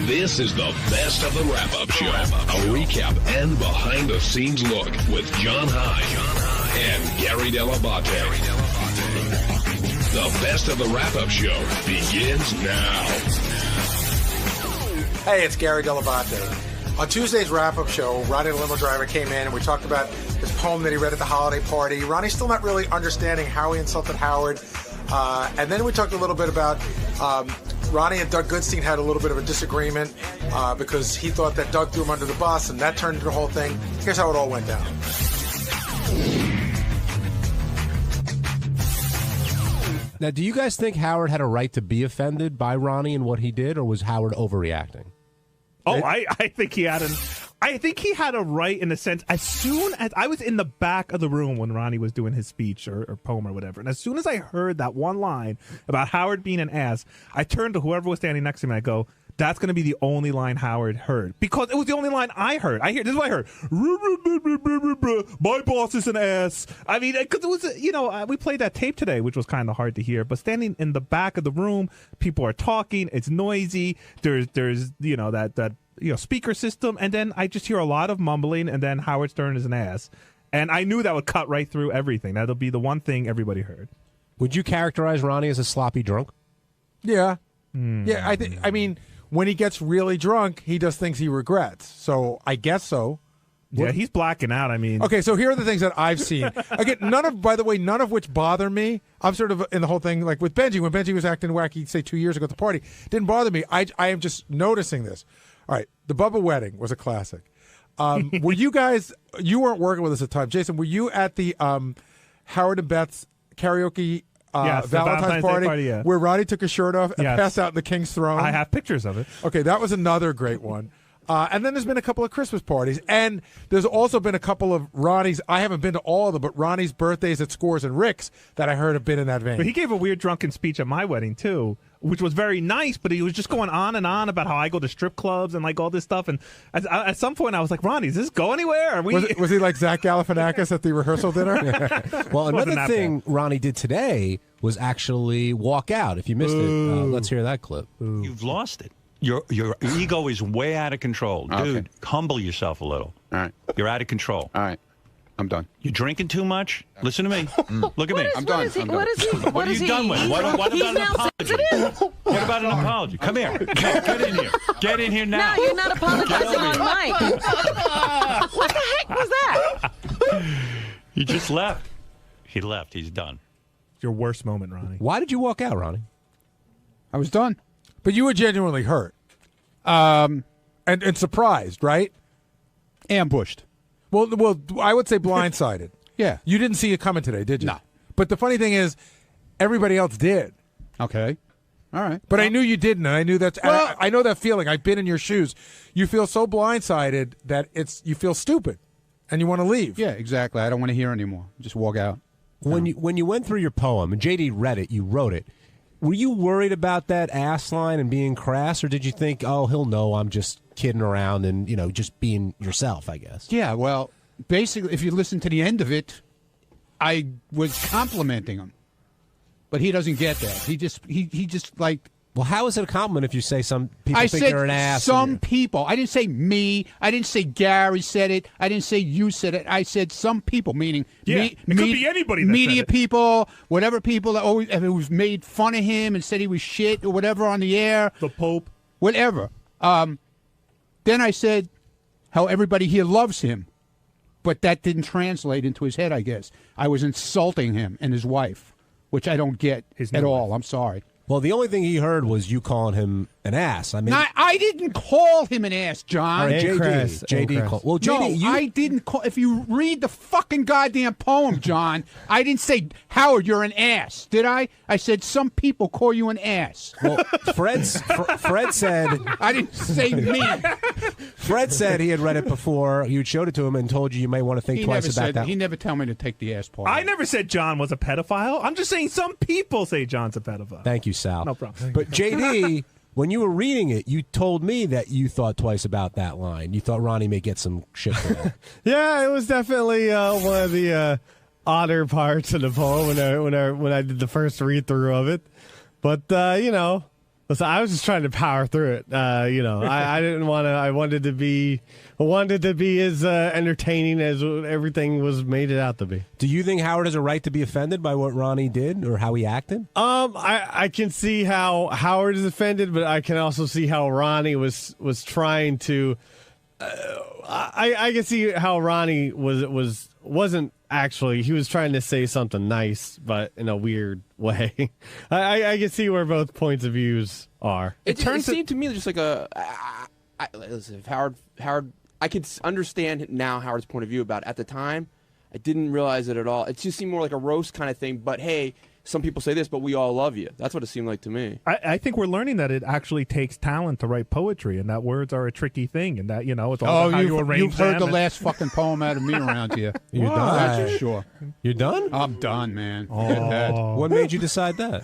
This is the best of the wrap-up show. A recap and behind-the-scenes look with John Hein and Gary Dell'Abate. The best of the wrap-up show begins now. Hey, it's Gary Dell'Abate. On Tuesday's wrap-up show, Ronnie the Limo Driver came in and we talked about his poem that he read at the holiday party. Ronnie's still not really understanding how he insulted Howard. And then we talked a little bit about Ronnie and Doug Goodstein had a little bit of a disagreement because he thought that Doug threw him under the bus, and that turned into the whole thing. Here's how it all went down. Now, do you guys think Howard had a right to be offended by Ronnie and what he did, or was Howard overreacting? Oh, I think he had a right in a sense. As soon as I was in the back of the room when Ronnie was doing his speech or poem or whatever, and as soon as I heard that one line about Howard being an ass, I turned to whoever was standing next to me and I go, that's going to be the only line Howard heard. Because it was the only line I heard. This is what I heard. My boss is an ass. I mean, because it was, we played that tape today, which was kind of hard to hear. But standing in the back of the room, people are talking. It's noisy. There's that speaker system. And then I just hear a lot of mumbling. And then Howard Stern is an ass. And I knew that would cut right through everything. That'll be the one thing everybody heard. Would you characterize Ronnie as a sloppy drunk? Yeah. Yeah, I mean, when he gets really drunk, he does things he regrets. So I guess so. Yeah, he's blacking out. I mean, okay. So here are the things that I've seen. Again, none of which bother me. I'm sort of in the whole thing like with Benji. When Benji was acting wacky, say 2 years ago at the party, didn't bother me. I am just noticing this. All right, the Bubba wedding was a classic. Were you guys? You weren't working with us at the time, Jason. Were you at the Howard and Beth's karaoke? Yes, Valentine's party yeah. Where Ronnie took his shirt off and Yes. passed out in the King's Throne. I have pictures of it. Okay, that was another great one. And then there's been a couple of Christmas parties. And there's also been a couple of Ronnie's, I haven't been to all of them, but Ronnie's birthdays at Scores and Rick's that I heard have been in that vein. But he gave a weird drunken speech at my wedding, too, which was very nice, but he was just going on and on about how I go to strip clubs and like all this stuff. And at some point I was like, Ronnie, does this go anywhere? Was he like Zach Galifianakis at the rehearsal dinner? Well, another thing Ronnie did today was actually walk out. If you missed it, let's hear that clip. You've lost it. Your ego is way out of control. Dude, humble yourself a little. All right. You're out of control. All right. I'm done. You're drinking too much? Listen to me. Look at me. I'm done. What are you done with? What about an apology? What about an apology? Come here. Get in here. Get in here now. No, you're not apologizing on mic. What the heck was that? He just left. He left. He's done. Your worst moment, Ronnie. Why did you walk out, Ronnie? I was done. But you were genuinely hurt. And surprised, right? Ambushed. Well, I would say blindsided. Yeah. You didn't see it coming today, did you? No. But the funny thing is, everybody else did. Okay. All right. But I knew you didn't, and I knew that. Well, I know that feeling. I've been in your shoes. You feel so blindsided that you feel stupid, and you want to leave. Yeah, exactly. I don't want to hear anymore. Just walk out. When you went through your poem, and JD read it, you wrote it, were you worried about that ass line and being crass, or did you think, oh, he'll know I'm just kidding around and, just being yourself, I guess? Yeah, well, basically, if you listen to the end of it, I was complimenting him. But he doesn't get that. He just like... Well, how is it a compliment if you say some people I think said you're an ass? Some people. I didn't say me. I didn't say Gary said it. I didn't say you said it. I said some people, meaning it could be anybody that media said it. people, whatever people that always who's made fun of him and said he was shit or whatever on the air. The Pope. Whatever. Then I said how everybody here loves him. But that didn't translate into his head, I guess. I was insulting him and his wife, which I don't get at all. I'm sorry. Well, the only thing he heard was you calling him an ass. I mean, I didn't call him an ass, John. All right, JD called. Well, JD, no, I didn't call. If you read the fucking goddamn poem, John, I didn't say, Howard, you're an ass, did I? I said some people call you an ass. Well, Fred said... I didn't say me. Fred said he had read it before. You showed it to him and told you might want to think twice about that. He never told me to take the ass part. I never said John was a pedophile. I'm just saying some people say John's a pedophile. Thank you, Sal. No problem. But JD, when you were reading it, you told me that you thought twice about that line. You thought Ronnie may get some shit for that. Yeah, it was definitely one of the odder parts of the poem when I did the first read through of it. But Listen, I was just trying to power through it. I didn't want to. I wanted to be as entertaining as everything was made it out to be. Do you think Howard has a right to be offended by what Ronnie did or how he acted? I can see how Howard is offended, but I can also see how Ronnie was trying to. I can see how Ronnie wasn't actually. He was trying to say something nice, but in a weird way. I can see where both points of views are. It seemed to me just like listen, if Howard, I could understand now Howard's point of view about it. At the time, I didn't realize it at all. It just seemed more like a roast kind of thing. But hey, some people say this, but we all love you. That's what it seemed like to me. I think we're learning that it actually takes talent to write poetry, and that words are a tricky thing, and that it's all about how you arrange you've heard them. the last fucking poem out of me around here. You're done? That's for sure. You're done? I'm done, man. What made you decide that?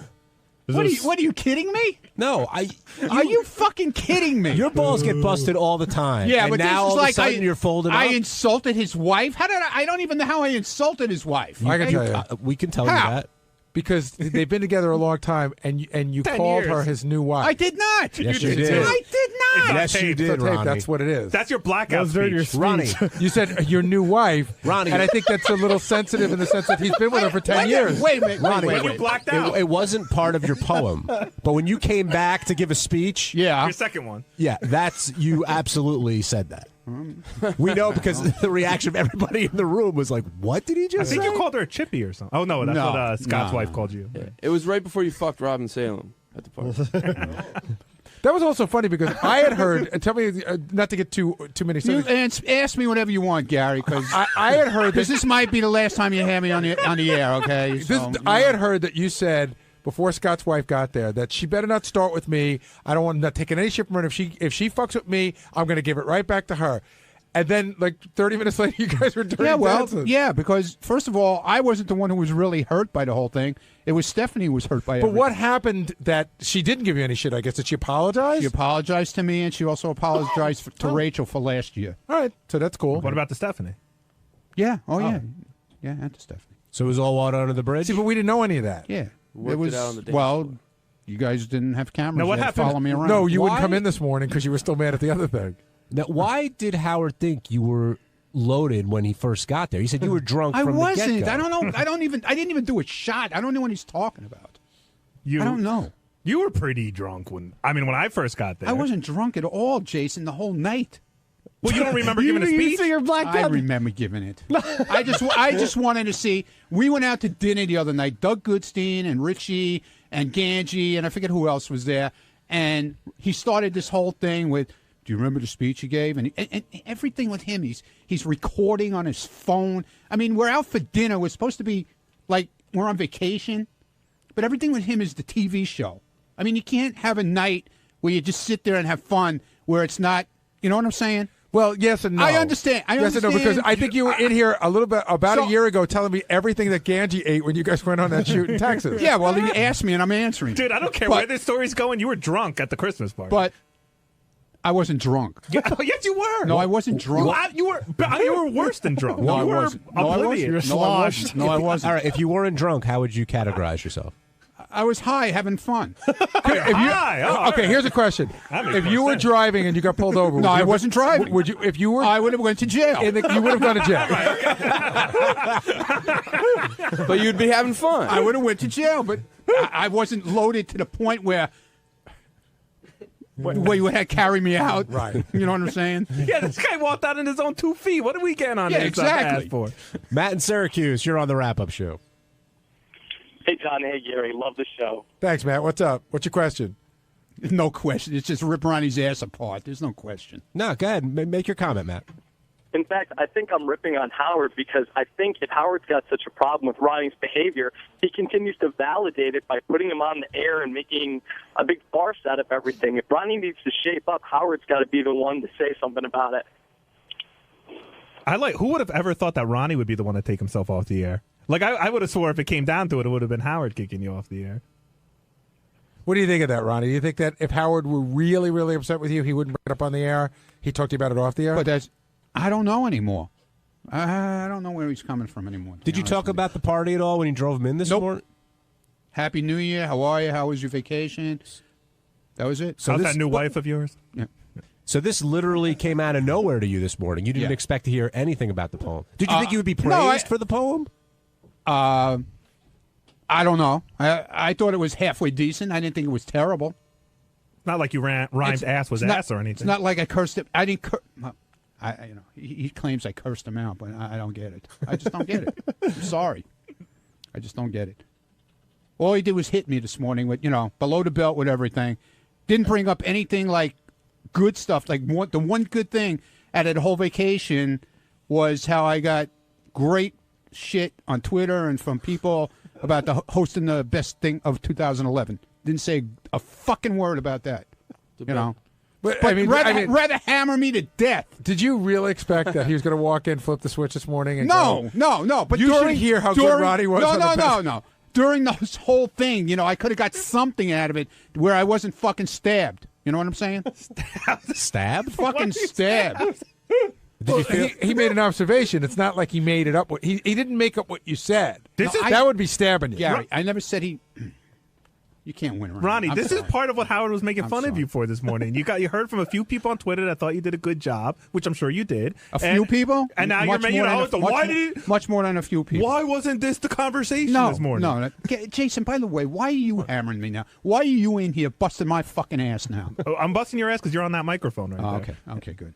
What are you kidding me? No, Are you fucking kidding me? Your balls get busted all the time. Yeah, and but now this is all like of a sudden you're folded I up. insulted his wife. How did I don't even know how I insulted his wife. I can tell you. We can tell you How? that. Because they've been together a long time, and you 10 called years. her his new wife. I did not. Yes, you did. I did not. Yes, you tape. did, It's a tape, Ronnie. that's what it is. That's your blackout Those are your speech. Ronnie. You said your new wife, Ronnie. and I think that's a little sensitive in the sense that he's been with her for 10 years. Wait a minute. Ronnie, wait, You blacked out. It wasn't part of your poem, but when you came back to give a speech, Yeah. Your second one. yeah, you absolutely said that. We know because the reaction of everybody in the room was like, "What did he I just think say?" you called her a chippy or something. Oh no, that's No. what Scott's No. wife called you. It was right before you fucked Robin Salem at the party. That was also funny because I had heard, and tell me not to get too many You subjects. ask me whatever you want, Gary, because I had heard that this might be the last time you have me on the air. Okay. So, I had heard that you said before Scott's wife got there that she better not start with me. I don't want to take any shit from her. If she fucks with me, I'm going to give it right back to her. And then, like 30 minutes later, you guys were doing dances. Yeah, because first of all, I wasn't the one who was really hurt by the whole thing. It was Stephanie who was hurt by it. But what happened that she didn't give you any shit? I guess did she apologize? She apologized to me, and she also apologized to Rachel for last year. All right, so that's cool. What about the Stephanie? Yeah. Oh, yeah. Yeah, and to Stephanie. So it was all water under the bridge. See, but we didn't know any of that. Yeah. Worked it was it out on the dance well. floor. You guys didn't have cameras. Now, what You had to happened- Follow me around. No, you Why? wouldn't come in this morning because you were still mad at the other thing. Now, why did Howard think you were loaded when he first got there? He said you were drunk I from wasn't. the get-go. I don't know. I didn't even do a shot. I don't know what he's talking about. I don't know. You were pretty drunk when I first got there. I wasn't drunk at all, Jason, the whole night. Well, you don't remember giving a speech? I remember giving it. I just wanted to see. We went out to dinner the other night. Doug Goodstein and Richie and Ganji and I forget who else was there. And he started this whole thing with, "Do you remember the speech he gave?" And everything with him, he's recording on his phone. I mean, we're out for dinner. We're supposed to be like we're on vacation, but everything with him is the TV show. I mean, you can't have a night where you just sit there and have fun where it's not. You know what I'm saying? Well, yes and no. I understand. Yes and no, because I think you were in here a little bit about a year ago telling me everything that Ganji ate when you guys went on that shoot in Texas. Yeah, well, you asked me and I'm answering. Dude, I don't care But- where this story's going. You were drunk at the Christmas party. But I wasn't drunk. Yes, you were. No, I wasn't drunk. You were worse than drunk. No, I you were wasn't. No, I oblivious. wasn't. No, I wasn't. No, I wasn't. All right, if you weren't drunk, how would you categorize yourself? I was high, having fun. Okay, here's a question: That makes if more you were sense. driving and you got pulled over, No, I wasn't driving. Would you? If you were, I would have went to jail. you would have gone to jail. But you'd be having fun. I would have went to jail, but I wasn't loaded to the point where you had to carry me out. Right. You know what I'm saying? Yeah, this guy walked out in his own 2 feet. What are we getting on Yeah, this exactly. ass for? Matt in Syracuse, you're on the wrap-up show. Hey, John. Hey, Gary. Love the show. Thanks, Matt. What's up? What's your question? No question. It's just rip Ronnie's ass apart. There's no question. No, go ahead. Make your comment, Matt. In fact, I think I'm ripping on Howard because I think if Howard's got such a problem with Ronnie's behavior, he continues to validate it by putting him on the air and making a big farce out of everything. If Ronnie needs to shape up, Howard's got to be the one to say something about it. Who would have ever thought that Ronnie would be the one to take himself off the air? Like, I would have swore if it came down to it, it would have been Howard kicking you off the air. What do you think of that, Ronnie? Do you think that if Howard were really, really upset with you, he wouldn't bring it up on the air? He'd talk to you about it off the air? But I don't know anymore. I don't know where he's coming from anymore. Did you talk about the party at all when you drove him in this morning? Happy New Year. How are you? How was your vacation? That was it. So How's this- that new wife of yours? Yeah. So this literally came out of nowhere to you this morning. You didn't Yeah. expect to hear anything about the poem. Did you think you would be praised no, for the poem? I don't know. I thought it was halfway decent. I didn't think it was terrible. Not like you rhymed ass was It's not- ass or anything. It's not like I cursed him. I didn't. He claims I cursed him out, but I don't get it. I just don't get it. I'm sorry. I just don't get it. All he did was hit me this morning with, below the belt with everything. Didn't bring up anything like good stuff. Like the one good thing out of the whole vacation was how I got great shit on Twitter and from people about hosting the best thing of 2011. Didn't say a fucking word about that. But rather hammer me to death. Did you really expect that he was going to walk in, flip the switch this morning? And No. But you should hear how good Ronnie was. No. During this whole thing, I could have got something out of it where I wasn't fucking stabbed. You know what I'm saying? Stabbed? Fucking stabbed. He made an observation. It's not like he made it up. He didn't make up what you said. That would be stabbing you. Gary, I never said he... You can't win, Ronnie. I'm this sorry. is part of what Howard was making fun of you for this morning. You heard from a few people on Twitter that thought you did a good job, which I'm sure you did. Few people, and now much you're making much more than a few people. Why wasn't this the conversation this morning? No, Jason. By the way, why are you hammering me now? Why are you in here busting my fucking ass now? Oh, I'm busting your ass because you're on that microphone right there. Okay, good.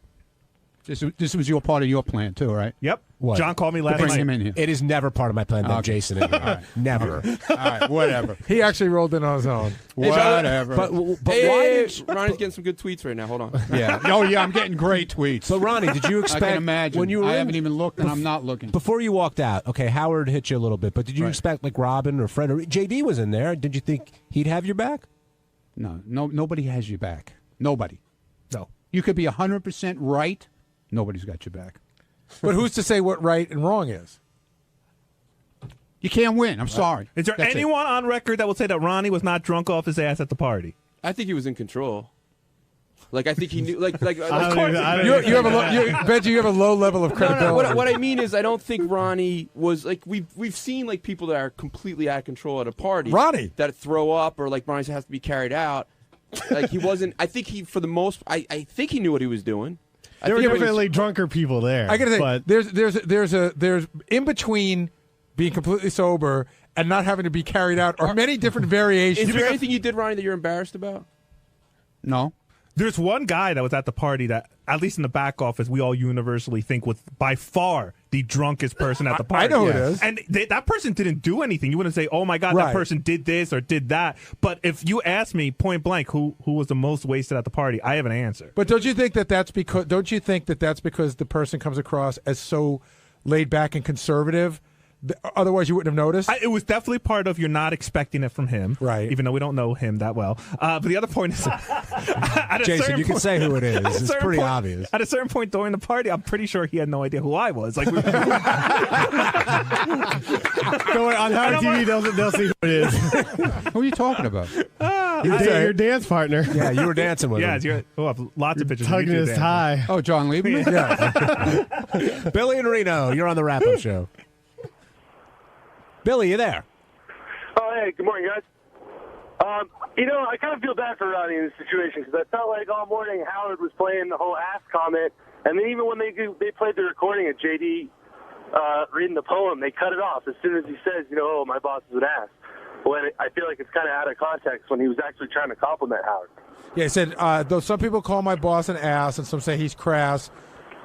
This was your part of your plan too, right? Yep. What? John called me To last bring night. him in here. It is never part of my plan to have Jason in here. All right. Never. All right, whatever. He actually rolled in on his own. Whatever. But Hey, why did Ronnie's getting some good tweets right now. Hold on. Yeah. Oh, yeah. I'm getting great tweets. So Ronnie, did you expect I can imagine. when you were I in- haven't even looked, and I'm not looking. before you walked out? Okay, Howard hit you a little bit, but did you expect like Robin or Fred or JD was in there? Did you think he'd have your back? No, nobody has your back. Nobody. No. You could be 100% right. Nobody's got your back. But who's to say what right and wrong is? You can't win. I'm sorry. Is there That's it. anyone on record that will say that Ronnie was not drunk off his ass at the party? I think he was in control. Like I think he knew. Like You have Benji, you have a low level of credibility. What I mean is, I don't think Ronnie was like we've seen like people that are completely out of control at a party. Ronnie that throw up or like Ronnie has to be carried out. Like he wasn't. I think he for the most. I think he knew what he was doing. There were definitely drunker people there. I gotta say, but there's in between being completely sober and not having to be carried out are many different variations. Is there anything you did, Ronnie, that you're embarrassed about? No. There's one guy that was at the party that, at least in the back office, we all universally think was by far the drunkest person at the party. I know who it is. And that person didn't do anything. You wouldn't say, oh, my God, Right. that person did this or did that. But if you ask me point blank who was the most wasted at the party, I have an answer. But don't you think that's because the person comes across as so laid back and conservative? Otherwise, you wouldn't have noticed. It was definitely part of you're not expecting it from him, right? Even though we don't know him that well. But the other point is, Jason, you can say who it is. It's pretty obvious. At a certain point during the party, I'm pretty sure he had no idea who I was. Like, don't worry, on Howard TV, they'll see who it is. Who are you talking about? Your dance partner. Yeah, you were dancing with him. Yeah, I have lots of pictures. Tugging his tie. Oh, John Lieberman? Yeah. Billy and Reno, you're on the wrap-up show. Billy, you there? Oh, hey, good morning, guys. I kind of feel bad for Ronnie in this situation because I felt like all morning Howard was playing the whole ass comment, and then even when they played the recording of JD reading the poem, they cut it off as soon as he says, oh, my boss is an ass. When I feel like it's kind of out of context when he was actually trying to compliment Howard. Yeah, he said, though some people call my boss an ass and some say he's crass.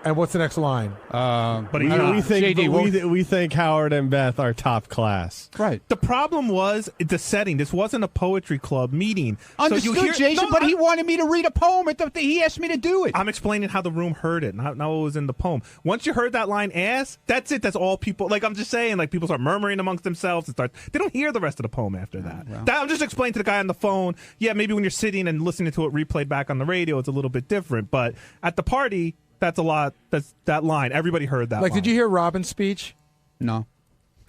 And what's the next line? But we think Howard and Beth are top class. Right. The problem was the setting. This wasn't a poetry club meeting. Understood, Jason, but he wanted me to read a poem. He asked me to do it. I'm explaining how the room heard it, not what was in the poem. Once you heard that line, ass, that's it. That's all people, like I'm just saying, like people start murmuring amongst themselves and they don't hear the rest of the poem after that. I'm just explaining to the guy on the phone, yeah, maybe when you're sitting and listening to it replayed back on the radio, it's a little bit different. But at the party, that's a lot. That's that line. Everybody heard that. Like, line. did you hear Robin's speach? No.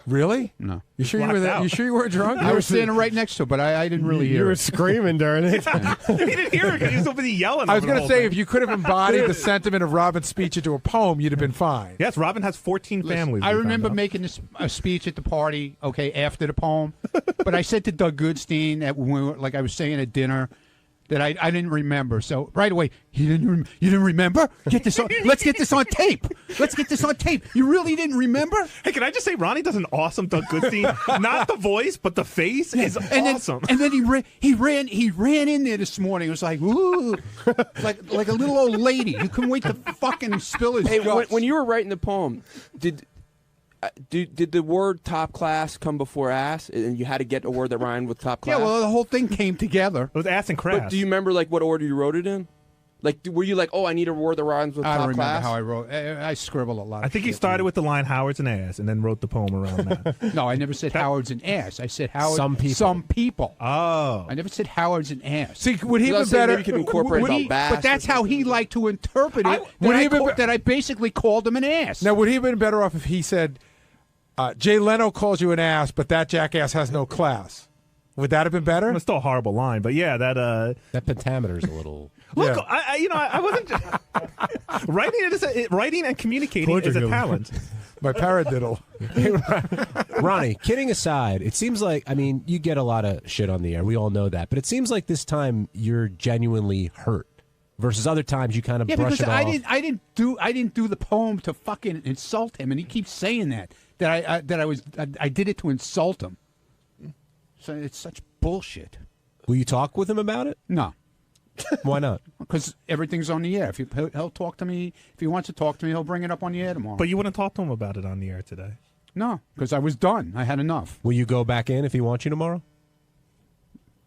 Really? No. You sure you were there? You sure you weren't drunk? I was standing right next to it, but I didn't really hear it. You were screaming during it. You didn't hear it because you were so busy yelling. I was going to say, if you could have embodied the sentiment of Robin's speech into a poem, you'd have been fine. Yes, Robin has 14 families. I remember making a speech at the party, after the poem. But I said to Doug Goodstein, when I was saying at dinner, that I didn't remember. So right away, you didn't remember? Get this on. Let's get this on tape. Let's get this on tape. You really didn't remember? Hey, can I just say Ronnie does an awesome Doug Goodstein? Not the voice, but the face is awesome. And then he ran in there this morning. It was like, ooh, like a little old lady. You couldn't wait to fucking spill his guts. When you were writing the poem, did the word top class come before ass, and you had to get a word that rhymed with top class? Yeah, well, the whole thing came together. It was ass and crass. But do you remember like what order you wrote it in? Like, were you like, oh, I need a word that rhymes with I top don't class? remember how I wrote. I scribble a lot. I think he started with the line "Howard's an ass" and then wrote the poem around that. No, I never said Howard's an ass. I said Howard. Some people. Oh, I never said Howard's an ass. See, would he So have let's been say better? maybe you could incorporate about bass But that's or how he liked to interpret it. That I basically called him an ass. Now, would he have been better off if he said, Jay Leno calls you an ass, but that jackass has no class? Would that have been better? It's still a horrible line, but yeah, that pentameter's a little. Look, Yeah. I wasn't writing and communicating is a talent. My paradiddle. Ronnie, kidding aside, it seems like, I mean, you get a lot of shit on the air. We all know that. But it seems like this time you're genuinely hurt versus other times you kind of brush it off. I didn't do the poem to fucking insult him, and he keeps saying that I did it to insult him. So it's such bullshit. Will you talk with him about it? No. Why not? Because everything's on the air. He'll talk to me. If he wants to talk to me, he'll bring it up on the air tomorrow. But you wouldn't talk to him about it on the air today. No, because I was done. I had enough. Will you go back in if he wants you tomorrow?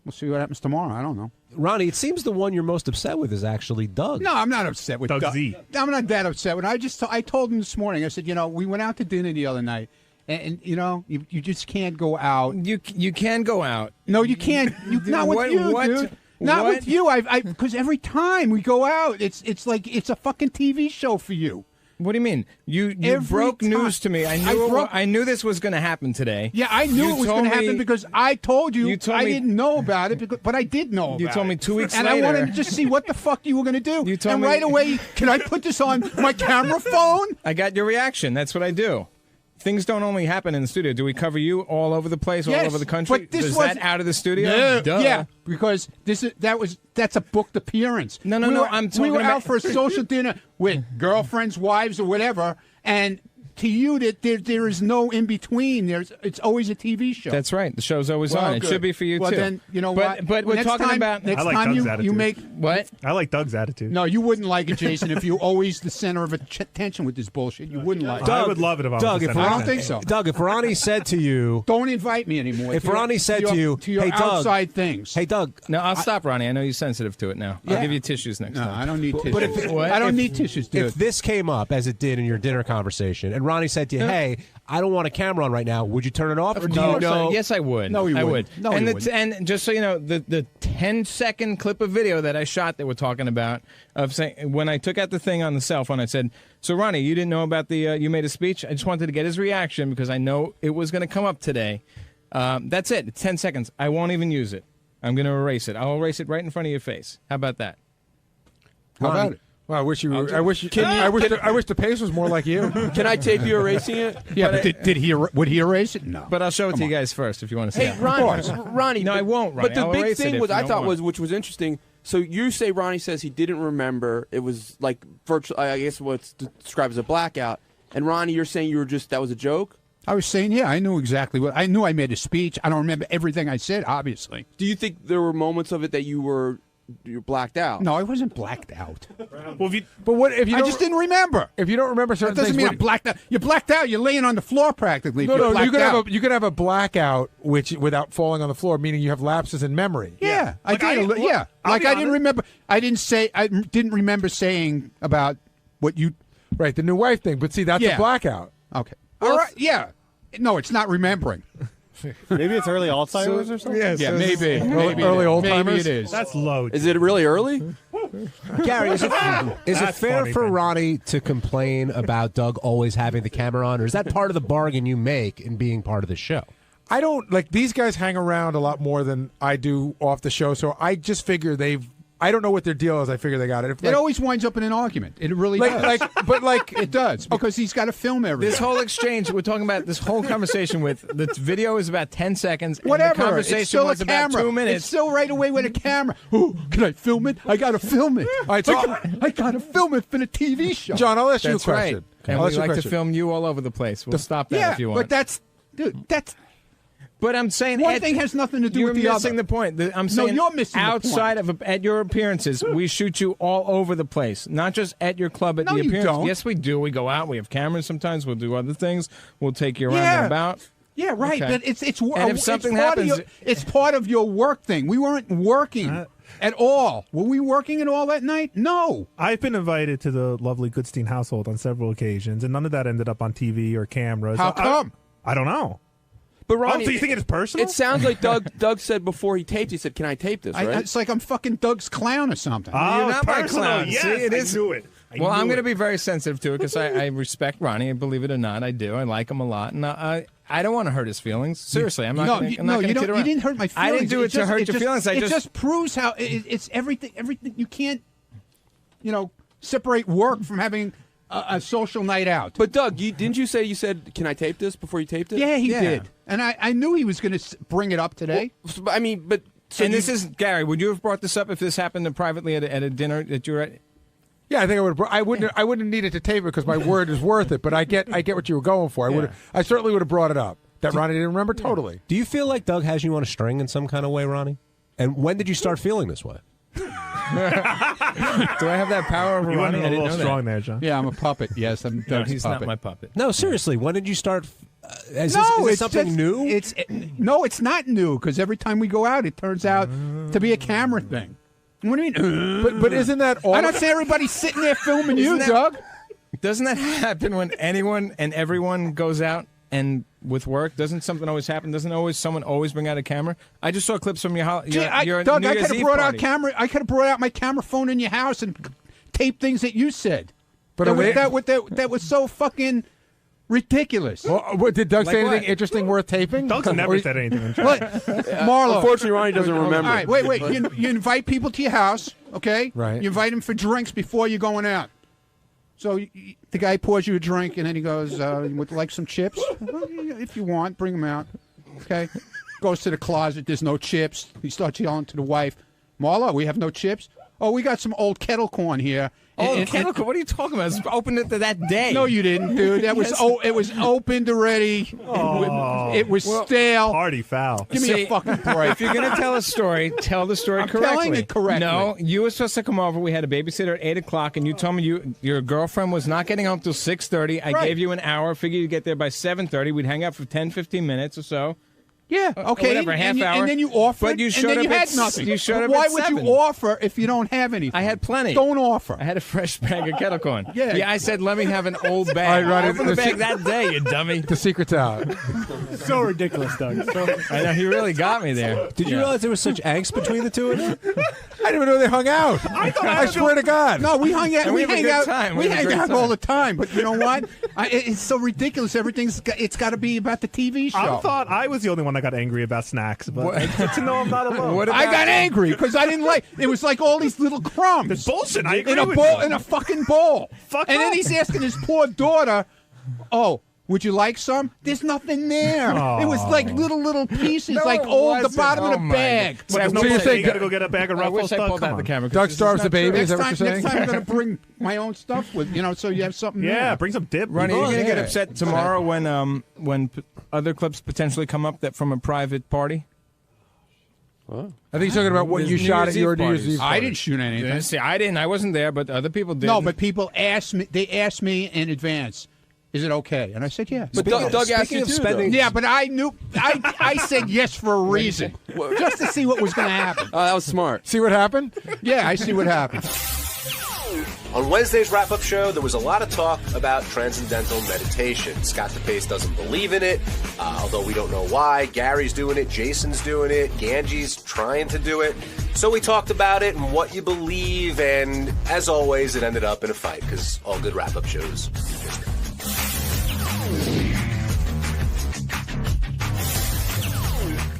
We'll see what happens tomorrow. I don't know. Ronnie, it seems the one you're most upset with is actually Doug. No, I'm not upset with Doug Doug. Z. I'm not that upset with. I told him this morning. I said, we went out to dinner the other night, and you just can't go out. You can go out. No, you can't. Not with you, dude. Not with you. Because every time we go out, it's like it's a fucking TV show for you. What do you mean? You broke news to me. I knew this was going to happen today. Yeah, I knew it was going to happen because I told you. I didn't know about it, but I did know about it. You told me 2 weeks later. And I wanted to just see what the fuck you were going to do. You told and me right away, can I put this on my camera phone? I got your reaction. That's what I do. Things don't only happen in the studio. Do we cover you all over the place, all over the country? But this Is was that out of the studio? No, Duh. yeah, because that's a booked appearance. No. I'm talking we were about out for a social dinner with girlfriends, wives, or whatever, and to you that there is no in between. It's always a TV show. That's right. The show's always on. Good. It should be for you well, too. Then you know what? But we're talking about next I like time Doug's you attitude. make what? I like Doug's attitude. No, you wouldn't like it, Jason. If you're always the center of attention with this bullshit, you wouldn't like it. I would love it if I was Doug, the if center. I don't think so. Doug, if Ronnie said to you, Don't invite me anymore. If Ronnie said to you, your "Hey, Doug," outside things. hey, Doug, No, I'll stop, Ronnie. I know you're sensitive to it now. I'll Yeah. give you tissues next No, time. I don't need tissues. But if- I don't need tissues, dude. if this came up as it did in your dinner conversation, and Ronnie said to you, "Hey, I don't want a camera on right now," would you turn it off, or do you know? Yes, I would. No, you I wouldn't. would. No, and you wouldn't. and just so you know, the 10-second clip of video that I shot that we're talking about of saying when I took out the thing on the cell phone, I said, "So Ronnie, you didn't know about the you made a speech. I just wanted to get his reaction because I know it was going to come up today." That's it. It's 10 seconds. I won't even use it. I'm going to erase it. I'll erase it right in front of your face. How about that? How about it? Well, I wish you. I wish the pace was more like you. Can I tape you erasing it? Yeah, but would he erase it? No. But I'll show it to you guys first if you want to see Hey, it. Ronnie. No, I won't, Ronnie. But the I'll big erase it thing if was, you I don't thought want. which was interesting. So you say Ronnie says he didn't remember. It was like virtual. I guess what's described as a blackout. And Ronnie, you're saying that was a joke. I was saying, yeah, I knew exactly what I knew. I made a speech. I don't remember everything I said, obviously. Do you think there were moments of it that you're blacked out? No, I wasn't blacked out. Well, But what if you? I just didn't remember. If you don't remember certain That doesn't things, mean I'm blacked out. You're blacked out. You're laying on the floor practically. No, You're you blacked could out. have a blackout without falling on the floor, meaning you have lapses in memory. Yeah, I Like, did. I'll Like be I didn't honest. remember. I didn't remember saying about what you. Right, the new wife thing. But see, that's Yeah. a blackout. Okay. All right. Yeah. No, it's not remembering. Maybe it's early Alzheimer's or something. Yeah, maybe. Early old Maybe timers. it is. That's low. Is it really early? Gary, is it That's fair funny, for man. Ronnie to complain about Doug always having the camera on, or is that part of the bargain you make in being part of the show? I don't like these guys hang around a lot more than I do off the show, so I just figure I don't know what their deal is. I figure they got it. If, It always winds up in an argument. It really like, does. but it does because he's got to film everything. This whole exchange, we're talking about this whole conversation with the video is about 10 seconds. And Whatever. the conversation It's still was a about camera. 2 minutes. It's still right away with a camera. Oh, can I film it? I got to film it. All right, so I got to film it for the TV show. John, I'll ask you a That's question. right. And I'll we ask you a like to question. film you all over the place. We'll stop that if you want. But that's But I'm saying one thing has nothing to do you're with the missing other. the point. I'm saying you're missing the point. outside of at your appearances, we shoot you all over the place, not just at your club at No, the you appearance. don't. Yes, we do. We go out. We have cameras sometimes. We'll do other things. We'll take you around and about. Yeah, right. Okay. But it's And if something part of happens- it's part of your work thing. We weren't working at all. Were we working at all that night? No. I've been invited to the lovely Goodstein household on several occasions, and none of that ended up on TV or cameras. How come? I don't know. But Ronnie, so you think it's personal? It sounds like Doug said before he taped. He said, "Can I tape this?" Right? It's like I'm fucking Doug's clown or something. You're not my clown. Yes, See, it is. I knew it. Well, I'm going to be very sensitive to it because I respect Ronnie. Believe it or not, I do. I like him a lot, and I don't want to hurt his feelings. Seriously, I'm not. No, I'm you not going to kid around. You didn't hurt my feelings. I didn't do it to hurt your feelings. It just proves how it's everything. Everything you can't, separate work from having a social night out. But Doug, didn't you say you said, "Can I tape this?" before you taped it? Yeah, he did, and I knew he was going to bring it up today. Well, I mean, but so and this is Gary. Would you have brought this up if this happened privately at a dinner that you were at? Yeah, I think I would. I wouldn't have needed to tape it because my word is worth it. But I get what you were going for. I certainly would have brought it up. That Ronnie didn't remember totally. Do you feel like Doug has you on a string in some kind of way, Ronnie? And when did you start feeling this way? Do I have that power over You went Ronnie? a little strong there, John. Yeah, I'm a puppet. Yes, I'm Doug's he's puppet. not my puppet. No, seriously. When did you start? Is No, this it's something just- new? It's not new because every time we go out, it turns out to be a camera thing. What do you mean? But isn't that all? I don't say everybody's sitting there filming you, Doug. Doesn't that happen when anyone and everyone goes out and with work? Doesn't something always happen? Doesn't someone always bring out a camera? I just saw clips from your Doug, New I Year's could have Eve brought party. out camera. I could have brought out my camera phone in your house and taped things that you said. But that was so fucking ridiculous. What, did Doug say Like anything what? interesting worth taping? Doug's never said anything. What? Marlo. Unfortunately, Ronnie doesn't remember. All right, wait. You invite people to your house, okay? Right. You invite them for drinks before you're going out. So the guy pours you a drink, and then he goes, "Would you like some chips? Well, if you want, bring them out." Okay. Goes to the closet. There's no chips. He starts yelling to the wife, "Marla, we have no chips. Oh, we got some old kettle corn here." Kettle corn? What are you talking about? It's opened it that day. No, you didn't, dude. That was it was opened already. It was stale. Party foul. Give me a fucking break. If you're going to tell a story, tell the story correctly. telling it correctly. No, you were supposed to come over. We had a babysitter at 8 o'clock, and you told me your girlfriend was not getting home till 6:30. I Right. gave you an hour. Figured you'd get there by 7:30. We'd hang out for 10, 15 minutes or so. Yeah, okay. whatever, half hour. And then you offer, But you and showed then up you at had nothing. you showed up Why at would 7. you offer if you don't have anything? I had plenty. Don't offer. I had a fresh bag of kettle corn. Yeah. I said, let me have an old bag. All right, Ronnie, Open the bag that day, you dummy. The secret's out. So ridiculous, Doug. I know, he really got me there. Did you realize there was such angst between the two of you? I didn't even know they hung out. I swear to God. No, we hung out. And we have a hang good out. time. We We have a hang great out time. all the time. But you know what? It's so ridiculous. It's got to be about the TV show. I thought I was the only one that got angry about snacks, but it's good to know I'm not alone. What I about- got angry because I didn't like. It was like all these little crumbs. It's bullshit. I agree in a with bowl, you. in a fucking bowl. Fuck and then off. he's asking his poor daughter, "Oh, would you like some?" There's nothing there. It was like little pieces, No, like it old the wasn't. bottom Oh, of the my bag. God. But there's no So you place say- you gotta go get a bag of I Ruffles. wish I Doug, pulled come out the on. camera. 'cause Doug this is starves not the baby. true. Is that what you're saying? Next time I'm going to bring my own stuff with, so you have something Yeah, there. bring some dip. Ronnie, you're Oh, going to get yeah. upset tomorrow when other clips potentially come up that from a private party? I think he's talking about what There's you New shot Year's at your Eve New Year's parties. Eve I party. didn't shoot anything. See, I didn't. I wasn't there, but other people did. No, but people asked me. They asked me in advance, "Is it okay?" And I said, "Yeah." But Doug asked you too, though. Yeah, but I knew. I said yes for a reason, just to see what was going to happen. Oh, that was smart. See what happened? Yeah, I see what happened. On Wednesday's wrap-up show, there was a lot of talk about transcendental meditation. Scott DePace doesn't believe in it, although we don't know why. Gary's doing it, Jason's doing it, Ganji's trying to do it. So we talked about it and what you believe, and as always, it ended up in a fight, because all good wrap-up shows.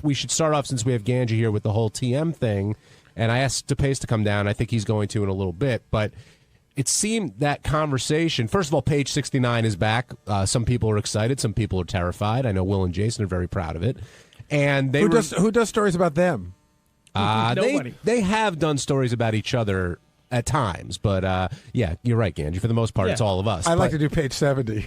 we should start off, since we have Ganji here, with the whole TM thing. And I asked DePace to come down. I think he's going to in a little bit. But it seemed that conversation, first of all, page 69 is back. Some people are excited. Some people are terrified. I know Will and Jason are very proud of it. And they who does stories about them? Nobody. They have done stories about each other at times, but yeah, you're right, Ganji. For the most part, it's all of us. I like to do page 70.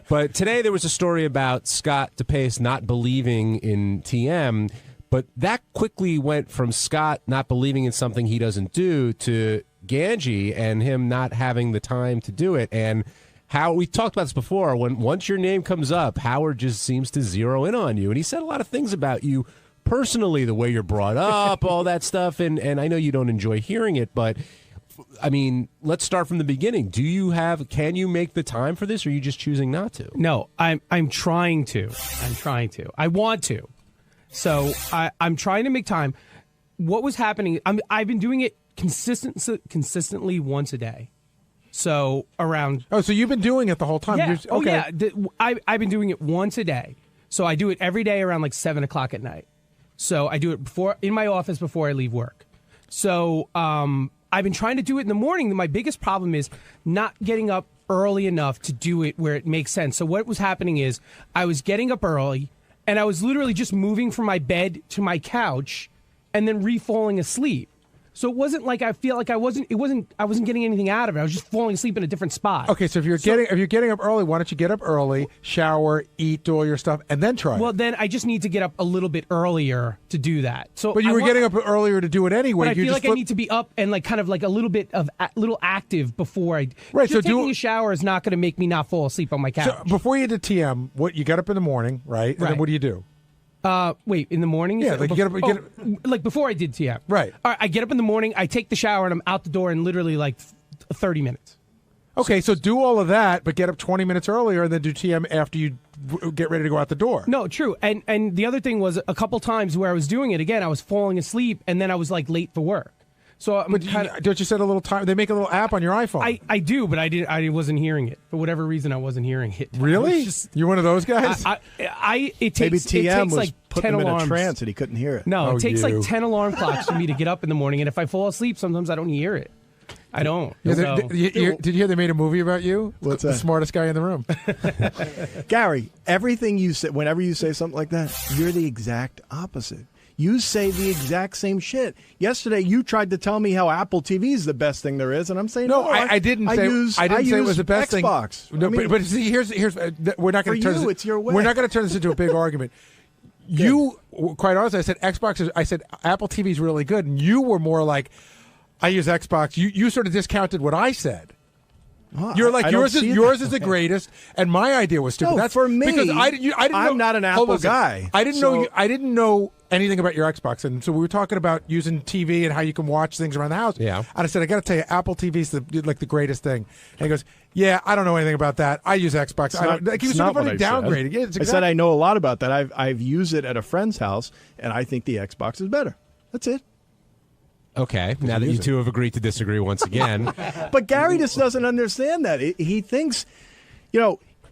But today there was a story about Scott DePace not believing in TM, but that quickly went from Scott not believing in something he doesn't do to Ganji and him not having the time to do it. And how we talked about this before, once your name comes up, Howard just seems to zero in on you. And he said a lot of things about you personally, the way you're brought up, all that stuff. And I know you don't enjoy hearing it, but I mean, let's start from the beginning. Can you make the time for this, or are you just choosing not to? No, I'm trying to. I want to. So I'm trying to make time. What was happening, I've been doing it consistently once a day. So around... Oh, so you've been doing it the whole time? Yeah. Okay. I've been doing it once a day. So I do it every day around like 7 o'clock at night. So I do it in my office before I leave work. So I've been trying to do it in the morning. My biggest problem is not getting up early enough to do it where it makes sense. So what was happening is I was getting up early, and I was literally just moving from my bed to my couch and then re-falling asleep. So it wasn't like I feel like I wasn't getting anything out of it. I was just falling asleep in a different spot. Okay, so if you're getting up early, why don't you get up early, shower, eat, do all your stuff, and then try? Well, then I just need to get up a little bit earlier to do that. So, but you were getting up earlier to do it anyway. But I feel like I need to be up and like kind of like a little bit of little active before I. Right. Just taking a shower is not going to make me not fall asleep on my couch. So before you did TM, you got up in the morning, right? And then what do you do? Wait, in the morning? Yeah, like you get up, like before I did TM. Right. All right, I get up in the morning, I take the shower, and I'm out the door in literally like 30 minutes. Okay, so do all of that, but get up 20 minutes earlier and then do TM after you get ready to go out the door. No, true. And the other thing was a couple times where I was doing it, again, I was falling asleep, and then I was like late for work. So don't you set a little time? They make a little app on your iPhone. I do, but I wasn't hearing it. For whatever reason, I wasn't hearing it. Really? You're one of those guys? It takes, Maybe TM was like putting 10 him alarms. in a trance and he couldn't hear it. No, it takes like 10 alarm clocks for me to get up in the morning, and if I fall asleep, sometimes I don't hear it. I don't. Did you hear they made a movie about you? What's the that? smartest guy in the room. Gary, everything you say, whenever you say something like that, you're the exact opposite. You say the exact same shit. Yesterday, you tried to tell me how Apple TV is the best thing there is, and I'm saying no. I didn't say it was the best Xbox. thing. No, but see, here's we're not going to turn this. It's your way. We're not going to turn this into a big argument. You, quite honestly, I said Xbox. I said Apple TV is really good, and you were more like, I use Xbox. You sort of discounted what I said. You're like yours is the greatest, and my idea was stupid. No, That's for me. because I didn't know, I'm not an Apple guy. I didn't know. I didn't know anything about your Xbox, and so we were talking about using TV and how you can watch things around the house. Yeah, and I said I got to tell you, Apple TV is the greatest thing. And he goes, "Yeah, I don't know anything about that. I use Xbox." He was sort of downgrading. Yeah, I said I know a lot about that. I've used it at a friend's house, and I think the Xbox is better. That's it. Okay, now that you two have agreed to disagree once again. But Gary just doesn't understand that. He thinks,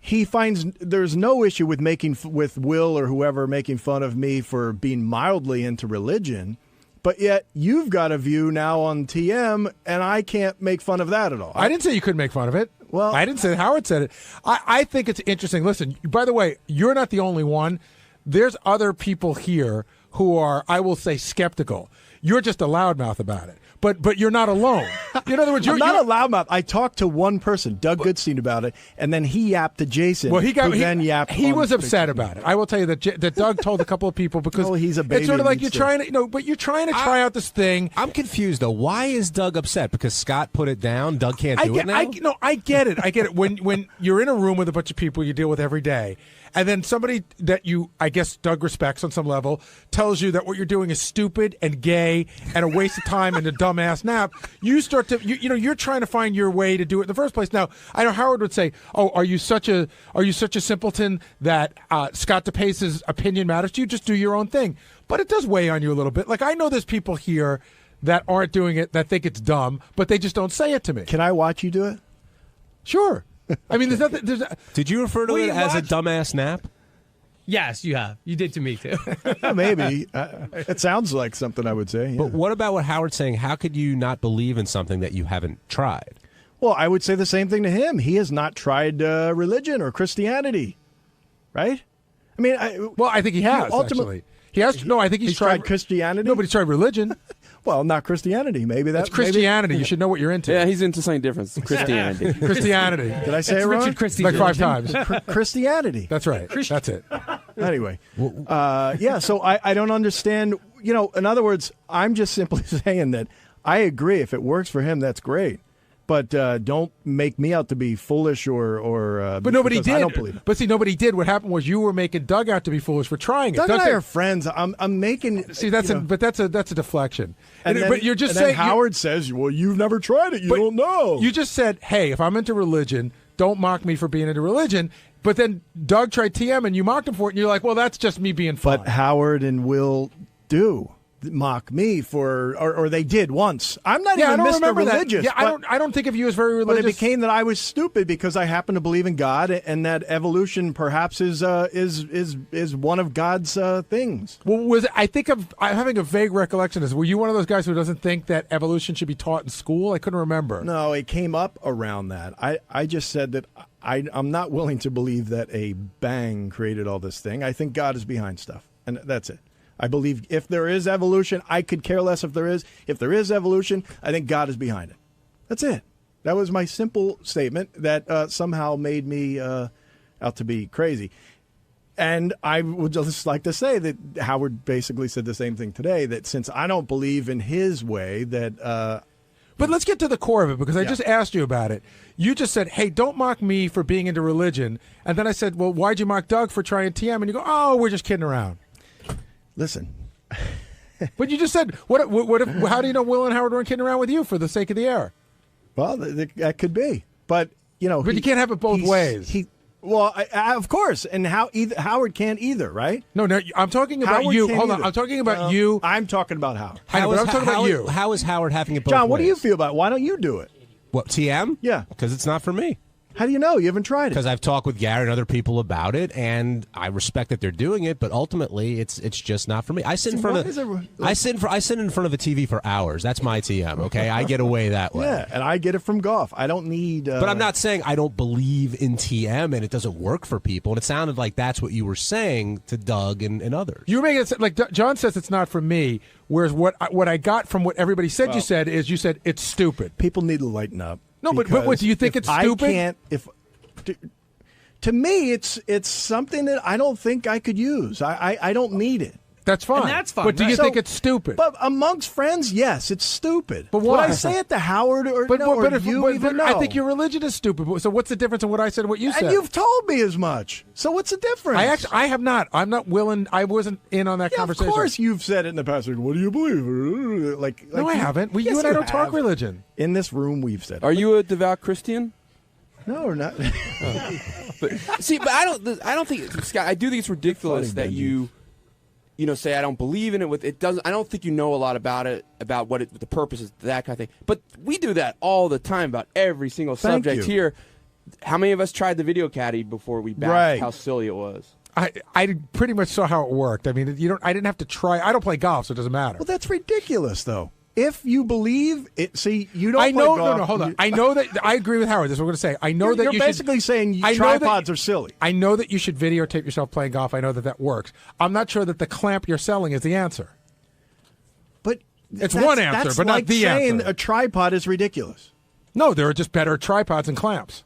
he finds there's no issue with Will or whoever making fun of me for being mildly into religion, but yet you've got a view now on TM, and I can't make fun of that at all. I didn't say you couldn't make fun of it. Well, I didn't say it. Howard said it. I think it's interesting. Listen, by the way, you're not the only one. There's other people here who are, I will say, skeptical. You're just a loudmouth about it, but you're not alone. In other words, you're not a loudmouth. I talked to one person, Doug Goodstein, about it, and then he yapped to Jason. Well, he yapped. He was upset about it. I will tell you that Doug told a couple of people because he's a baby. It's sort of like you're trying to try out this thing. I'm confused though. Why is Doug upset? Because Scott put it down. Doug can't do it now. I get it. When you're in a room with a bunch of people you deal with every day. And then somebody that I guess Doug respects on some level, tells you that what you're doing is stupid and gay and a waste of time and a dumbass nap. You start to, you're trying to find your way to do it in the first place. Now, I know Howard would say, "Oh, are you such a simpleton that Scott DePace's opinion matters to you? Just do your own thing." But it does weigh on you a little bit. Like I know there's people here that aren't doing it that think it's dumb, but they just don't say it to me. Can I watch you do it? Sure. I mean, there's nothing. Did you refer to it as a dumbass nap? Yes, you have. You did to me too. Maybe. It sounds like something I would say. Yeah. But what about what Howard's saying? How could you not believe in something that you haven't tried? Well, I would say the same thing to him. He has not tried religion or Christianity, right? I mean, I think he has. Actually, he has. No, I think he's tried Christianity. No, but he's tried religion. Well, not Christianity. Maybe that's Christianity. You should know what you're into. Yeah, he's into something different. Christianity. Christianity. Did I say it wrong? Like 5 times. Christianity. That's right. That's it. Anyway, so I don't understand. In other words, I'm just simply saying that I agree. If it works for him, that's great. But don't make me out to be foolish or. But nobody did. I don't believe it. But see, nobody did. What happened was you were making Doug out to be foolish for trying it. Doug and I are friends. I'm making. See, that's a deflection. But you're just saying. Then Howard says, "Well, you've never tried it. You don't know." You just said, "Hey, if I'm into religion, don't mock me for being into religion." But then Doug tried TM, and you mocked him for it, and you're like, "Well, that's just me being fun." But Howard and Will do mock me for, or they did once. I'm not even Mr. Religious. Yeah, I don't think of you as very religious. But it became that I was stupid because I happen to believe in God, and that evolution perhaps is one of God's things. Well, I'm having a vague recollection. Were you one of those guys who doesn't think that evolution should be taught in school? I couldn't remember. No, it came up around that. I just said that I'm not willing to believe that a bang created all this thing. I think God is behind stuff, and that's it. I believe if there is evolution, I could care less if there is. If there is evolution, I think God is behind it. That's it. That was my simple statement that somehow made me out to be crazy. And I would just like to say that Howard basically said the same thing today, that since I don't believe in his way, that... But let's get to the core of it, because I just asked you about it. You just said, hey, don't mock me for being into religion. And then I said, well, why'd you mock Doug for trying TM? And you go, oh, we're just kidding around. Listen. But you just said, how do you know Will and Howard weren't kidding around with you for the sake of the air? Well, that could be. But, But you can't have it both ways. Well, of course, and Howard can't either, right? No, I'm talking about Howard you. can't Hold on, either. I'm talking about you. I'm talking about Howard. I know, but I'm talking about you. How is Howard having it both John, what do ways? you feel about it? Why don't you do it? What, TM? Yeah. Because it's not for me. How do you know? You haven't tried it. Because I've talked with Gary and other people about it, and I respect that they're doing it, but ultimately, it's just not for me. I sit in front of I sit in front of a TV for hours. That's my TM. Okay, I get away that way. Yeah, and I get it from golf. I don't need. But I'm not saying I don't believe in TM and it doesn't work for people. And it sounded like that's what you were saying to Doug and others. You were making it like John says it's not for me. Whereas what I got from what everybody said you said is you said it's stupid. People need to lighten up. No, but what do you think it's stupid? I can't. To me, it's something that I don't think I could use. I don't need it. That's fine. And that's fine. But do you think it's stupid? But amongst friends, yes, it's stupid. But Would why? I say it to Howard or you even know? I think your religion is stupid. So what's the difference in what I said and what you said? And you've told me as much. So what's the difference? I have not. I'm not willing. I wasn't in on that conversation. Of course, you've said it in the past. What do you believe? No, I haven't. Yes, you and I don't have. talk religion. In this room, we've said it. Are you a devout Christian? No, we're not. But I don't think, Scott. I do think it's ridiculous that you say I don't believe in it. I don't think you know a lot about it, about what the purpose is, that kind of thing. But we do that all the time about every single subject here. How many of us tried the video caddy before we bashed how silly it was? I pretty much saw how it worked. I mean, I didn't have to try. I don't play golf, so it doesn't matter. Well, that's ridiculous, though. If you believe it, see, you don't. I know. Play golf. No, hold on. I know that. I agree with Howard. This is what we're going to say. I know that you're basically saying tripods are silly. I know that you should videotape yourself playing golf. I know that works. I'm not sure that the clamp you're selling is the answer. But it's one answer, but like not the saying answer. A tripod is ridiculous. No, there are just better tripods and clamps.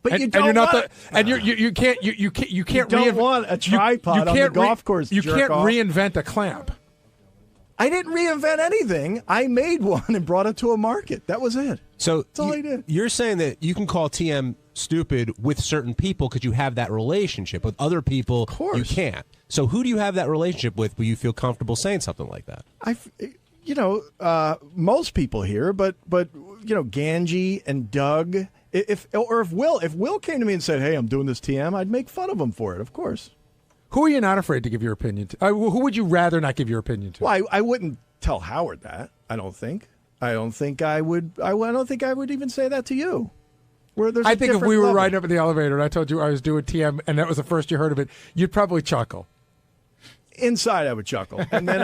But you don't you can't don't want a tripod on the golf course. You can't reinvent a clamp. I didn't reinvent anything. I made one and brought it to a market. That was it. So that's all I did. You're saying that you can call TM stupid with certain people because you have that relationship. With other people, you can't. So who do you have that relationship with where you feel comfortable saying something like that? Most people here, but Ganji and Doug. If Will came to me and said, "Hey, I'm doing this TM," I'd make fun of him for it. Of course. Who are you not afraid to give your opinion to? Who would you rather not give your opinion to? Well, I wouldn't tell Howard that. I don't think. I don't think I would even say that to you. There's I a think if different we were level. riding up in the elevator and I told you I was doing TM and that was the first you heard of it, you'd probably chuckle. Inside, I would chuckle, and then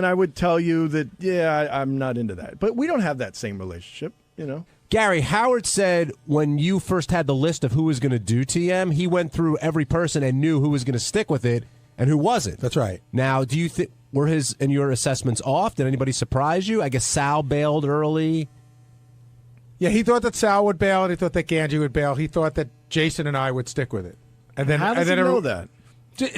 I would tell you that I'm not into that. But we don't have that same relationship, you know. Gary, Howard said when you first had the list of who was going to do TM, he went through every person and knew who was going to stick with it and who wasn't. That's right. Now, do you think were his and your assessments off? Did anybody surprise you? I guess Sal bailed early. Yeah, he thought that Sal would bail, and he thought that Ganji would bail. He thought that Jason and I would stick with it. And then, how does he know that?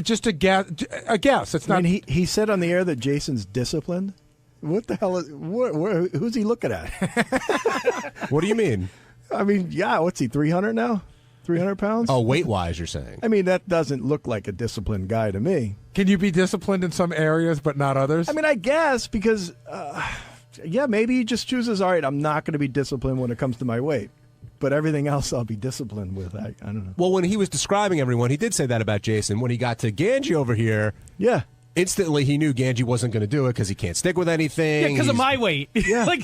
Just a guess. It's not. I mean, he said on the air that Jason's disciplined. What the hell is? Who's he looking at? What do you mean? I mean, yeah. What's he? 300 now? 300 pounds? Oh, weight wise, you're saying? I mean, that doesn't look like a disciplined guy to me. Can you be disciplined in some areas but not others? I mean, I guess because, maybe he just chooses. All right, I'm not going to be disciplined when it comes to my weight. But everything else I'll be disciplined with. I don't know. Well, when he was describing everyone, he did say that about Jason. When he got to Ganji over here, instantly he knew Ganji wasn't going to do it because he can't stick with anything. Yeah, because of my weight. Yeah. Like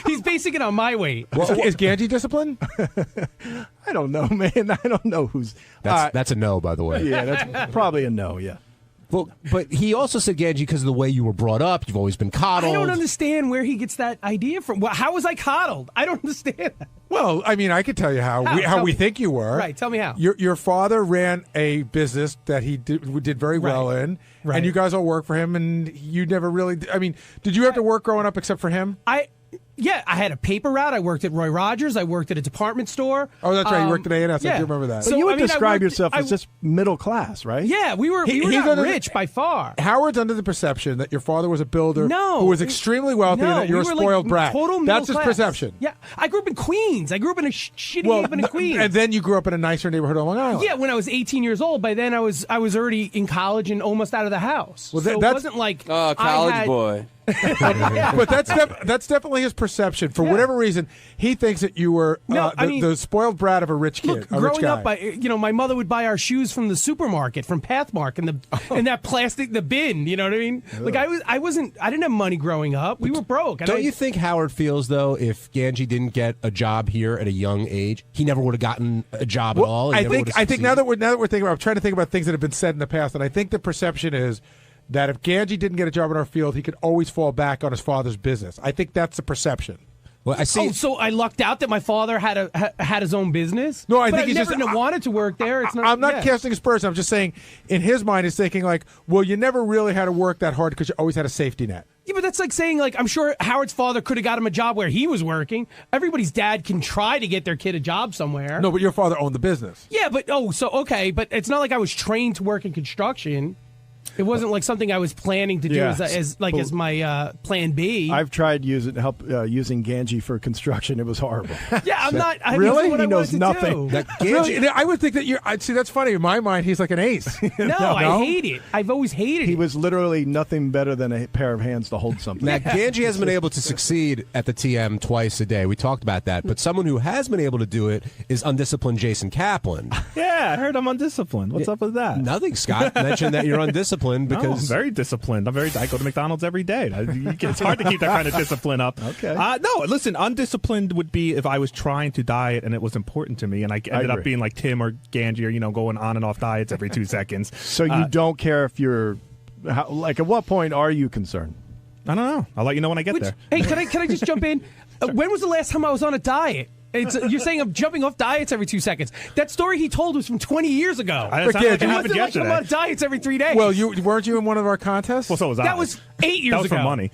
he's basing it on my weight. Well, is Ganji disciplined? I don't know, man. I don't know who's. That's a no, by the way. Yeah, that's probably a no. Yeah. Well, but he also said, Ganji, because of the way you were brought up, you've always been coddled. I don't understand where he gets that idea from. Well, how was I coddled? I don't understand that. Well, I mean, I could tell you how we think you were. Right, tell me how. Your father ran a business that he did very well in, and you guys all work for him, and you never really. I mean, did you have to work growing up except for him? Yeah, I had a paper route. I worked at Roy Rogers. I worked at a department store. Oh, that's right. You worked at A&S. Yeah. I do remember that. So you would describe yourself as just middle class, right? Yeah, we were not rich by far. Howard's under the perception that your father was a builder who was extremely wealthy and that you're a we were spoiled brat. Total middle That's his class. perception. Yeah, I grew up in Queens. I grew up in a shitty neighborhood in Queens. And then you grew up in a nicer neighborhood on Long Island. Yeah, when I was 18 years old. By then, I was already in college and almost out of the house. Well, so it wasn't like college boy. But that's definitely his perception. For whatever reason, he thinks that you were the spoiled brat of a rich kid. Look, a rich growing guy. up, my mother would buy our shoes from the supermarket, from Pathmark, and that plastic, the bin. You know what I mean? Like I didn't have money growing up. We were broke. Don't you think Howard feels though, if Ganji didn't get a job here at a young age, he never would have gotten a job at all? I think now that we're thinking about, I'm trying to think about things that have been said in the past, and I think the perception is that if Ganji didn't get a job in our field, he could always fall back on his father's business. I think that's the perception. Well, I see. Oh, so I lucked out that my father had his own business. No, I think he's never just wanted to work there. It's not, I'm not casting aspersions. I'm just saying, in his mind, he's thinking like, well, you never really had to work that hard because you always had a safety net. Yeah, but that's like saying, like, I'm sure Howard's father could have got him a job where he was working. Everybody's dad can try to get their kid a job somewhere. No, but your father owned the business. Yeah, but but it's not like I was trained to work in construction. It wasn't like something I was planning to do as my plan B. I've tried using Ganji for construction. It was horrible. Yeah, I'm not. I really? He knows nothing. Really? I would think that you're. See, that's funny. In my mind, he's like an ace. No, I hate it. I've always hated it. He was literally nothing better than a pair of hands to hold something. Now, Ganji hasn't been able to succeed at the TM twice a day. We talked about that. But someone who has been able to do it is undisciplined Jason Kaplan. Yeah, I heard I'm undisciplined. What's up with that? Nothing. Scott mentioned that you're undisciplined because I'm very disciplined. I go to McDonald's every day. It's hard to keep that kind of discipline up. Okay. No, listen, undisciplined would be if I was trying to diet and it was important to me, and I ended up being like Tim or Ganji or going on and off diets every 2 seconds. So you don't care if you're at what point are you concerned? I don't know. I'll let you know when I get there. Hey, can I just jump in? When was the last time I was on a diet? You're saying I'm jumping off diets every 2 seconds. That story he told was from 20 years ago. It sounded like it happened Like yesterday. I'm on diets every 3 days. Well, weren't you in one of our contests? Well, so was I. That was 8 years That was ago. for money.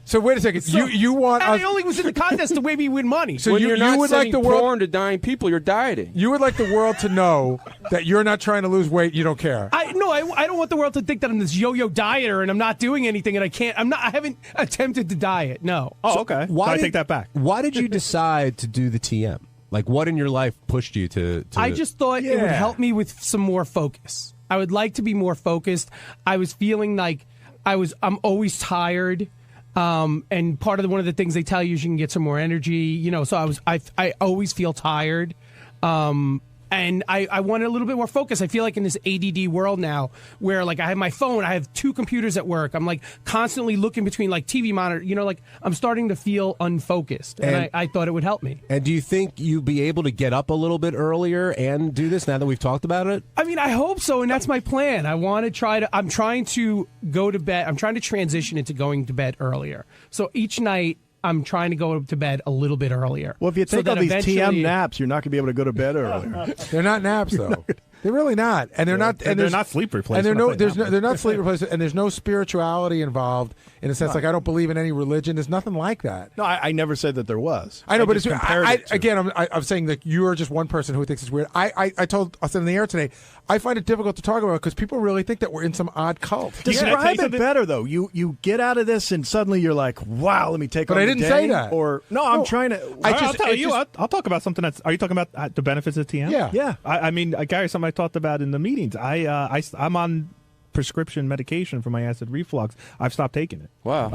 So wait a second. You want us? I only was in the contest to maybe win money. So when you you're not would like the world porn to dying people, you're dieting. You would like the world to know that you're not trying to lose weight. You don't care. I don't want the world to think that I'm this yo-yo dieter and I'm not doing anything and I can't. I haven't attempted to diet. No. Oh, okay. I take that back. Why did you decide to do the TM? Like, what in your life pushed you to I just thought it would help me with some more focus. I would like to be more focused. I was feeling like I'm always tired. And part of one of the things they tell you is you can get some more energy, so I always feel tired. And And I wanted a little bit more focus. I feel like in this ADD world now, where like I have my phone, I have 2 computers at work. I'm like constantly looking between like TV monitor. You know, like I'm starting to feel unfocused, and I thought it would help me. And do you think you'd be able to get up a little bit earlier and do this now that we've talked about it? I mean, I hope so, and that's my plan. I want to try to. I'm trying to go to bed. I'm trying to transition into going to bed earlier. So each night, I'm trying to go to bed a little bit earlier. Well, if you take all these TM naps, you're not going to be able to go to bed earlier. They're not naps, though. They're really not, and they're not. And they're not sleep replacement. And they're not sleep replacement, and there's no spirituality involved in a sense. Like I don't believe in any religion. There's nothing like that. No, I never said that there was. I know, but it's it again. I'm saying that you are just one person who thinks it's weird. I said in the air today. I find it difficult to talk about because people really think that we're in some odd cult. Describe it better, though. You get out of this and suddenly you're like, wow, let me take. But on I the didn't day. say that. Or no, I'm trying to. I'll tell you. I'll talk about something that's. Are you talking about the benefits of TM? Yeah. I mean, Gary, something I talked about in the meetings. I'm on prescription medication for my acid reflux. I've stopped taking it. Wow.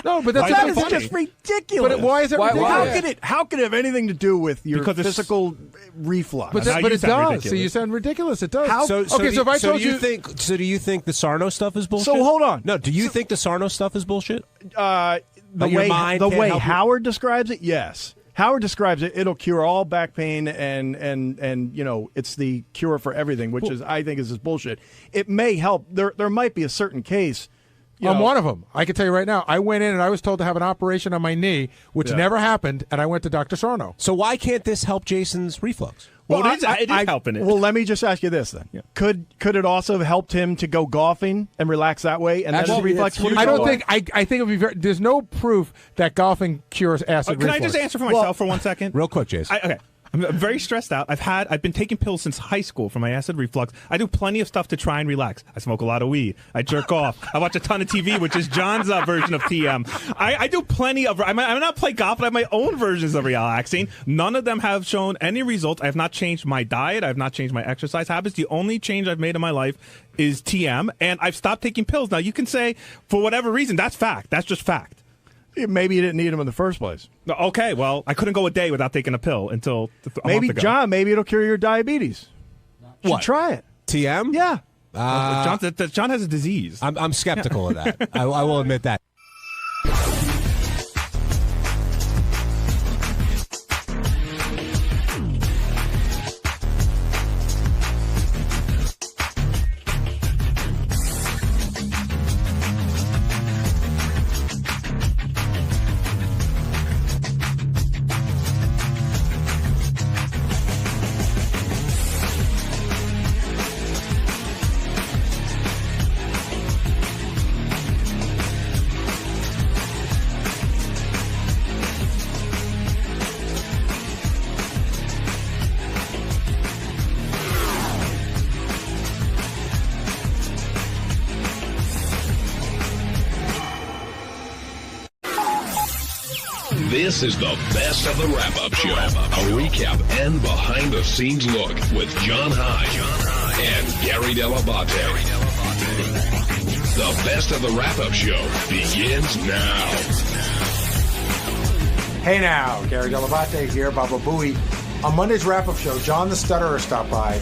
No, but that is just ridiculous. But why is it ridiculous? How could it have anything to do with your physical reflux? But it does. Ridiculous. So you sound ridiculous. It does. Do you think the Sarno stuff is bullshit? So hold on. No, do you think the Sarno stuff is bullshit? The way Howard describes it, yes. Howard describes it. It'll cure all back pain, and you know it's the cure for everything, which I think is bullshit. It may help. There might be a certain case. I'm one of them. I can tell you right now. I went in and I was told to have an operation on my knee, which never happened, and I went to Dr. Sarno. So why can't this help Jason's reflux? Well, it is helping it. Well, let me just ask you this then: could it also have helped him to go golfing and relax that way? And then his reflex would I don't think. I think it would be very. There's no proof that golfing cures acid reflux. Can I just answer for myself for 1 second? Real quick, Jason. Okay. I'm very stressed out. I've been taking pills since high school for my acid reflux. I do plenty of stuff to try and relax. I smoke a lot of weed. I jerk off. I watch a ton of TV, which is John's version of TM. I do plenty of. I might not play golf, but I have my own versions of relaxing. None of them have shown any results. I have not changed my diet. I have not changed my exercise habits. The only change I've made in my life is TM, and I've stopped taking pills. Now you can say for whatever reason that's fact. That's just fact. Maybe you didn't need them in the first place. Okay, well, I couldn't go a day without taking a pill until a month ago. John, maybe it'll cure your diabetes. What? Try it. TM? Yeah. John has a disease. I'm skeptical of that. I will admit that. This is the best of the wrap-up show. A recap and behind-the-scenes look with John Hein and Gary Dell'Abate. The best of the wrap-up show begins now. Hey now, Gary Dell'Abate here, Baba Booey. On Monday's wrap-up show, John the Stutterer stopped by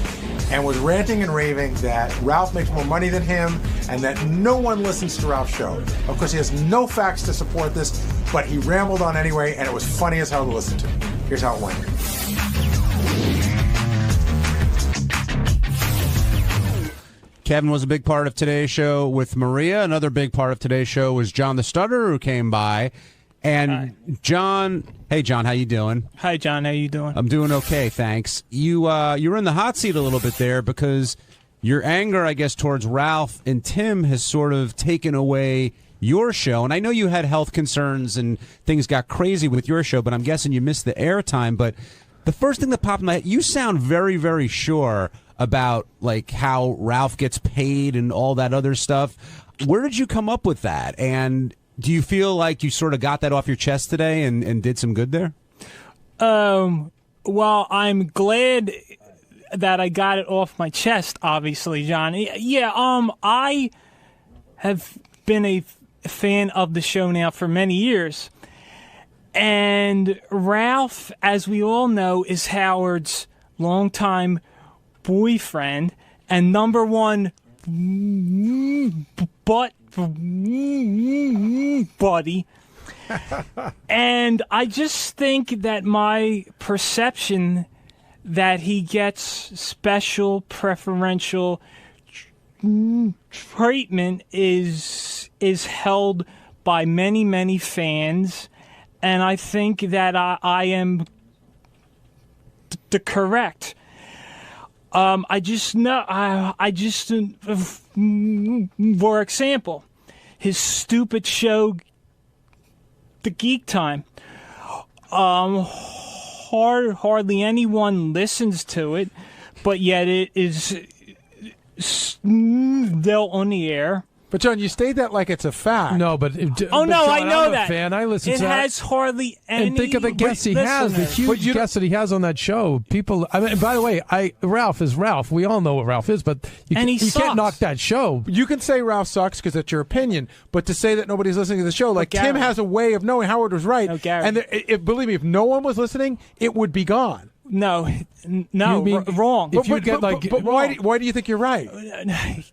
and was ranting and raving that Ralph makes more money than him and that no one listens to Ralph's show. Of course, he has no facts to support this, but he rambled on anyway, and it was funny as hell to listen to. Here's how it went. Kevin was a big part of today's show with Maria. Another big part of today's show was John the Stutterer, who came by. And Hi. John, hey John, how you doing? Hi John, how you doing? I'm doing okay, thanks. You were in the hot seat a little bit there because your anger, I guess, towards Ralph and Tim has sort of taken away your show. And I know you had health concerns and things got crazy with your show, but I'm guessing you missed the airtime. But the first thing that popped in my head, you sound very, very sure about like how Ralph gets paid and all that other stuff. Where did you come up with that? And do you feel like you sort of got that off your chest today and did some good there? Well, I'm glad that I got it off my chest, obviously, John. Yeah, I have been a fan of the show now for many years. And Ralph, as we all know, is Howard's longtime boyfriend and number one buddy. And I just think that my perception that he gets special preferential treatment is held by many, many fans, and I think that I am the correct. I just know. For example, his stupid show, The Geek Time. Hardly anyone listens to it, but yet it is still on the air. But John, you state that like it's a fact. No, but no, John, I know I'm that. A fan. I listen it to that. has hardly any. And think of the guests he has, the huge guests that he has on that show. People. I mean, by the way, Ralph is Ralph. We all know what Ralph is, but you can't knock that show. You can say Ralph sucks because it's your opinion, but to say that nobody's listening to the show, like Tim has a way of knowing Howard was right. And believe me, if no one was listening, it would be gone. No, wrong. But why do you think you're right?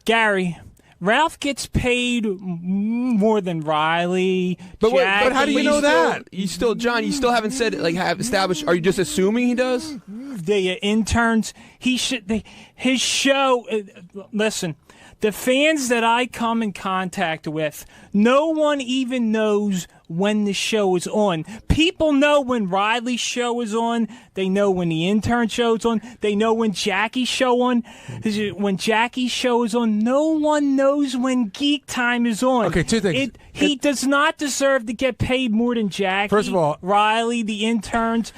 Gary, Ralph gets paid more than Riley. But how do you know that? You still haven't said it, like have established. Are you just assuming he does? The interns. His show. Listen, the fans that I come in contact with, no one even knows when the show is on. People know when Riley's show is on. They know when the intern show's on. They know when Jackie's show on. When Jackie's show is on, no one knows when Geek Time is on. Okay, two things. He does not deserve to get paid more than Jackie. First of all, Riley, the interns,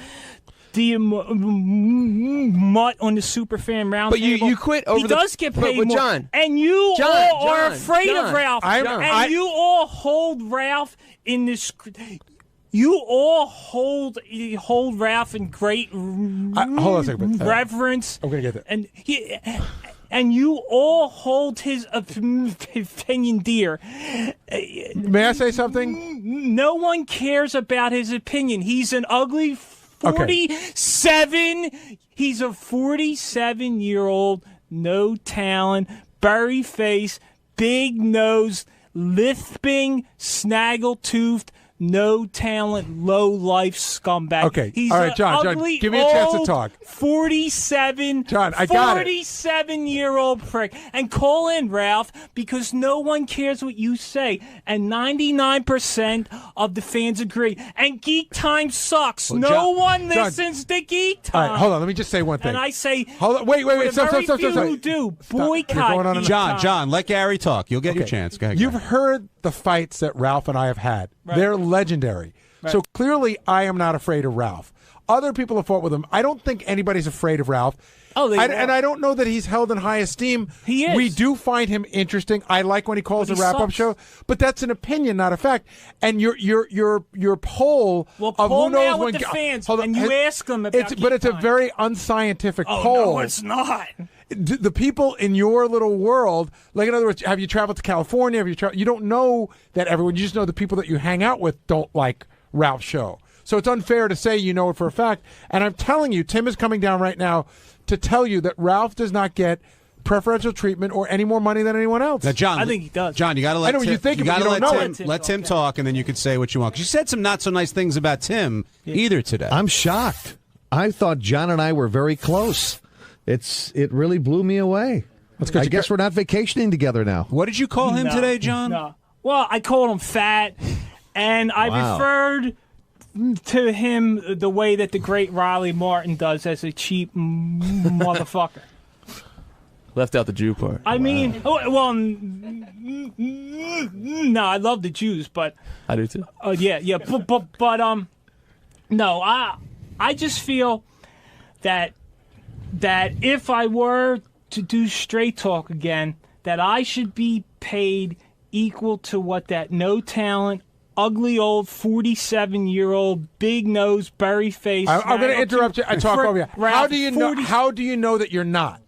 the mutt on the Superfan Roundtable. But you quit over he does get paid but more. John, and you all are afraid of Ralph. You all hold Ralph in this. You all hold Ralph in great hold on a second, reverence. I'm going to get that. And you all hold his opinion dear. May I say something? No one cares about his opinion. He's an ugly 47. He's a 47-year-old, no talent, berry face, big nose, lisping, snaggle-toothed, no talent, low life scumbag. Okay, he's all right, John, ugly, give me a chance to talk. 47, John, I got it. 47-year-old prick, and call in Ralph because no one cares what you say, and 99% of the fans agree. And Geek Time sucks. Well, no one listens to Geek Time. All right, hold on. Let me just say one thing. And I say, hold on, wait. Stop. Who do boycott? John, let Gary talk. You'll get your chance. Go ahead. You've heard the fights that Ralph and I have had. Right. They're legendary. Right. So clearly, I am not afraid of Ralph. Other people have fought with him. I don't think anybody's afraid of Ralph. And I don't know that he's held in high esteem. He is. We do find him interesting. I like when he calls the wrap-up show, but that's an opinion, not a fact. And your poll of poll who knows now when with the fans, hold on, and you ask them about but it's a Geek very unscientific Time. poll. No, it's not. The people in your little world, like in other words, have you traveled to California? You don't know that everyone. You just know the people that you hang out with don't like Ralph's show. So it's unfair to say you know it for a fact. And I'm telling you, Tim is coming down right now to tell you that Ralph does not get preferential treatment or any more money than anyone else. Now, John, I think he does. John, you got to let. I know Tim, you think, you but got you to don't know it. let Tim talk, and then you can say what you want. 'Cause you said some not so nice things about Tim either today. I'm shocked. I thought John and I were very close. It really blew me away. I guess we're not vacationing together now. What did you call him today, John? No. Well, I called him fat, and I referred to him the way that the great Riley Martin does as a cheap motherfucker. Left out the Jew part. I mean, well, no, I love the Jews, but I do too. Yeah, but no, I just feel that if I were to do Straight Talk again, that I should be paid equal to what that no talent, ugly old 47-year-old, big nose, berry face. I'm going to interrupt you. I talk over you. Ralph, How do you know that you're not?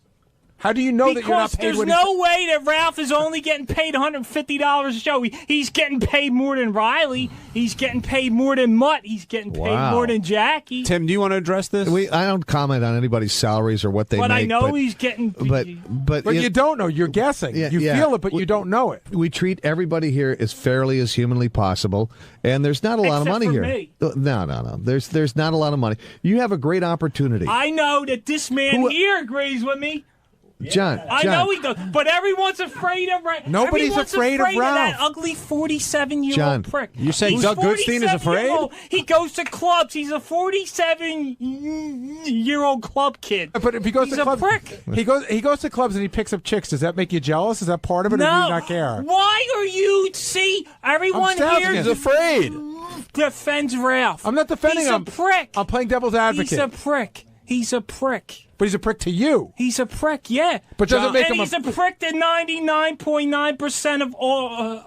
How do you know that you're not Because paid there's what no way that Ralph is only getting paid $150 a show. He's getting paid more than Riley. He's getting paid more than Mutt. He's getting paid more than Jackie. Tim, do you want to address this? I don't comment on anybody's salaries or what they But make. I know he's getting. But you don't know. You're guessing. You feel it, but you don't know it. We treat everybody here as fairly as humanly possible, and there's not a lot of Except money for here. me. No. There's not a lot of money. You have a great opportunity. I know that this man here agrees with me. John, I know he does, but everyone's afraid of Ralph. Nobody's afraid of Ralph. That ugly 47-year-old John, prick. you're saying He's Doug Goodstein is afraid? 47-year-old. He goes to clubs. He's a 47-year-old club kid. But if he goes He's to a clubs, prick. he goes to clubs and he picks up chicks. Does that make you jealous? Is that part of it, or do you not care? Why are you? See, everyone here He's afraid. defends Ralph. I'm not defending He's him. a prick. I'm playing devil's advocate. He's a prick. He's a prick. But he's a prick to you. He's a prick, yeah. But doesn't make him he's a prick to 99.9% of all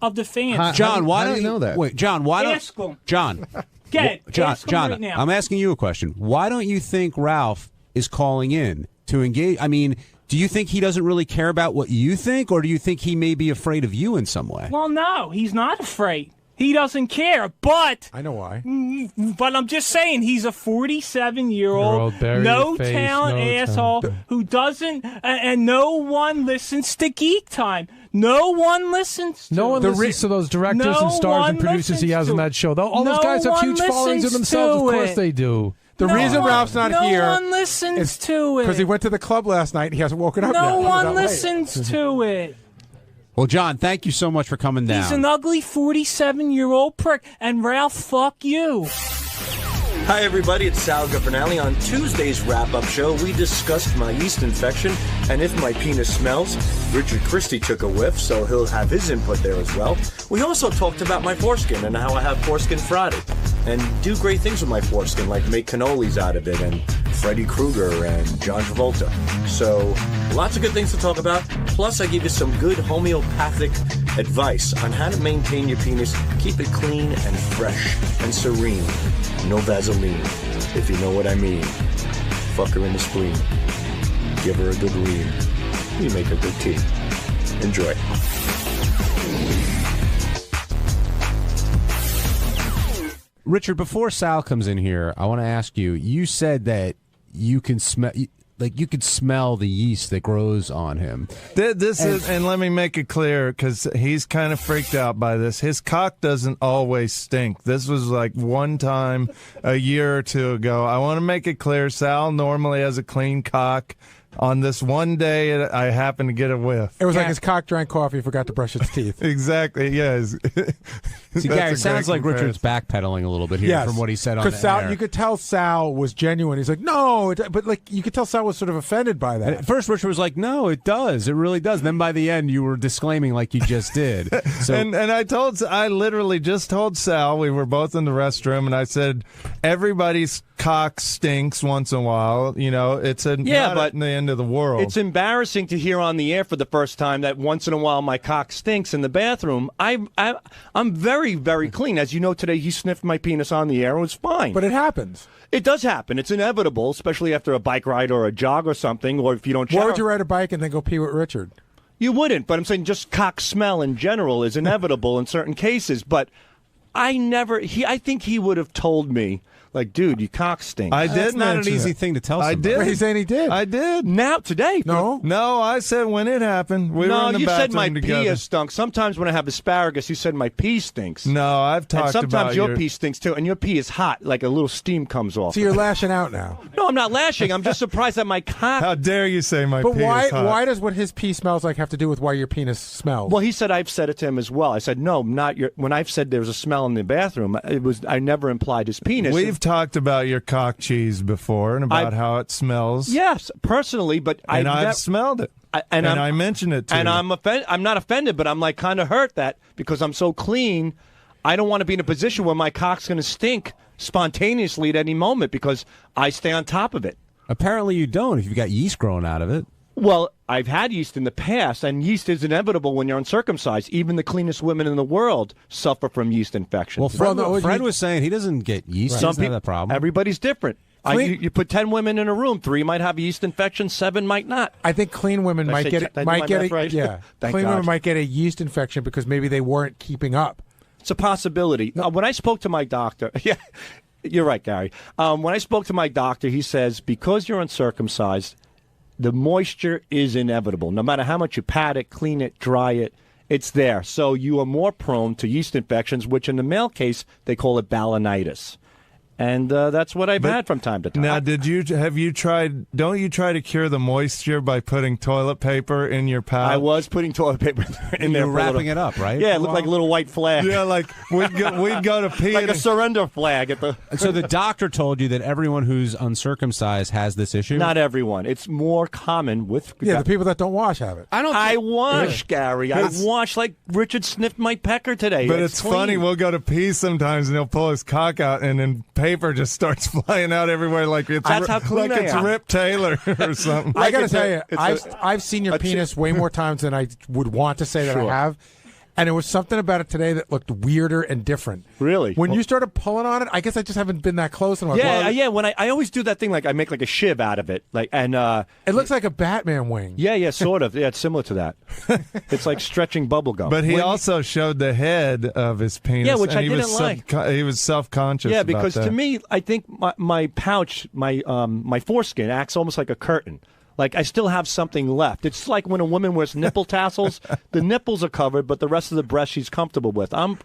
of the fans. John, why how don't do you know that? Wait, John, why Ask don't him. John? Get it. John, Ask him John, right now. I'm asking you a question. Why don't you think Ralph is calling in to engage? I mean, do you think he doesn't really care about what you think, or do you think he may be afraid of you in some way? Well, no, he's not afraid. He doesn't care, but I know why. But I'm just saying, he's a 47-year-old, bury no your face, talent no asshole who doesn't, and no one listens to Geek Time. No one listens to No one listens to those directors No and stars and one producers he has listens on to that show. All No those guys have one huge followings of listens themselves. Of to course it. they do. The No reason one- Ralph's not here No one listens to it. because he went to the club last night and he hasn't woken up yet. No He was one out late. listens to it. Well, John, thank you so much for coming down. He's an ugly 47-year-old prick, and Ralph, fuck you. Hi, everybody. It's Sal Governale. On Tuesday's wrap-up show, we discussed my yeast infection and if my penis smells. Richard Christie took a whiff, so he'll have his input there as well. We also talked about my foreskin and how I have foreskin Friday and do great things with my foreskin, like make cannolis out of it and Freddy Krueger and John Travolta. So, lots of good things to talk about. Plus, I give you some good homeopathic advice on how to maintain your penis, keep it clean and fresh and serene. No Vaseline, if you know what I mean. Fuck her in the spleen. Give her a good ream. You make a good tea. Enjoy. Richard, before Sal comes in here, I want to ask you. You said that you can smell, like you could smell the yeast that grows on him. This is, and let me make it clear because he's kind of freaked out by this. His cock doesn't always stink. This was like one time a year or two ago. I want to make it clear. Sal normally has a clean cock. On this one day, I happened to get a whiff. It was like his cock drank coffee, forgot to brush its teeth. Exactly. Yeah. See, Gary, it sounds like Richard's backpedaling a little bit here from what he said on the Sal, air. you could tell Sal was genuine. He's like, no, but like you could tell Sal was sort of offended by that. And at first, Richard was like, no, it does. It really does. And then by the end, you were disclaiming like you just did. So, and I literally just told Sal, we were both in the restroom, and I said, everybody's cock stinks once in a while. You know, it's not the end of the world. It's embarrassing to hear on the air for the first time that once in a while my cock stinks in the bathroom. I'm very, very clean. As you know, today he sniffed my penis on the air and it was fine. But it happens. It does happen. It's inevitable, especially after a bike ride or a jog or something, or if you don't shower. Why would you ride a bike and then go pee with Richard? You wouldn't, but I'm saying just cock smell in general is inevitable in certain cases. But I think he would have told me, like, dude, you cock stink. I did. That's not an easy thing to tell somebody. I did. He's saying he did. I did. Now, today. No, I said when it happened. We were in the you said bathroom my together. pee has stunk. Sometimes when I have asparagus, you said my pee stinks. No, I've talked and sometimes about your pee stinks too, and your pee is hot, like a little steam comes off. So you're lashing out now. No, I'm not lashing. I'm just surprised that my cock. How dare you say my But pee is hot? why does what his pee smells like have to do with why your penis smells? Well, he said I've said it to him as well. I said no, not your. When I've said there was a smell in the bathroom, I never implied his penis. We've talked about your cock cheese before and about how it smells. Yes, personally, but I've smelled it. I mentioned it to and you. I'm not offended, but I'm like kind of hurt that because I'm so clean, I don't want to be in a position where my cock's going to stink spontaneously at any moment because I stay on top of it. apparently you don't if you've got yeast growing out of it. Well, I've had yeast in the past, and yeast is inevitable when you're uncircumcised. Even the cleanest women in the world suffer from yeast infections. Well, Fred was saying he doesn't get yeast. He doesn't have that problem. Everybody's different. You put 10 women in a room, 3 might have a yeast infection, 7 might not. I think clean women might get it. Yeah, clean women might get a yeast infection because maybe they weren't keeping up. It's a possibility. When I spoke to my doctor, yeah, you're right, Gary. When I spoke to my doctor, he says because you're uncircumcised, the moisture is inevitable. No matter how much you pat it, clean it, dry it, it's there. So you are more prone to yeast infections, which in the male case they call it balanitis. And that's what I've had from time to time. Now, don't you try to cure the moisture by putting toilet paper in your pouch? I was putting toilet paper in there. You're wrapping it up, right? Yeah, it looked like a little white flag. Yeah, like we'd go to pee. Like a surrender flag at the... So the doctor told you that everyone who's uncircumcised has this issue? Not everyone. It's more common with... Yeah, the people that don't wash have it. I wash, Gary. I wash like Richard sniffed my pecker today. But it's funny. We'll go to pee sometimes, and he'll pull his cock out, and then paper just starts flying out everywhere like it's Rip Taylor or something. I got to tell you, I've seen your penis way more times than I would want to say that I have. And there was something about it today that looked weirder and different. Really? When you started pulling on it, I guess I just haven't been that close. And Yeah. When I always do that thing, like I make like a shiv out of it, it looks like a Batman wing. Yeah, sort of. Yeah, it's similar to that. It's like stretching bubble gum. But he also showed the head of his penis. Yeah, which and I didn't like. He was self-conscious. Yeah, about because that. to me, I think my pouch, my foreskin acts almost like a curtain. Like I still have something left. It's like when a woman wears nipple tassels. The nipples are covered, but the rest of the breast she's comfortable with. I'm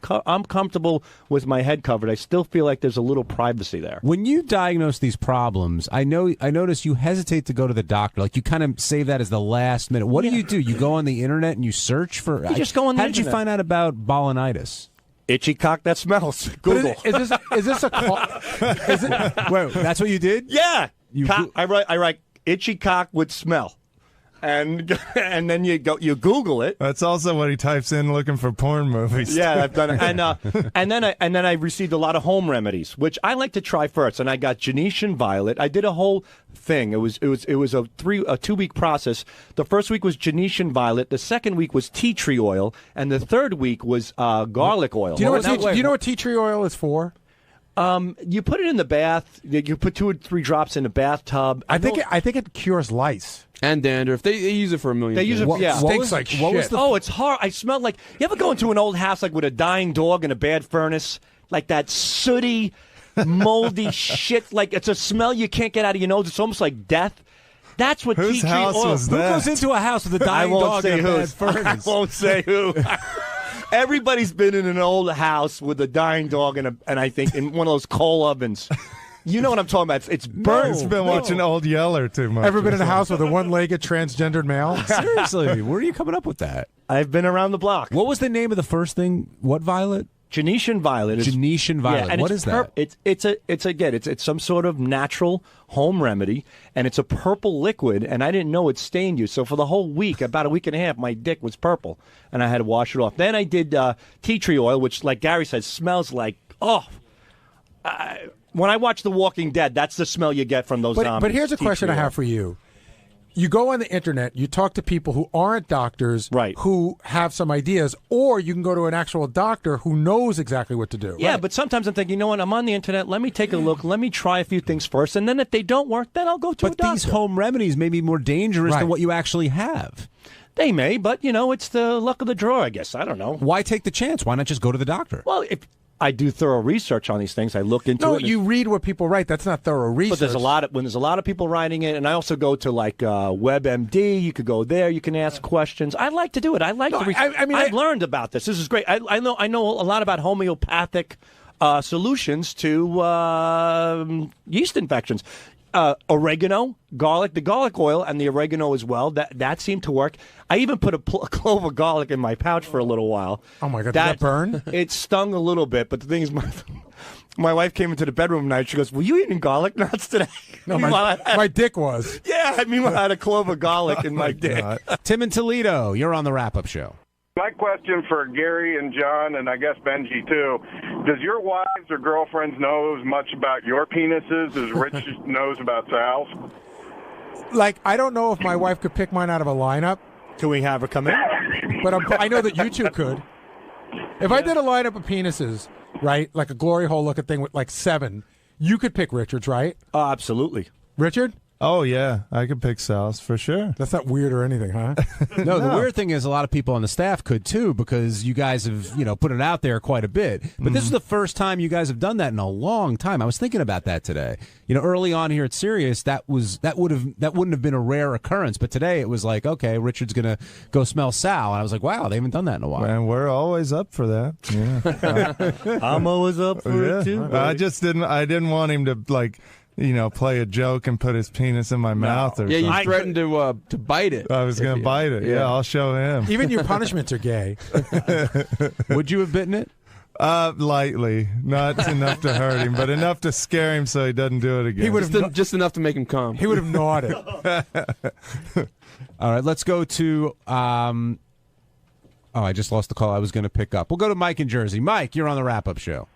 comfortable with my head covered. I still feel like there's a little privacy there. When you diagnose these problems, I notice you hesitate to go to the doctor. Like you kind of save that as the last minute. What do? You go on the internet and you search for... You just go on the How did you find out about balanitis? Itchy cock that smells. Google. Is this a... Wait, that's what you did? Yeah. I write itchy cock with smell, and then you Google it. That's also what he types in looking for porn movies. Yeah, I've done it, and then I received a lot of home remedies, which I like to try first. And I got Genetian Violet. I did a whole thing. It was a 2-week process. The first week was Genetian Violet. The second week was tea tree oil, and the third week was garlic oil. Do you know what tea tree oil is for? You put it in the bath. You put 2 or 3 drops in a bathtub. I think it cures lice and dandruff. They use it for a million. They use it. Yeah, stinks like shit. It's hard. I smell like. You ever go into an old house like with a dying dog and a bad furnace, like that sooty, moldy shit? Like it's a smell you can't get out of your nose. It's almost like death. That's what Whose tea tree house oil. was Who that? goes into a house with a dying dog and a bad furnace? I won't say who. Everybody's been in an old house with a dying dog and I think in one of those coal ovens. You know what I'm talking about? It's burnt. It's been watching Old Yeller too much. Ever been in a house with a one-legged transgendered male? Seriously, where are you coming up with that? I've been around the block. What was the name of the first thing? What violet? Genetian Violet. Genetian Violet. Yeah, what is that? It's some sort of natural home remedy, and it's a purple liquid, and I didn't know it stained you. So for the whole week, about a week and a half, my dick was purple, and I had to wash it off. Then I did tea tree oil, which, like Gary says, smells like, when I watch The Walking Dead, that's the smell you get from those zombies. But here's a question I have for you. You go on the internet, you talk to people who aren't doctors, who have some ideas, or you can go to an actual doctor who knows exactly what to do. Yeah, but sometimes I'm thinking, you know what, I'm on the internet, let me take a look, let me try a few things first, and then if they don't work, then I'll go to a doctor. But these home remedies may be more dangerous than what you actually have. They may, but, it's the luck of the draw, I guess. I don't know. Why take the chance? Why not just go to the doctor? Well, if I do thorough research on these things. I look into it. No, you read what people write. That's not thorough research. But there's a lot of people writing it, and I also go to like WebMD. You could go there. You can ask questions. I like to do it. I like to. I've learned about this. This is great. I know a lot about homeopathic solutions to yeast infections. Oregano, garlic, the garlic oil, and the oregano as well. That seemed to work. I even put a clove of garlic in my pouch for a little while. Oh my God! Did that burn? It stung a little bit, but the thing is, my wife came into the bedroom tonight. She goes, "Were you eating garlic nuts today?" No, my dick was. Yeah, I mean, I had a clove of garlic in my dick. Tim in Toledo, you're on the wrap-up show. My question for Gary and John, and I guess Benji too, does your wives or girlfriends know as much about your penises as Rich knows about Sal's? Like, I don't know if my wife could pick mine out of a lineup. Can we have her come in? But I know that you two could. If I did a lineup of penises, right, like a glory hole looking thing with like 7, You could pick Richard's, right? Oh, absolutely. Richard? Oh, yeah. I could pick Sal's for sure. That's not weird or anything, huh? No, the weird thing is a lot of people on the staff could too, because you guys have, put it out there quite a bit. But this is the first time you guys have done that in a long time. I was thinking about that today. Early on here at Sirius, that wouldn't have been a rare occurrence. But today it was like, okay, Richard's gonna go smell Sal, and I was like, wow, they haven't done that in a while. And we're always up for that. Yeah. I'm always up for it too. I didn't want him to play a joke and put his penis in my mouth. Or yeah, something. you threatened to bite it. I was going to bite it. Yeah, I'll show him. Even your punishments are gay. Would you have bitten it? Lightly, not enough to hurt him, but enough to scare him so he doesn't do it again. He would have just enough to make him come. He would have gnawed it. All right, let's go to. I just lost the call I was going to pick up. We'll go to Mike in Jersey. Mike, you're on the wrap-up show.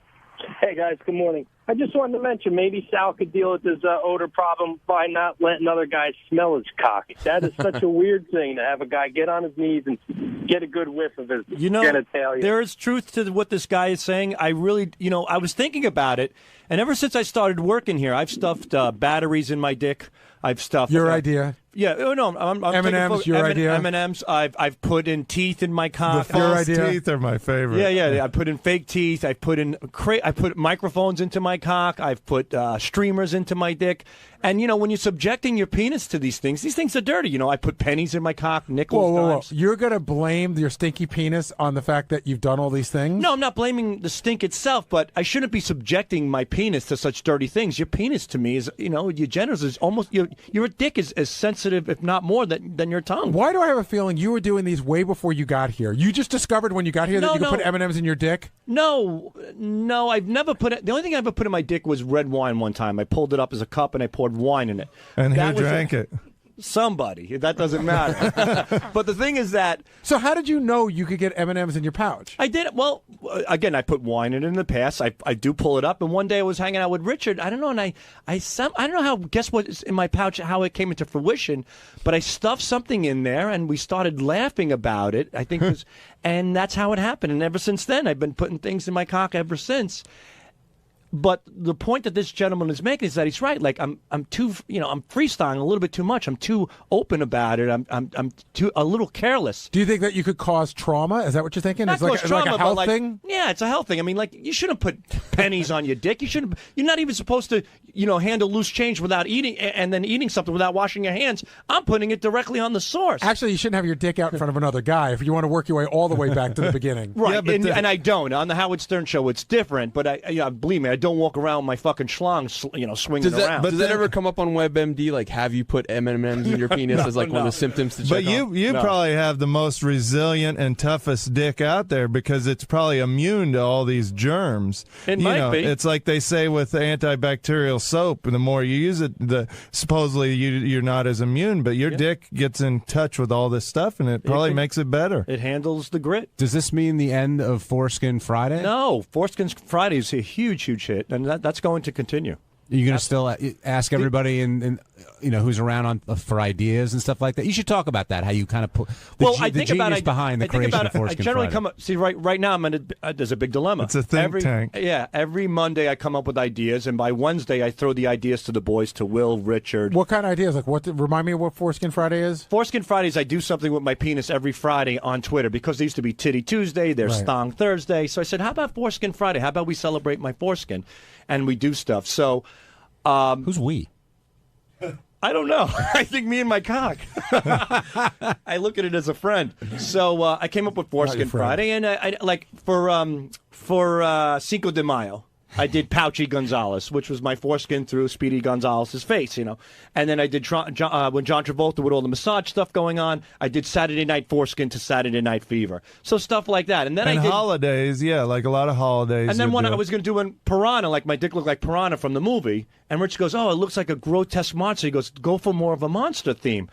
Hey, guys, good morning. I just wanted to mention maybe Sal could deal with his odor problem by not letting other guys smell his cock. That is such a weird thing to have a guy get on his knees and get a good whiff of his genitalia. There is truth to what this guy is saying. I really, I was thinking about it, and ever since I started working here, I've stuffed batteries in my dick. I've stuffed your idea. Yeah, no, I'm M&M's, your idea. M&M's. I've put in teeth in my cock. The false teeth are my favorite. Yeah. I put in fake teeth. I put microphones into my cock. I've put streamers into my dick. And when you're subjecting your penis to these things are dirty. I put pennies in my cock, nickels. Whoa. You're gonna blame your stinky penis on the fact that you've done all these things? No, I'm not blaming the stink itself, but I shouldn't be subjecting my penis to such dirty things. Your penis, to me, is your genitals is almost your dick is as sensitive, if not more, than your tongue. Why do I have a feeling you were doing these way before you got here? You just discovered when you got here that you could put M&M's in your dick? No, I've never put it. The only thing I ever put in my dick was red wine one time. I pulled it up as a cup and I poured wine in it. And who drank it? Somebody. That doesn't matter. But the thing is that... So how did you know you could get M&M's in your pouch? I did. Well, again, I put wine in it in the past. I do pull it up. And one day I was hanging out with Richard. I don't know. And I don't know how... Guess what's in my pouch, how it came into fruition. But I stuffed something in there and we started laughing about it. I think it was... And that's how it happened. And ever since then, I've been putting things in my cock ever since. But the point that this gentleman is making is that he's right. Like I'm too, I'm freestyling a little bit too much. I'm too open about it. I'm too a little careless. Do you think that you could cause trauma? Is that what you're thinking? Not it's like a health thing. Yeah, it's a health thing. I mean, like you shouldn't put pennies on your dick. You shouldn't. You're not even supposed to, handle loose change without eating and then eating something without washing your hands. I'm putting it directly on the source. Actually, you shouldn't have your dick out in front of another guy if you want to work your way all the way back to the beginning. Right, yeah, and I don't. On the Howard Stern show, it's different. But believe me, I don't walk around with my fucking schlong, swinging around. But does that ever come up on WebMD? Like, have you put M&Ms in your penis as one of the symptoms to check on? But you probably have the most resilient and toughest dick out there because it's probably immune to all these germs. It might be. It's like they say with antibacterial soap. The more you use it, supposedly you're not as immune. But your dick gets in touch with all this stuff, and it probably makes it better. It handles the grit. Does this mean the end of Foreskin Friday? No, Foreskin Friday is a huge hit, and that's going to continue. Are you going to still ask everybody and who's around for ideas and stuff like that? You should talk about that. How you kind of put the genius behind the creation of Foreskin I generally Friday. come up. See, right now there's a big dilemma. It's a think tank. Yeah, every Monday I come up with ideas, and by Wednesday I throw the ideas to the boys, to Will, Richard. What kind of ideas? Like what? Remind me of what Foreskin Friday is. Foreskin Fridays, I do something with my penis every Friday on Twitter because there used to be Titty Tuesday, there's Thong Thursday. So I said, how about Foreskin Friday? How about we celebrate my foreskin, and we do stuff. So. Who's we? I don't know. I think me and my cock. I look at it as a friend. So I came up with Foreskin Friday, and I like for Cinco de Mayo. I did Pouchy Gonzalez, which was my foreskin through Speedy Gonzalez's face, And then I did when John Travolta with all the massage stuff going on, I did Saturday Night Foreskin to Saturday Night Fever. So stuff like that. And then I did holidays, like a lot of holidays. And then when I was going to do in Piranha, like my dick looked like Piranha from the movie, and Rich goes, "Oh, it looks like a grotesque monster." He goes, "Go for more of a monster theme."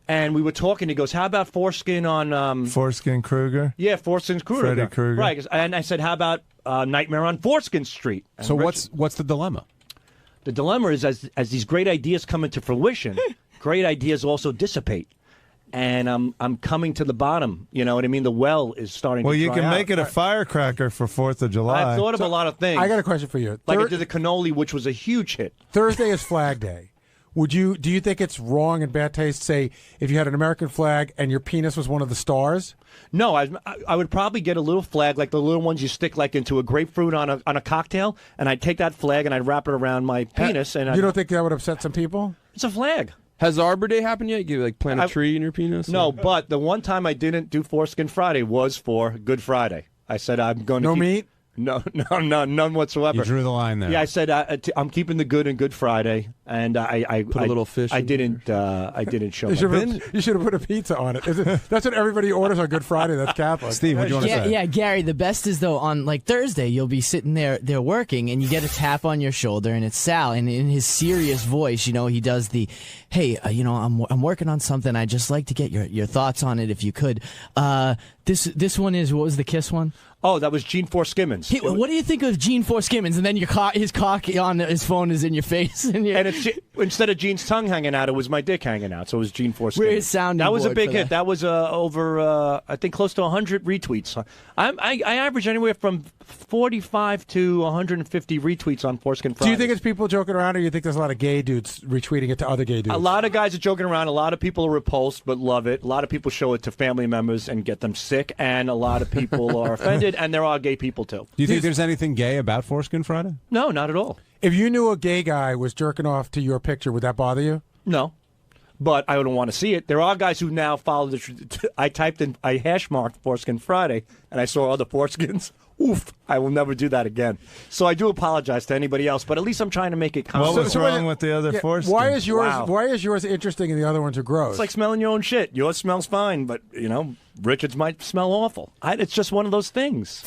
And we were talking. He goes, "How about foreskin on Foreskin Krueger?" Yeah, Foreskin Krueger. Freddy Krueger. Right. And I said, "How about Nightmare on Foreskin Street?" And so what's the dilemma? The dilemma is as these great ideas come into fruition, great ideas also dissipate. and I'm coming to the bottom. You know what I mean? The well is starting. Well, to you dry can out. make it a firecracker for 4th of July. I've thought of a lot of things. I got a question for you. Like I did the cannoli, which was a huge hit. Thursday is Flag Day. Do you think it's wrong and bad taste, say, if you had an American flag and your penis was one of the stars? No, I would probably get a little flag, like the little ones you stick like into a grapefruit on a cocktail, and I'd take that flag and I'd wrap it around my penis. And you don't think that would upset some people? It's a flag. Has Arbor Day happened yet? You plant a tree in your penis? No, but the one time I didn't do Foreskin Friday was for Good Friday. I said I'm going to No meat? No, none whatsoever. You drew the line there. Yeah, I said I'm keeping the good in Good Friday, and I put a little fish. I didn't show. You should have put a pizza on it. That's what everybody orders on Good Friday. That's Catholic. Steve, what do you want to say? Yeah, Gary. The best is though on like Thursday, you'll be sitting there working, and you get a tap on your shoulder, and it's Sal, and in his serious voice, he does the, hey, I'm working on something. I'd just like to get your thoughts on it if you could. This one is, what was the Kiss one? Oh, that was Gene Forskimmons. What do you think of Gene Forskimmons? And then his cock on his phone is in your face. And it's, instead of Gene's tongue hanging out, it was my dick hanging out. So it was Gene Forskimmons. Where's sounding That was a board big for hit. That was over, I think, close to 100 retweets. I average anywhere from 45 to 150 retweets on Foreskin Friday. Do you think it's people joking around, or do you think there's a lot of gay dudes retweeting it to other gay dudes? A lot of guys are joking around. A lot of people are repulsed but love it. A lot of people show it to family members and get them sick. And a lot of people are offended. And there are gay people, too. Do you think there's anything gay about Foreskin Friday? No, not at all. If you knew a gay guy was jerking off to your picture, would that bother you? No. But I don't want to see it. There are guys who now follow I hash marked Foreskin Friday, and I saw other foreskins. Oof, I will never do that again. So I do apologize to anybody else, but at least I'm trying to make it common. What was wrong with the other foreskins? Why is yours interesting and the other ones are gross? It's like smelling your own shit. Yours smells fine, but, Richard's might smell awful. It's just one of those things.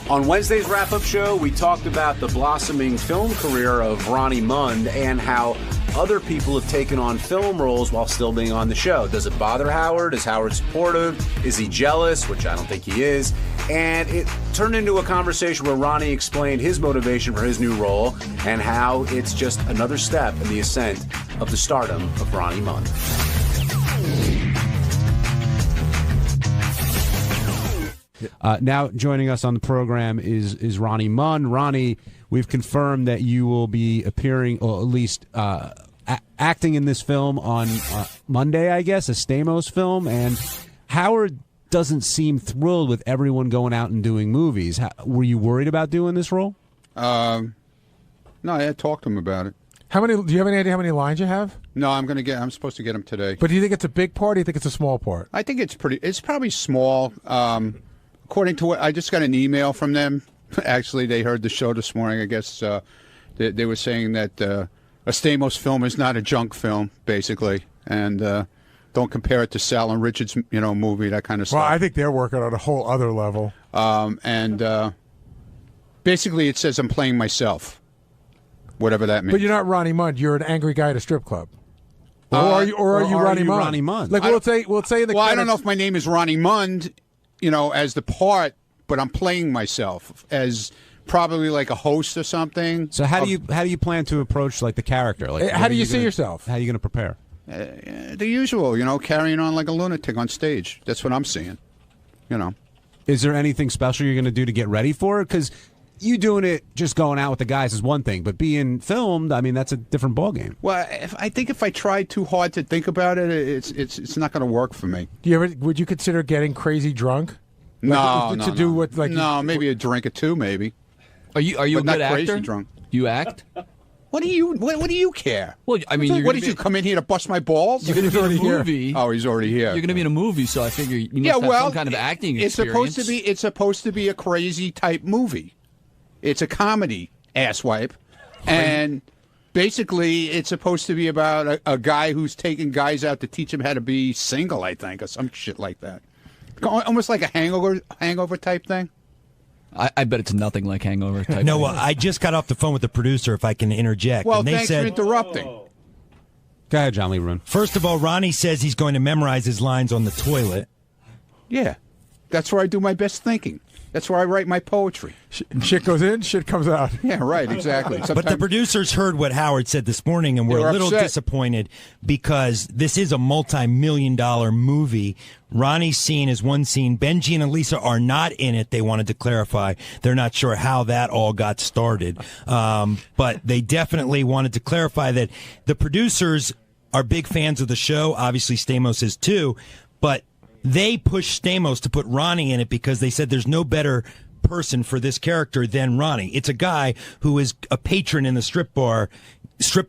On Wednesday's wrap-up show, we talked about the blossoming film career of Ronnie Mund and how other people have taken on film roles while still being on the show. Does it bother Howard? Is Howard supportive? Is he jealous? Which I don't think he is. And it turned into a conversation where Ronnie explained his motivation for his new role and how it's just another step in the ascent of the stardom of Ronnie Mund. Now joining us on the program is Ronnie Mund. Ronnie, we've confirmed that you will be appearing, or at least acting in this film on Monday, I guess, a Stamos film. And Howard doesn't seem thrilled with everyone going out and doing movies. Were you worried about doing this role? No, I had talked to him about it. Do you have any idea how many lines you have? No, I'm supposed to get them today. But do you think it's a big part, or do you think it's a small part? I think it's probably small. According to what I just got an email from them. Actually, they heard the show this morning. I guess they were saying that a Stamos film is not a junk film, basically, and don't compare it to Sal and Richard's movie, that kind of stuff. Well, I think they're working on a whole other level. And basically, it says I'm playing myself, whatever that means. But you're not Ronnie Mund. You're an angry guy at a strip club. Or are you Ronnie Mund? Like we'll say in the credits, I don't know if my name is Ronnie Mund, as the part, but I'm playing myself as probably like a host or something. So how do you plan to approach like the character? Like, how do you see yourself? How are you going to prepare? The usual, carrying on like a lunatic on stage. That's what I'm seeing. Is there anything special you're going to do to get ready for it? Because you doing it just going out with the guys is one thing, but being filmed, I mean, that's a different ballgame. Well, I think if I try too hard to think about it, it's not going to work for me. Would you consider getting crazy drunk? No, maybe a drink or two, maybe. Are you a good actor? Crazy drunk. You act? What do you care? Well, I mean, what did you come in here to bust my balls? You're going to be in a movie. Oh, he's already here. You're going to be in a movie, so I figure you must have some kind of acting experience. It's supposed to be a crazy type movie. It's a comedy, asswipe, and basically it's supposed to be about a guy who's taking guys out to teach them how to be single, I think, or some shit like that. Almost like a hangover type thing. I bet it's nothing like Hangover type. No, I just got off the phone with the producer, if I can interject. Well, and they thanks said, for interrupting. Go ahead, John Lieberman. First of all, Ronnie says he's going to memorize his lines on the toilet. Yeah, that's where I do my best thinking. That's where I write my poetry. Shit goes in, shit comes out. Yeah, right, exactly. But the producers heard what Howard said this morning and were a little disappointed because this is a multi-million-dollar movie. Ronnie's scene is one scene. Benji and Elisa are not in it. They wanted to clarify. They're not sure how that all got started. But they definitely wanted to clarify that the producers are big fans of the show. Obviously, Stamos is too. But they pushed Stamos to put Ronnie in it because they said there's no better person for this character than Ronnie. It's a guy who is a patron in the strip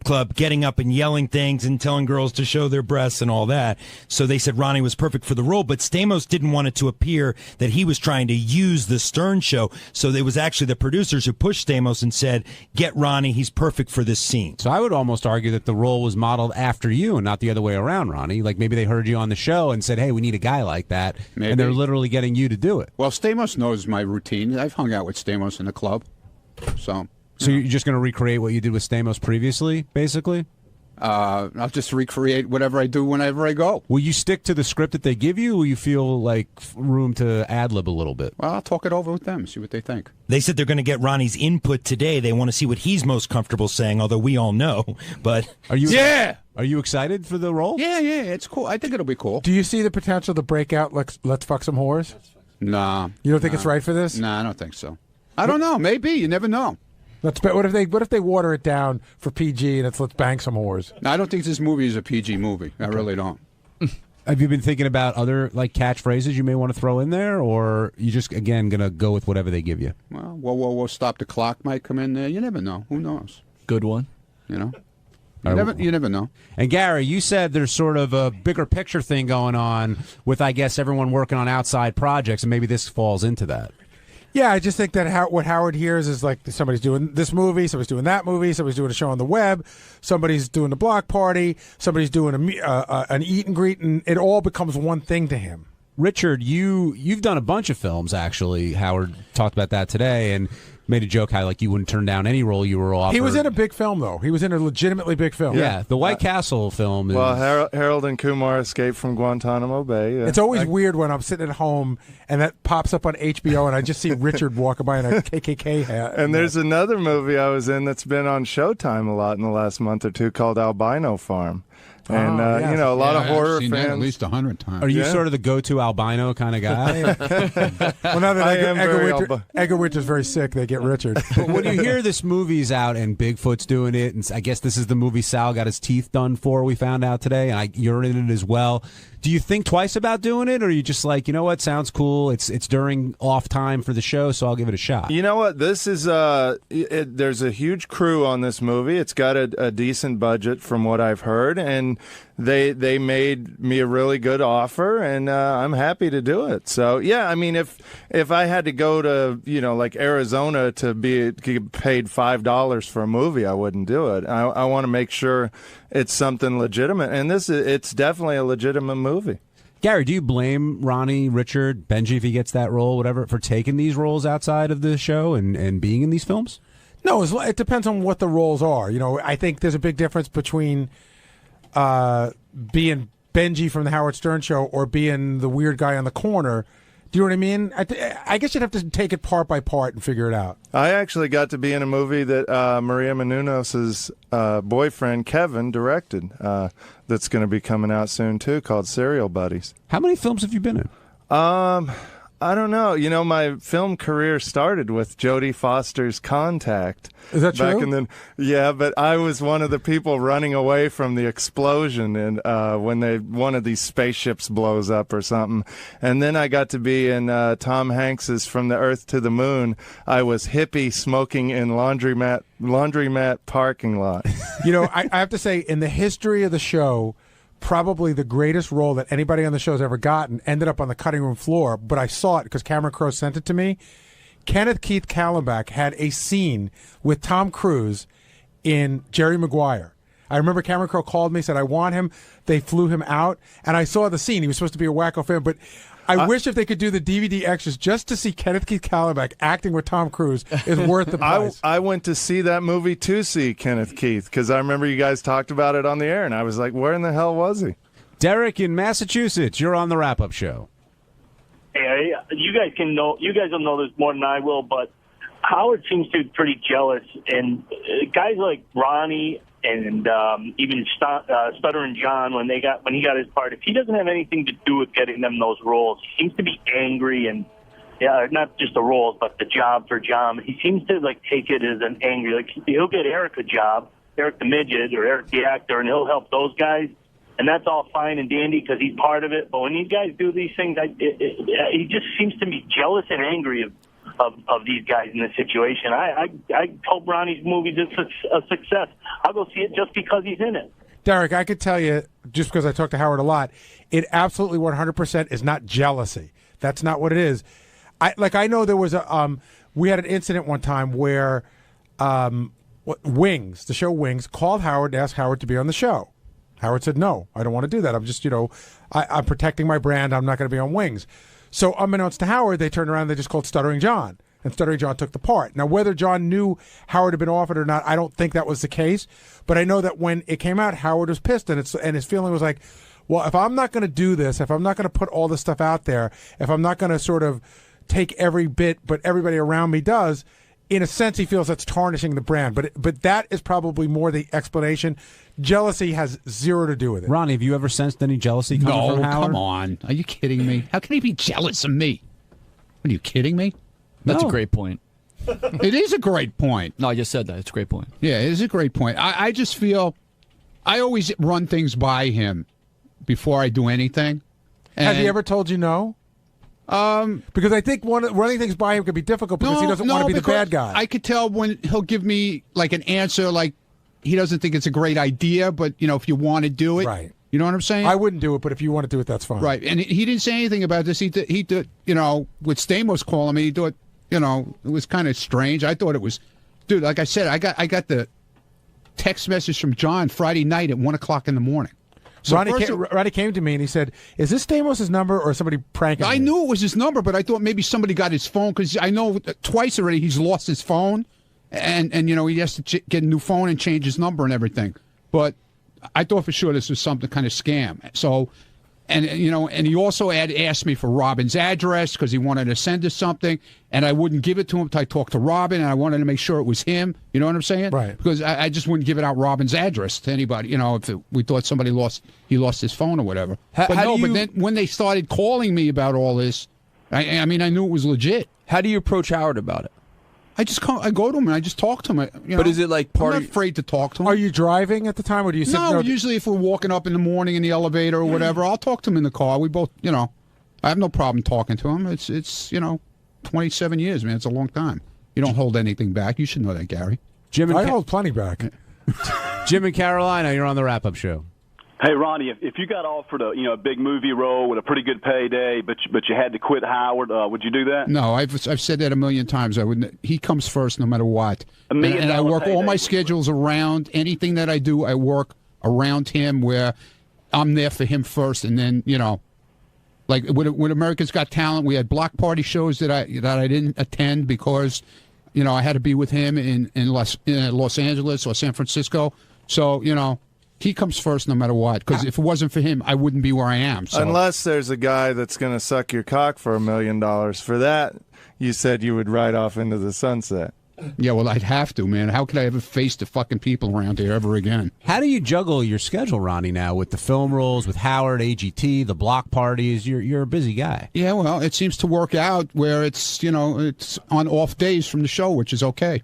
club, getting up and yelling things and telling girls to show their breasts and all that. So they said Ronnie was perfect for the role, but Stamos didn't want it to appear that he was trying to use the Stern show. So it was actually the producers who pushed Stamos and said, get Ronnie, he's perfect for this scene. So I would almost argue that the role was modeled after you and not the other way around, Ronnie. Like maybe they heard you on the show and said, hey, we need a guy like that. Maybe. And they're literally getting you to do it. Well, Stamos knows my routine. I've hung out with Stamos in the club. So you're just going to recreate what you did with Stamos previously, basically? I'll just recreate whatever I do whenever I go. Will you stick to the script that they give you, or will you feel like room to ad-lib a little bit? Well, I'll talk it over with them, see what they think. They said they're going to get Ronnie's input today. They want to see what he's most comfortable saying, although we all know. But Are you Yeah! Are you excited for the role? Yeah, it's cool. I think it'll be cool. Do you see the potential to break out Let's Fuck Some Whores? Nah. You don't think it's right for this? Nah, I don't think so. I don't know. Maybe. You never know. What if they water it down for PG and it's Let's Bang Some Whores? No, I don't think this movie is a PG movie. I really don't. Have you been thinking about other catchphrases you may want to throw in there, or you just again gonna go with whatever they give you? Well, whoa, stop the clock might come in there. You never know. Who knows? Good one. You know. You never know. And Gary, you said there's sort of a bigger picture thing going on with, I guess, everyone working on outside projects, and maybe this falls into that. Yeah, I just think that what Howard hears is like somebody's doing this movie, somebody's doing that movie, somebody's doing a show on the web, somebody's doing a block party, somebody's doing an eat and greet, and it all becomes one thing to him. Richard, you've done a bunch of films, actually. Howard talked about that today and made a joke how you wouldn't turn down any role you were offered. He was in a big film, though. He was in a legitimately big film. Yeah, the White Castle film. Well, Harold and Kumar escaped from Guantanamo Bay. Yeah. It's always weird when I'm sitting at home and that pops up on HBO and I just see Richard walking by in a KKK hat. And there's another movie I was in that's been on Showtime a lot in the last month or two called Albino Farm. And, a lot of horror I've seen fans. that at least 100 times. Are you sort of the go-to albino kind of guy? Well, now that Edgar Winter's very sick, they get Richard. But when you hear this movie's out and Bigfoot's doing it, and I guess this is the movie Sal got his teeth done for, we found out today, and you're in it as well. Do you think twice about doing it, or are you just like, you know what, sounds cool, it's during off time for the show, so I'll give it a shot? You know what, this is, there's a huge crew on this movie. It's got a decent budget from what I've heard, and they made me a really good offer, and I'm happy to do it. So, yeah, I mean, if I had to go to, Arizona to get paid $5 for a movie, I wouldn't do it. I want to make sure it's something legitimate, and it's definitely a legitimate movie. Gary, do you blame Ronnie, Richard, Benji, if he gets that role, whatever, for taking these roles outside of the show and being in these films? No, it depends on what the roles are. I think there's a big difference between being Benji from the Howard Stern Show or being the weird guy on the corner. Do you know what I mean? I guess you'd have to take it part by part and figure it out. I actually got to be in a movie that Maria Menounos' boyfriend, Kevin, directed that's going to be coming out soon, too, called Serial Buddies. How many films have you been in? I don't know. My film career started with Jodie Foster's Contact. Is that back true? Yeah, but I was one of the people running away from the explosion and when one of these spaceships blows up or something. And then I got to be in Tom Hanks's From the Earth to the Moon. I was hippie smoking in laundromat parking lot. I have to say, in the history of the show, probably the greatest role that anybody on the show has ever gotten ended up on the cutting room floor, but I saw it because Cameron Crowe sent it to me. Kenneth Keith Kallenbach had a scene with Tom Cruise in Jerry Maguire. I remember Cameron Crowe called me, said, I want him. They flew him out, and I saw the scene. He was supposed to be a wacko fan, but I wish if they could do the DVD extras just to see Kenneth Keith Kallenbach acting with Tom Cruise is worth the price. I went to see that movie to see Kenneth Keith because I remember you guys talked about it on the air, and I was like, where in the hell was he? Derek in Massachusetts, you're on the wrap-up show. Hey, you guys will know this more than I will, but Howard seems to be pretty jealous, and guys like Ronnie and even Stuttering John, when he got his part, if he doesn't have anything to do with getting them those roles, he seems to be angry, and not just the roles, but the job for John. He seems to take it as an angry. Like he'll get Eric a job, Eric the midget or Eric the actor, and he'll help those guys, and that's all fine and dandy because he's part of it. But when these guys do these things, he just seems to be jealous and angry of these guys in this situation. I hope Ronnie's movie's a success. I'll go see it just because he's in it. Derek, I could tell you, just because I talk to Howard a lot, it absolutely 100% is not jealousy. That's not what it is. I know there was we had an incident one time where Wings, the show Wings, called Howard and asked Howard to be on the show. Howard said, no, I don't want to do that. I'm just, I'm protecting my brand. I'm not going to be on Wings. So unbeknownst to Howard, they turned around and they just called Stuttering John. And Stuttering John took the part. Now, whether John knew Howard had been offered or not, I don't think that was the case. But I know that when it came out, Howard was pissed. And his feeling was like, well, if I'm not going to do this, if I'm not going to put all this stuff out there, if I'm not going to sort of take every bit, but everybody around me does, in a sense, he feels that's tarnishing the brand. But that is probably more the explanation. Jealousy has zero to do with it. Ronnie, have you ever sensed any jealousy coming from Howard? No, come on. Are you kidding me? How can he be jealous of me? Are you kidding me? That's a great point. It is a great point. No, I just said that. It's a great point. Yeah, it is a great point. I just feel I always run things by him before I do anything. Has he ever told you no? Because I think running things by him could be difficult because he doesn't want to be the bad guy. I could tell when he'll give me an answer he doesn't think it's a great idea, but if you want to do it, right? You know what I'm saying? I wouldn't do it, but if you want to do it, that's fine. Right, and he didn't say anything about this. He did, with Stamos calling me, he thought, it was kind of strange. I thought it was, dude, like I said, I got the text message from John Friday night at 1:00 in the morning. So Ronnie came to me and he said, is this Stamos' number or somebody pranking I me? knew it was his number, but I thought maybe somebody got his phone because I know twice already he's lost his phone. And he has to get a new phone and change his number and everything. But I thought for sure this was something kind of scam. So, and he also asked me for Robin's address because he wanted to send us something, and I wouldn't give it to him until I talked to Robin, and I wanted to make sure it was him. You know what I'm saying? Right. Because I just wouldn't give it out Robin's address to anybody. If we thought somebody lost his phone or whatever. But then when they started calling me about all this, I knew it was legit. How do you approach Howard about it? I go to him and I just talk to him. But is it I'm not afraid to talk to him. Are you driving at the time, or do you sit? No, usually if we're walking up in the morning in the elevator or whatever, I'll talk to him in the car. We both, I have no problem talking to him. It's 27 years, man. It's a long time. You don't hold anything back. You should know that, Gary. I hold plenty back. Jim in Carolina, you're on the wrap-up show. Hey, Ronnie, if you got offered a big movie role with a pretty good payday, but you had to quit Howard, would you do that? No, I've said that a million times. I wouldn't. He comes first no matter what. And I work all my schedules around anything that I do. I work around him where I'm there for him first, and then like with America's Got Talent, we had block party shows that I didn't attend because I had to be with him in Los Angeles or San Francisco. So he comes first no matter what, because if it wasn't for him, I wouldn't be where I am. So. Unless there's a guy that's going to suck your cock for $1 million. For that, you said you would ride off into the sunset. Yeah, well, I'd have to, man. How could I ever face the fucking people around here ever again? How do you juggle your schedule, Ronnie, now with the film roles, with Howard, AGT, the block parties? You're a busy guy. Yeah, well, it seems to work out where it's, it's on off days from the show, which is okay.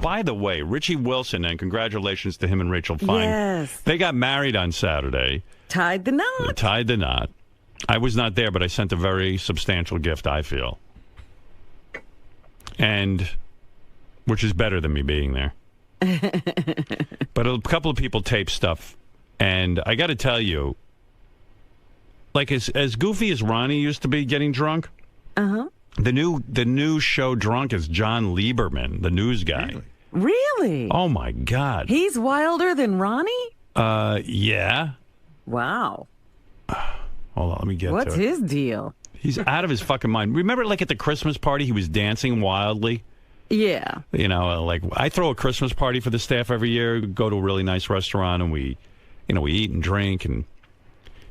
by the way, Richie Wilson, and congratulations to him and Rachel Fine. Yes. They got married on Saturday. Tied the knot. They tied the knot. I was not there, but I sent a very substantial gift, I feel. And, which is better than me being there. But a couple of people taped stuff, and I got to tell you, like as goofy as Ronnie used to be getting drunk, the new show Drunk is John Lieberman, the news guy. Really? Oh my God. He's wilder than Ronnie? Yeah. Wow. Hold on, let me get to it. What's his deal? He's out of his fucking mind. Remember, like at the Christmas party, he was dancing wildly? Yeah. You know, like I throw a Christmas party for the staff every year, go to a really nice restaurant, and we eat and drink. And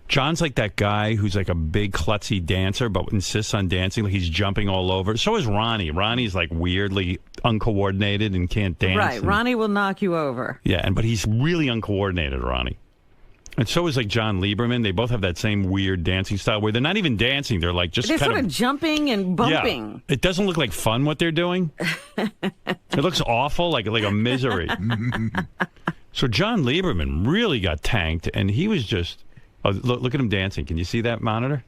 John's like that guy who's like a big klutzy dancer, but insists on dancing. Like he's jumping all over. So is Ronnie. Ronnie's like weirdly uncoordinated and can't dance. Right. Ronnie will knock you over. Yeah, but he's really uncoordinated, Ronnie. And so is like John Lieberman. They both have that same weird dancing style where they're not even dancing. They're like just they're kind sort of jumping and bumping. Yeah. It doesn't look like fun what they're doing. It looks awful, like a misery. So John Lieberman really got tanked, and he was just look at him dancing. Can you see that monitor?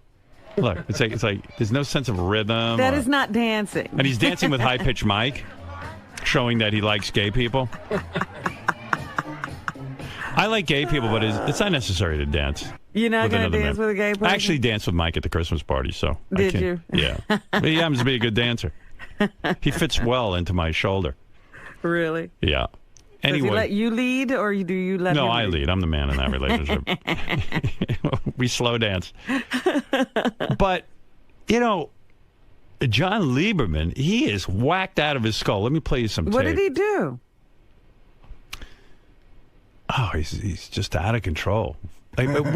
Look, it's like there's no sense of rhythm. That is not dancing. And he's dancing with high pitched mic, showing that he likes gay people. I like gay people, but it's not necessary to dance. You're not going to dance with a gay person? I actually danced with Mike at the Christmas party, so Did you? Yeah. But he happens to be a good dancer. He fits well into my shoulder. Really? Yeah. Anyway. Does he let you lead, or do you let him No, I lead. I'm the man in that relationship. We slow dance. But, John Lieberman, he is whacked out of his skull. Let me play you some tape. What did he do? Oh, he's just out of control.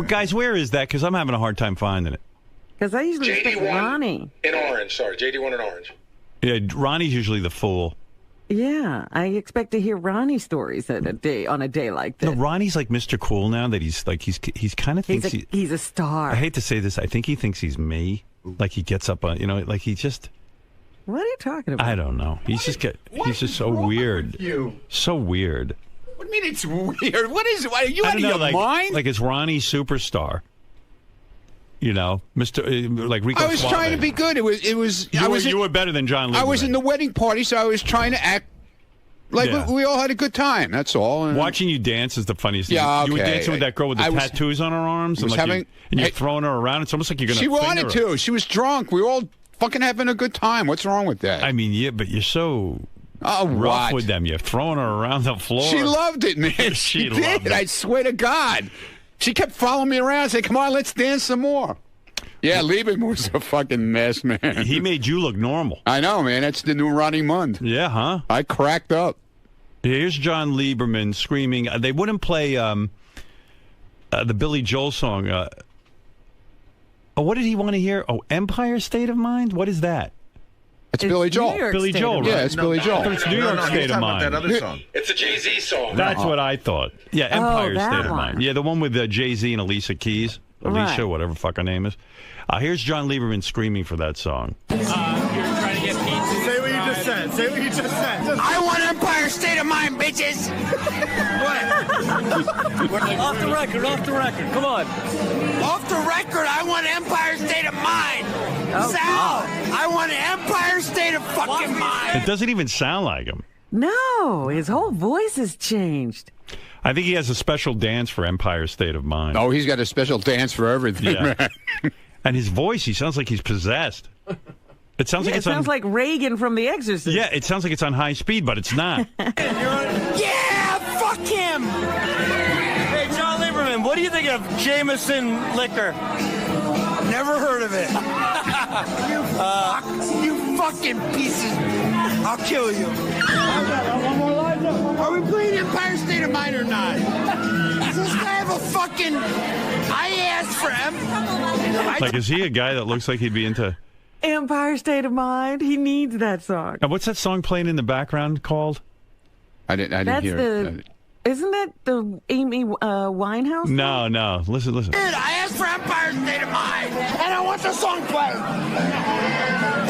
Guys, where is that? Because I'm having a hard time finding it. Because I usually expect Ronnie. In orange, sorry. JD1 in orange. Yeah, Ronnie's usually the fool. Yeah, I expect to hear Ronnie stories on a day like this. No, Ronnie's like Mr. Cool now that he's kind of thinks he's a star. I hate to say this. I think he thinks he's me. Like he gets up on, like he just. What are you talking about? I don't know. He's just so weird. So weird. What do you mean it's weird? What is it? Are you out of your mind? Like it's Ronnie Superstar. Mr. Like Rico. I was Suave. trying to be good. It was. You were better than John Lieberman. I was in the wedding party, so I was trying to act like we all had a good time. That's all. And watching you dance is the funniest thing. Yeah, okay. You were dancing with that girl with the tattoos on her arms, and you're throwing her around. It's almost like you're going to. She wanted to. She was drunk. We were all fucking having a good time. What's wrong with that? I mean, yeah, but you're so. Rough with them. You're throwing her around the floor. She loved it, man. She did. I swear to God. She kept following me around and saying, come on, let's dance some more. Yeah, Lieberman was a fucking mess, man. He made you look normal. I know, man. That's the new Ronnie Mund. Yeah, huh? I cracked up. Here's John Lieberman screaming. They wouldn't play the Billy Joel song. What did he want to hear? Oh, Empire State of Mind? What is that? It's Billy Joel. Billy Joel, right? Yeah, it's Billy Joel. It's New York State of Mind. That other song. It's a Jay-Z song. That's what I thought. Yeah, Empire State of one. Mind. Yeah, the one with Jay-Z and Alicia Keys. Alicia, whatever fuck her name is. Here's John Lieberman screaming for that song. You're trying to get pizza. Say what you just said. Say what you just said. I want Empire State of Mind, bitches. Off the record. Come on. Off the record, I want Empire State of Mind. Sal, I want Empire State of fucking Mind. It doesn't even sound like him. No, his whole voice has changed. I think he has a special dance for Empire State of Mind. Oh, he's got a special dance for everything, man. And his voice, he sounds like he's possessed. It sounds like it sounds like Reagan from The Exorcist. Yeah, it sounds like it's on high speed, but it's not. Yeah, fuck him. Hey, John Lieberman, what do you think of Jameson liquor? Never heard of it. You fucking pieces. I'll kill you. Are we playing Empire State of Mind or not? Does this guy have a fucking... I asked for him. Like, is he a guy that looks like he'd be into... Empire State of Mind. He needs that song. And what's that song playing in the background called? I didn't hear it. Isn't that the Amy Winehouse song? No. Listen. Dude, I asked for Empire State of Mind, and I want the song played.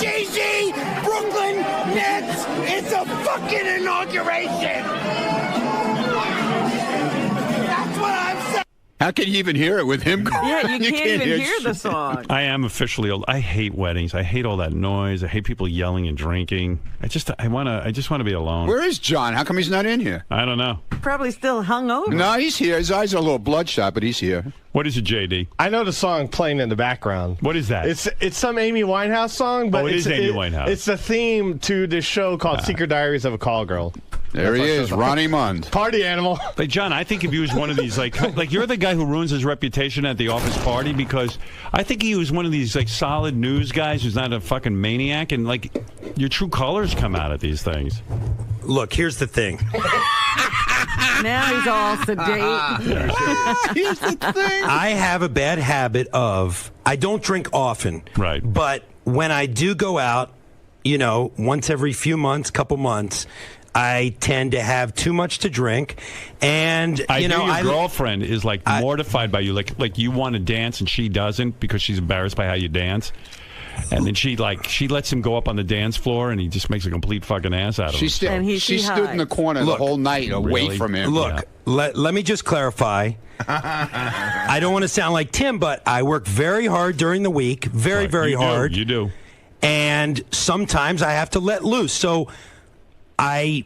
Jay-Z, Brooklyn, Nets, it's a fucking inauguration! That's what I'm saying! How can you even hear it with him? Yeah, you can't even hear the song. I am officially old. I hate weddings. I hate all that noise. I hate people yelling and drinking. I just want to be alone. Where is John? How come he's not in here? I don't know. Probably still hungover. No, he's here. His eyes are a little bloodshot, but he's here. What is it, JD? I know the song playing in the background. What is that? It's some Amy Winehouse song, but it is Amy Winehouse. It's the theme to this show called Secret Diaries of a Call Girl. There he is, Ronnie Mund. Party animal. Like, John, I think if he was one of these, like you're the guy who ruins his reputation at the office party, because I think he was one of these, like, solid news guys who's not a fucking maniac, and, like, your true colors come out at these things. Look, here's the thing. Now he's all sedate. Here's the thing. I have a bad habit of, I don't drink often. Right. But when I do go out, once every few months, couple months, I tend to have too much to drink, and I know your girlfriend is like mortified by you. Like you want to dance and she doesn't because she's embarrassed by how you dance. And then she lets him go up on the dance floor, and he just makes a complete fucking ass out of him. She stood in the corner the whole night away from him. Look, let me just clarify. I don't want to sound like Tim, but I work very hard during the week, very hard. You do. And sometimes I have to let loose. So I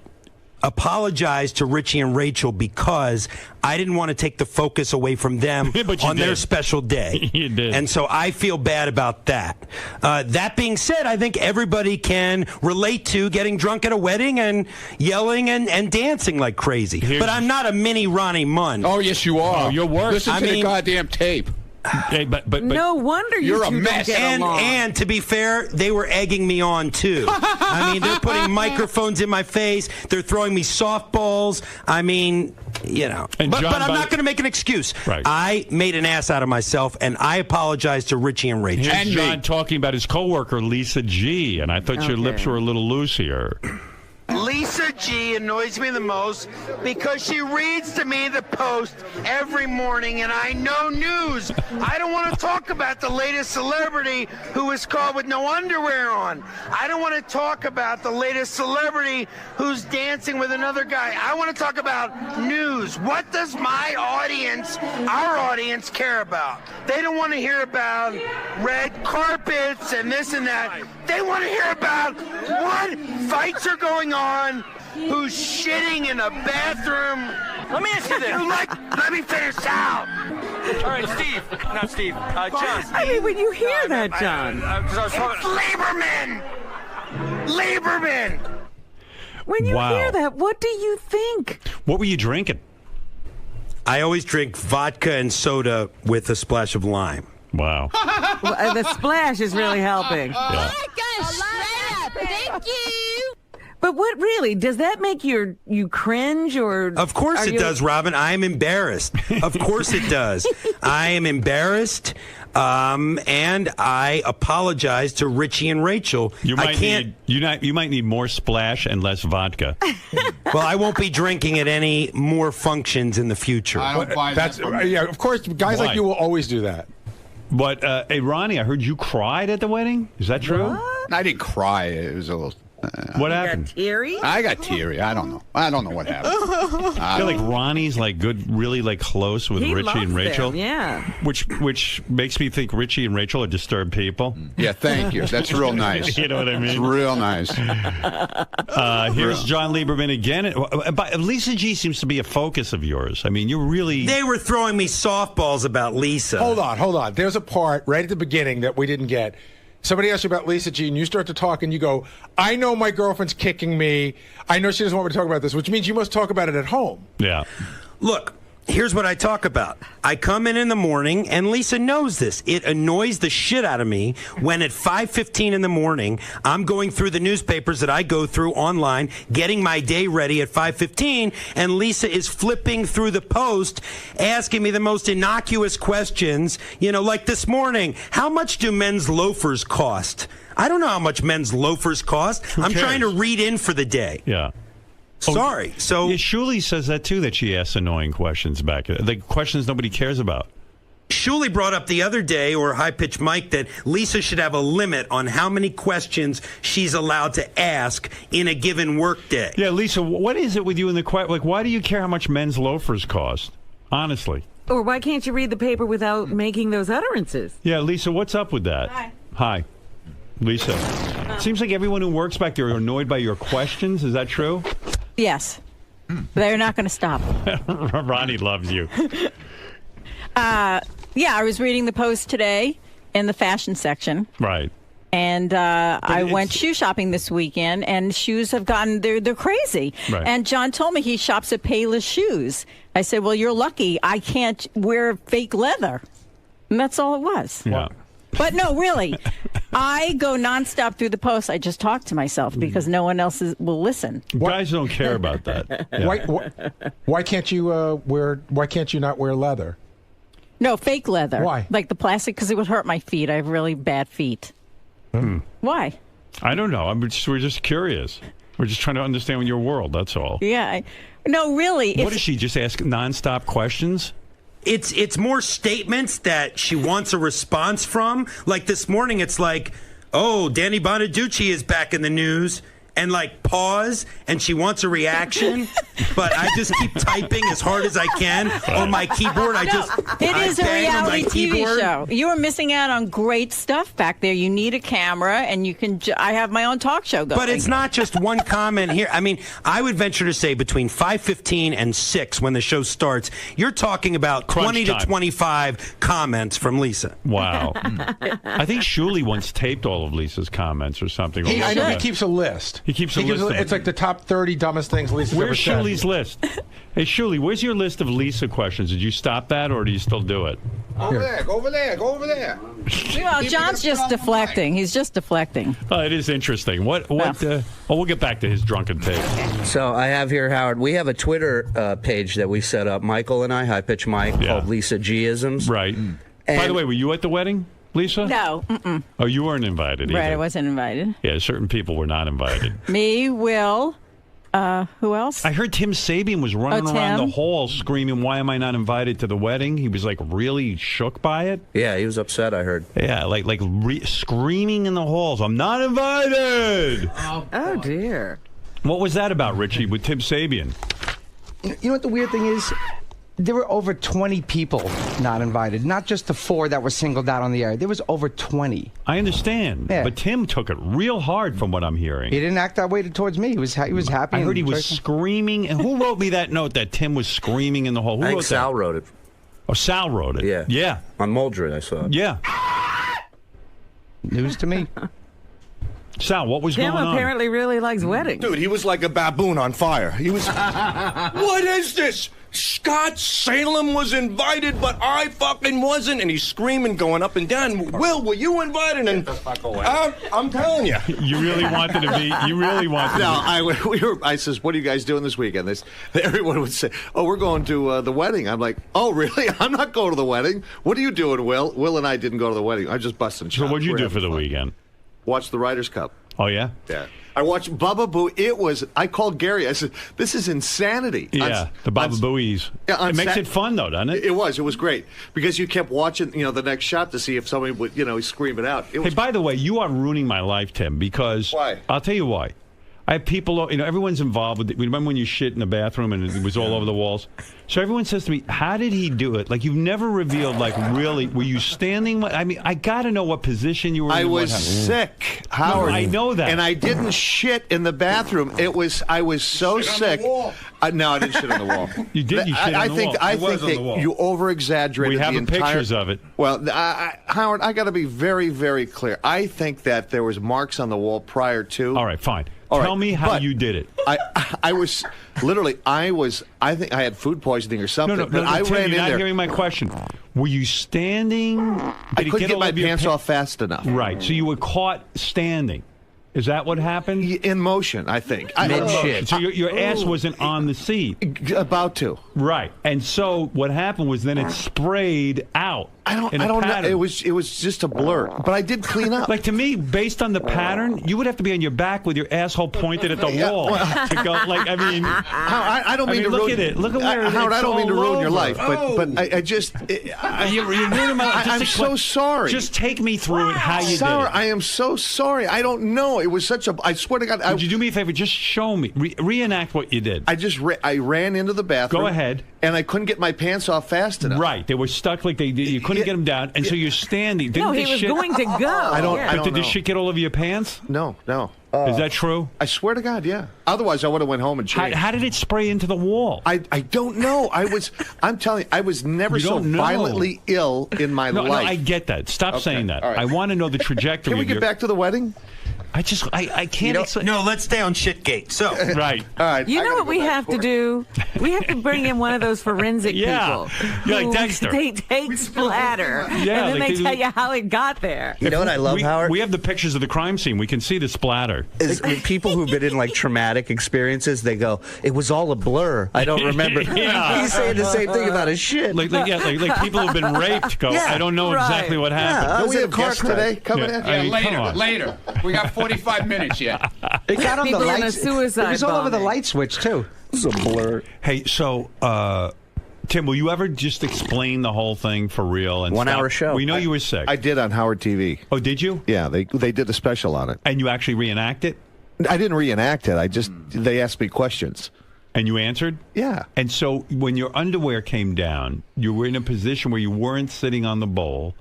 apologize to Richie and Rachel because I didn't want to take the focus away from them on their special day. You did. And so I feel bad about that. That being said, I think everybody can relate to getting drunk at a wedding and yelling and dancing like crazy. But I'm not a mini Ronnie Mund. Oh, yes, you are. Oh, you're worse. Listen to the goddamn tape. Hey, but no wonder you're a two mess. Don't get along. And to be fair, they were egging me on too. I mean, they're putting microphones in my face. They're throwing me softballs. I mean, But I'm not going to make an excuse. Right. I made an ass out of myself, and I apologize to Richie and Rachel. Here's John talking about his coworker Lisa G, and I thought your lips were a little loose here. Lisa G annoys me the most because she reads to me the Post every morning, and I know news. I don't want to talk about the latest celebrity who was caught with no underwear on. I don't want to talk about the latest celebrity who's dancing with another guy. I want to talk about news. What does my audience, our audience, care about? They don't want to hear about red carpets and this and that. They want to hear about what fights are going on, who's shitting in a bathroom. Let me ask you this. Let me finish out. All right, Steve. Not Steve. John. I mean, when you hear that, John. Because I was talking. Lieberman! When you hear that, what do you think? What were you drinking? I always drink vodka and soda with a splash of lime. Wow. Well, the splash is really helping. Yeah. Thank you. But what really does that make you cringe or? Of course it does, Robin. I am embarrassed. Of course it does. I am embarrassed, and I apologize to Richie and Rachel. You might need more splash and less vodka. Well, I won't be drinking at any more functions in the future. I don't buy that. Yeah, of course, guys like you will always do that. But hey, Ronnie, I heard you cried at the wedding. Is that true? I didn't cry. It was a little. What happened? Got teary? I got teary. I don't know. I don't know what happened. I feel like Ronnie's like good, really like close with He Richie loves and Rachel. them, yeah. Which makes me think Richie and Rachel are disturbed people. Yeah, thank you. That's real nice. You know what I mean? It's real nice. Here's John Lieberman again. But Lisa G seems to be a focus of yours. I mean, you really. They were throwing me softballs about Lisa. Hold on. There's a part right at the beginning that we didn't get. Somebody asks you about Lisa G, and you start to talk, and you go, I know my girlfriend's kicking me. I know she doesn't want me to talk about this, which means you must talk about it at home. Yeah. Look, here's what I talk about. I come in the morning, and Lisa knows this. It annoys the shit out of me when at 5:15 in the morning, I'm going through the newspapers that I go through online, getting my day ready at 5:15, and Lisa is flipping through the Post, asking me the most innocuous questions, like this morning, how much do men's loafers cost? I don't know how much men's loafers cost. I'm trying to read in for the day. Yeah. Sorry. So Shuli says that too, that she asks annoying questions back. The questions nobody cares about. Shuley brought up the other day, or High Pitch Mike, that Lisa should have a limit on how many questions she's allowed to ask in a given workday. Yeah, Lisa, what is it with you in the like? Why do you care how much men's loafers cost? Honestly. Or why can't you read the paper without making those utterances? Yeah, Lisa, what's up with that? Hi. Lisa. Seems like everyone who works back there are annoyed by your questions. Is that true? Yes. They're not going to stop. Ronnie loves you. Yeah, I was reading the Post today in the fashion section. Right. And I went shoe shopping this weekend, and shoes have gotten, they're crazy. Right. And John told me he shops at Payless Shoes. I said, well, you're lucky. I can't wear fake leather. And that's all it was. Yeah. But no, really. I go nonstop through the Post. I just talk to myself because no one else will listen. Guys don't care about that. Yeah. Why can't you Why can't you not wear leather? No, fake leather. Why? Like the plastic, because it would hurt my feet. I have really bad feet. Why? I don't know. We're just curious. We're just trying to understand your world. That's all. Yeah. No, really. What does she just ask nonstop questions? It's more statements that she wants a response from. Like this morning, it's like, oh, Danny Bonaducci is back in the news. And like pause, and she wants a reaction, but I just keep typing as hard as I can on my keyboard. It is a reality TV show. You are missing out on great stuff back there. You need a camera, and you can. I have my own talk show going. But it's not just one comment here. I mean, I would venture to say between 5:15 and 6 when the show starts, you're talking about 20 to 25 comments from Lisa. Wow. I think Shuley once taped all of Lisa's comments or something. I know he keeps a list. He keeps a list. It's like the top 30 dumbest things Lisa's ever said. Where's Shuley's list? Hey, Shuley, where's your list of Lisa questions? Did you stop that, or do you still do it? Over there, go over there, go over there. Well, John's just deflecting. He's just deflecting. Oh, it is interesting. We'll get back to his drunken take. So I have here, Howard, we have a Twitter page that we set up, Michael and I, High Pitch Mike, called Lisa G-isms. Right. By the way, were you at the wedding, Lisa? No. Mm-mm. Oh, you weren't invited either. Right, I wasn't invited. Yeah, certain people were not invited. Me, Will, who else? I heard Tim Sabian was running around the hall screaming, why am I not invited to the wedding? He was like really shook by it. Yeah, he was upset, I heard. Yeah, screaming in the halls, I'm not invited! Oh, dear. What was that about, Richie, with Tim Sabian? You know what the weird thing is? There were over 20 people not invited, not just the 4 that were singled out on the air. There was over 20. I understand, but Tim took it real hard from what I'm hearing. He didn't act that way towards me. He was happy. I heard he was screaming. And who wrote me that note that Tim was screaming in the hall? Who I think wrote Sal that? wrote it. Oh, Sal wrote it. Yeah. Yeah. On Moldred, I saw it. Yeah. News to me. Sal, what was Tim going on? apparently really likes weddings. Dude, he was like a baboon on fire. He was. What is this? Scott Salem was invited, but I fucking wasn't. And he's screaming, going up and down. Will, were you invited? And I'm telling you. You really wanted to be. You really wanted to be. I says, what are you guys doing this weekend? Everyone would say, oh, we're going to the wedding. I'm like, oh, really? I'm not going to the wedding. What are you doing, Will? Will and I didn't go to the wedding. I'm just busting chops. So what'd you do for the weekend? Watch the Ryder's Cup. Oh, yeah? Yeah. I watched Baba Booey. I called Gary. I said, this is insanity. Yeah, the Baba Booey's. Yeah, it makes it fun, though, doesn't it? It was great. Because you kept watching, the next shot to see if somebody would, scream it out. Hey, by the way, you are ruining my life, Tim, because... Why? I'll tell you why. I have people, everyone's involved with it. Remember when you shit in the bathroom and it was all over the walls? So everyone says to me, how did he do it? Like, you've never revealed, really, were you standing? I mean, I got to know what position you were in. I was sick, Howard. No, I know that. And I didn't shit in the bathroom. I was so sick. No, I didn't shit on the wall. You did, you shit on the wall. I think that you over-exaggerated the entire... We have pictures of it. Well, Howard, I got to be very, very clear. I think that there was marks on the wall prior to... All right, fine. Tell me how you did it. I was literally. I think I had food poisoning or something. No, but I Tim, ran you're in not there. hearing my question. Were you standing? I couldn't get my pants off fast enough. Right. So you were caught standing. Is that what happened? In motion, I think. Mid-shit. So your ass wasn't on the seat. About to. Right. And so what happened was then it sprayed out. I don't know. It was just a blur, but I did clean up. Like, to me, based on the pattern, you would have to be on your back with your asshole pointed at the wall to go. Like, I mean, I don't mean to look ruin at it. Look at where Howard, it's I don't mean to ruin your all life, over. but I just you're ruining my life. I'm so sorry. Just take me through it. How you did it. I am so sorry. I don't know. It was such a. I swear to God. Would you do me a favor? Just show me. Reenact what you did. I ran into the bathroom. Go ahead. And I couldn't get my pants off fast enough. Right. They were stuck like you couldn't get them down, and so you're standing. No, he was going to go. I don't But did know. the shit get all over your pants? No. Is that true? I swear to God, yeah. Otherwise, I would have went home and changed. How did it spray into the wall? I don't know. I'm telling you, I was never so violently ill in my life. No, I get that. Stop saying that. All right. I want to know the trajectory. Can we get back to the wedding? I can't explain. No, let's stay on Shitgate. So right. All right. You know what we have to do? We have to bring in one of those forensic people. You're like Dexter. They take splatter, and Yeah, then they tell you how it got there. You know what I love, Howard? We have the pictures of the crime scene. We can see the splatter. Is people who've been in like traumatic experiences, they go, "It was all a blur. I don't remember." Yeah. He's saying the same thing about his shit. Like people who've been raped go, Yeah, I don't know exactly what happened. Do we have guests today coming in? I mean, later. We got 45 minutes yet. It got on the People in a lights. suicide It was all over the bombing. light switch too. This is a blur. Hey, so Tim, will you ever just explain the whole thing for real? And 1 hour stop? show. We know you were sick. I did on Howard TV. Oh, did you? Yeah, they did a special on it. And you actually reenact it? I didn't reenact it. They asked me questions. And you answered? Yeah. And so when your underwear came down, you were in a position where you weren't sitting on the bowl,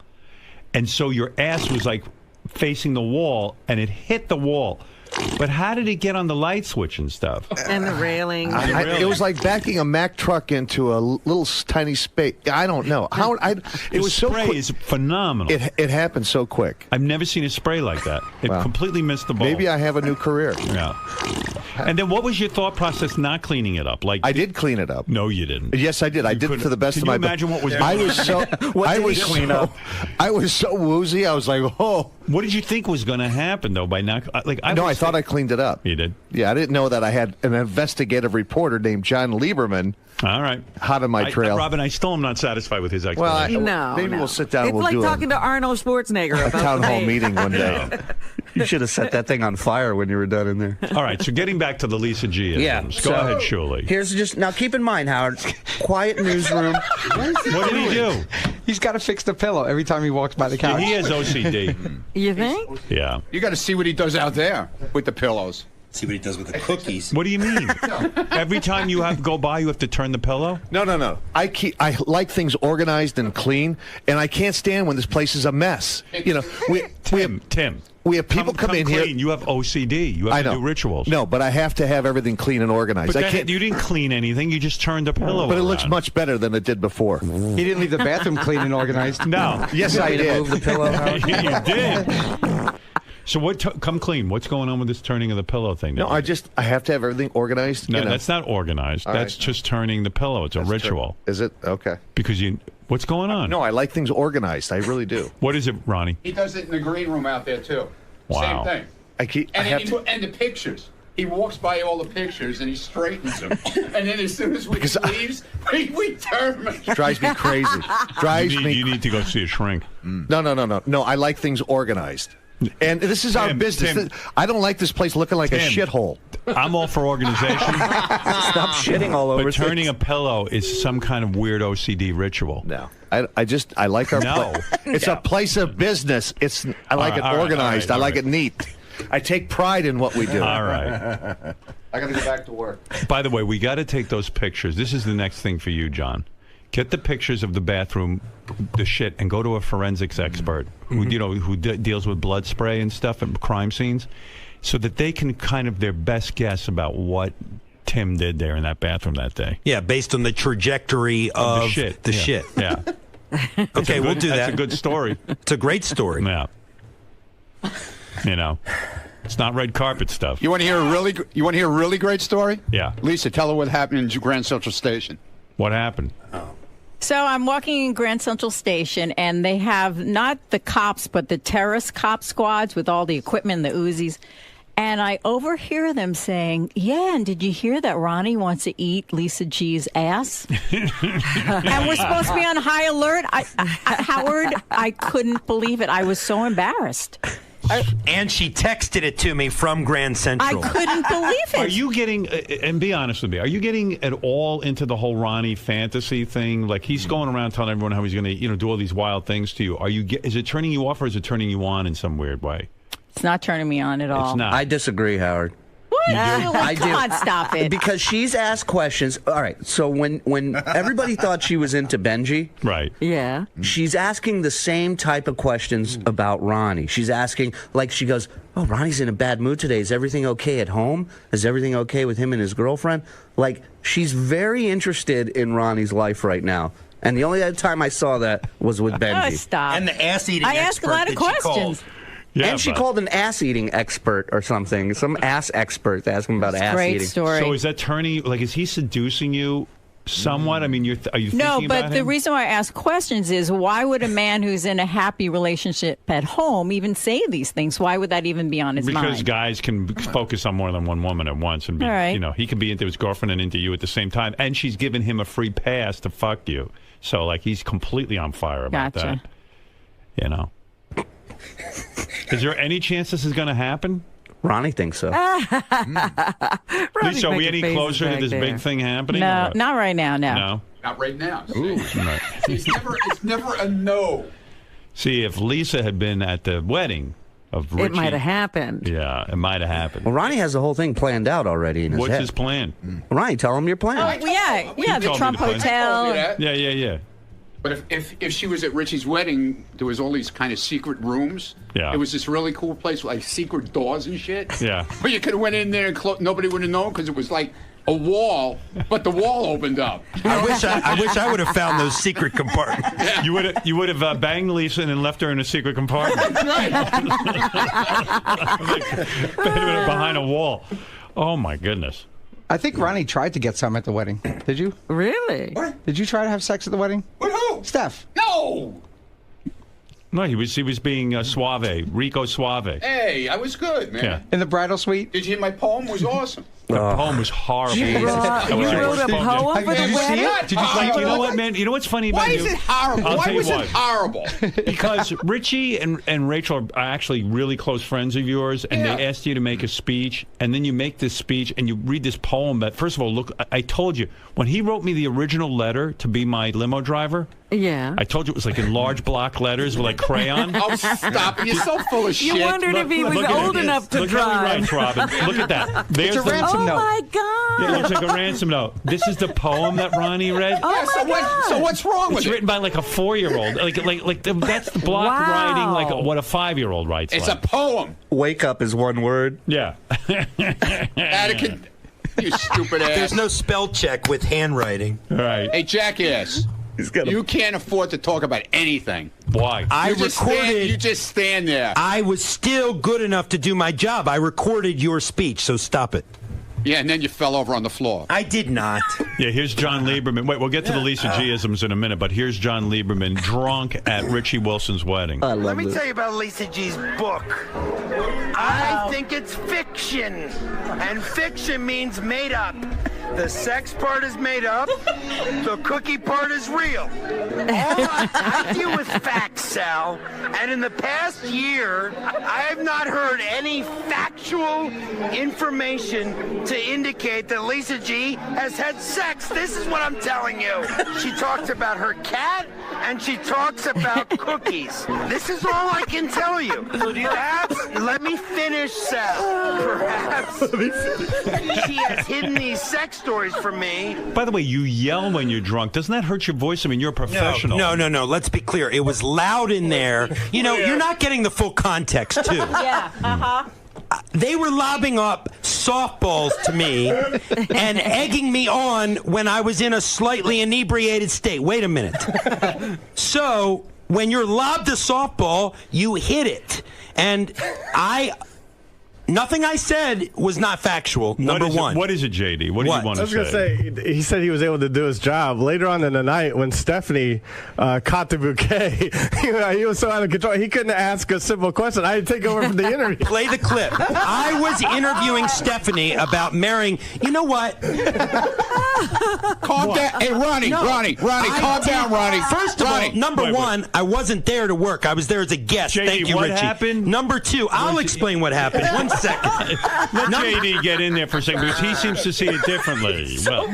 and so your ass was like facing the wall, and it hit the wall. But how did it get on the light switch and stuff? And the railing. It was like backing a Mack truck into a little tiny space. I don't know. It was so spray quick. is phenomenal. It happened so quick. I've never seen a spray like that. It Wow. completely missed the ball. Maybe I have a new career. Yeah. And then what was your thought process not cleaning it up? Like I did clean it up. No, you didn't. Yes, I did. I did it to the best of my ability. Can you imagine what was I was so I was so woozy. I was like, oh. What did you think was going to happen though by not I thought I cleaned it up. You did? Yeah, I didn't know that I had an investigative reporter named John Lieberman. All right. Hot on my trail. Robin, I still am not satisfied with his explanation. Maybe we'll sit down It's and we'll like do talking to Arnold Schwarzenegger a about town the hall pain. meeting one day. You should have set that thing on fire when you were done in there. All right, so getting back to the Lisa G. Yeah. Go ahead, Shuley. Here's just now. Keep in mind, Howard. Quiet newsroom. What did he do? He's got to fix the pillow every time he walks by the couch. He has OCD. You think? Yeah. You got to see what he does out there with the pillows. See what he does with the cookies. What do you mean? Every time you have to go by, you have to turn the pillow? No. I like things organized and clean, and I can't stand when this place is a mess. You know, Tim. We have people come in clean. here. You have OCD. You have to do rituals. No, but I have to have everything clean and organized. But I can't. you didn't clean anything. You just turned the pillow But it looks around. much better than it did before. He didn't leave the bathroom clean and organized. No. Yes, I did. Move the pillow. Howard? You did. So come clean. What's going on with this turning of the pillow thing? No, I have to have everything organized. No, you know. that's not organized. All That's right. just turning the pillow. It's a ritual. Is it? Okay. Because what's going on? No, I like things organized. I really do. What is it, Ronnie? He does it in the green room out there too. Wow. Same thing. And the pictures. He walks by all the pictures and he straightens them. And then as soon as we leaves, we turn them. Drives me crazy. You need to go see a shrink. No. I like things organized. And this is our business. Tim. I don't like this place looking like a shithole. I'm all for organization. Stop shitting all over. But turning a pillow is some kind of weird OCD ritual. No. I like our place. It's a place of business. I like it organized. I like it neat. I take pride in what we do. All right. I got to go back to work. By the way, we got to take those pictures. This is the next thing for you, John. Get the pictures of the bathroom, the shit, and go to a forensics expert who deals with blood spray and stuff and crime scenes, so that they can kind of their best guess about what Tim did there in that bathroom that day. Yeah, based on the trajectory of the shit. Yeah. Okay, we'll do that. That's a good story. It's a great story. Yeah. It's not red carpet stuff. You want to hear a really great story? Yeah. Lisa, tell her what happened in Grand Central Station. What happened? So I'm walking in Grand Central Station, and they have not the cops, but the terrorist cop squads with all the equipment and the Uzis. And I overhear them saying, yeah, and did you hear that Ronnie wants to eat Lisa G's ass? And we're supposed to be on high alert. Howard, I couldn't believe it. I was so embarrassed. And she texted it to me from Grand Central. I couldn't believe it. Are you getting, and be honest with me, are you getting at all into the whole Ronnie fantasy thing? Like he's going around telling everyone how he's going to, do all these wild things to you. Is it turning you off or is it turning you on in some weird way? It's not turning me on at all. It's not. I disagree, Howard. What? I Come on, stop it. Because she's asked questions. All right, so when everybody thought she was into Benji, right? Yeah. She's asking the same type of questions about Ronnie. She's asking, like, she goes, "Oh, Ronnie's in a bad mood today. Is everything okay at home? Is everything okay with him and his girlfriend?" Like, she's very interested in Ronnie's life right now. And the only other time I saw that was with Benji. Oh, stop. And the ass-eating I ask a lot of questions. Yeah, and she called an ass-eating expert or something, some ass expert to ask him about ass eating. Great story. So is that turning you, like, is he seducing you somewhat? I mean, are you thinking No, about but the him? reason why I ask questions is why would a man who's in a happy relationship at home even say these things? Why would that even be on his mind? Because guys can focus on more than one woman at once, and be, All right. he can be into his girlfriend and into you at the same time, and she's giving him a free pass to fuck you. So, like, he's completely on fire about Gotcha. that. Is there any chance this is going to happen? Ronnie thinks so. Lisa, are we any closer to this big thing happening? No, or- not right now, no. No. Not right now. Ooh. Right. It's never a no. See, if Lisa had been at the wedding of Richie... It might have happened. Yeah, it might have happened. Well, Ronnie has the whole thing planned out already in his What's head. his plan? Ronnie, tell him your plan. Oh, yeah, the told me Trump the plan. Hotel. Yeah. But if she was at Richie's wedding, there was all these kind of secret rooms. Yeah. It was this really cool place with like secret doors and shit. Yeah. But you could have went in there and nobody would have known because it was like a wall, but the wall opened up. I wish I would have found those secret compartments. Yeah. You would have banged Lisa and then left her in a secret compartment. That's right. Behind a wall. Oh my goodness. I think Ronnie tried to get some at the wedding. Did you? Really? What? Did you try to have sex at the wedding? With who? Steph. No. No, he was being suave, Rico Suave. Hey, I was good, man. Yeah. In the bridal suite? Did you hear my poem? Was awesome. The poem was horrible. You wrote a poem for the wedding? Did you see? You know what, man? You know what's funny about Why you? is it horrible? I'll Why tell you was what. it horrible? Because Richie and Rachel are actually really close friends of yours, and they asked you to make a speech, and then you make this speech, and you read this poem that, first of all, look, I told you, when he wrote me the original letter to be my limo driver, Yeah. I told you it was like in large block letters with like crayon. Oh, stop it. You're so full of shit. You wondered if he was old enough to Look drive. how he writes, Robin. Look at that. There's It's a ransom Oh note. my God. Yeah, it looks like a ransom note. This is the poem that Ronnie read. Oh Yeah, my God. so what's wrong with It's it? written by like a 4-year-old. That's the block Wow. writing like what a 5-year-old writes. It's like. a poem. Wake up is one word. Yeah. Atticus, you stupid ass. There's no spell check with handwriting. Right. Hey, jackass. You can't afford to talk about anything. Why? I You just stand there. I was still good enough to do my job. I recorded your speech, so stop it. Yeah, and then you fell over on the floor. I did not. Yeah, here's John Lieberman. Wait, we'll get to the Lisa G-isms in a minute, but here's John Lieberman drunk at Richie Wilson's wedding. Let me tell you about Lisa G's book. I think it's fiction. And fiction means made up. The sex part is made up. The cookie part is real. I deal with facts, Sal. And in the past year, I have not heard any factual information to indicate that Lisa G has had sex. This is what I'm telling you. She talks about her cat and she talks about cookies. This is all I can tell you. Perhaps, let me finish, Sal. Perhaps she has hidden these sex stories from me. By the way, you yell when you're drunk. Doesn't that hurt your voice? I mean, you're a professional. No. Let's be clear. It was loud in there. You know, you're not getting the full context, too. Yeah, uh-huh. They were lobbing up softballs to me and egging me on when I was in a slightly inebriated state. Wait a minute. So, when you're lobbed a softball, you hit it. And Nothing I said was not factual. Number one. What is it, JD? What do you want to say? I was going to say, he said he was able to do his job. Later on in the night, when Stephanie caught the bouquet, he was so out of control, he couldn't ask a simple question. I had to take over from the interview. Play the clip. I was interviewing Stephanie about marrying. You know what? Calm down. Hey, Ronnie, calm down, Ronnie. First of all, number one, I wasn't there to work. I was there as a guest. JD, Thank you, what Richie. happened? Number two, I'll explain what happened. 1 second. Let JD get in there for a second because he seems to see it differently. Well,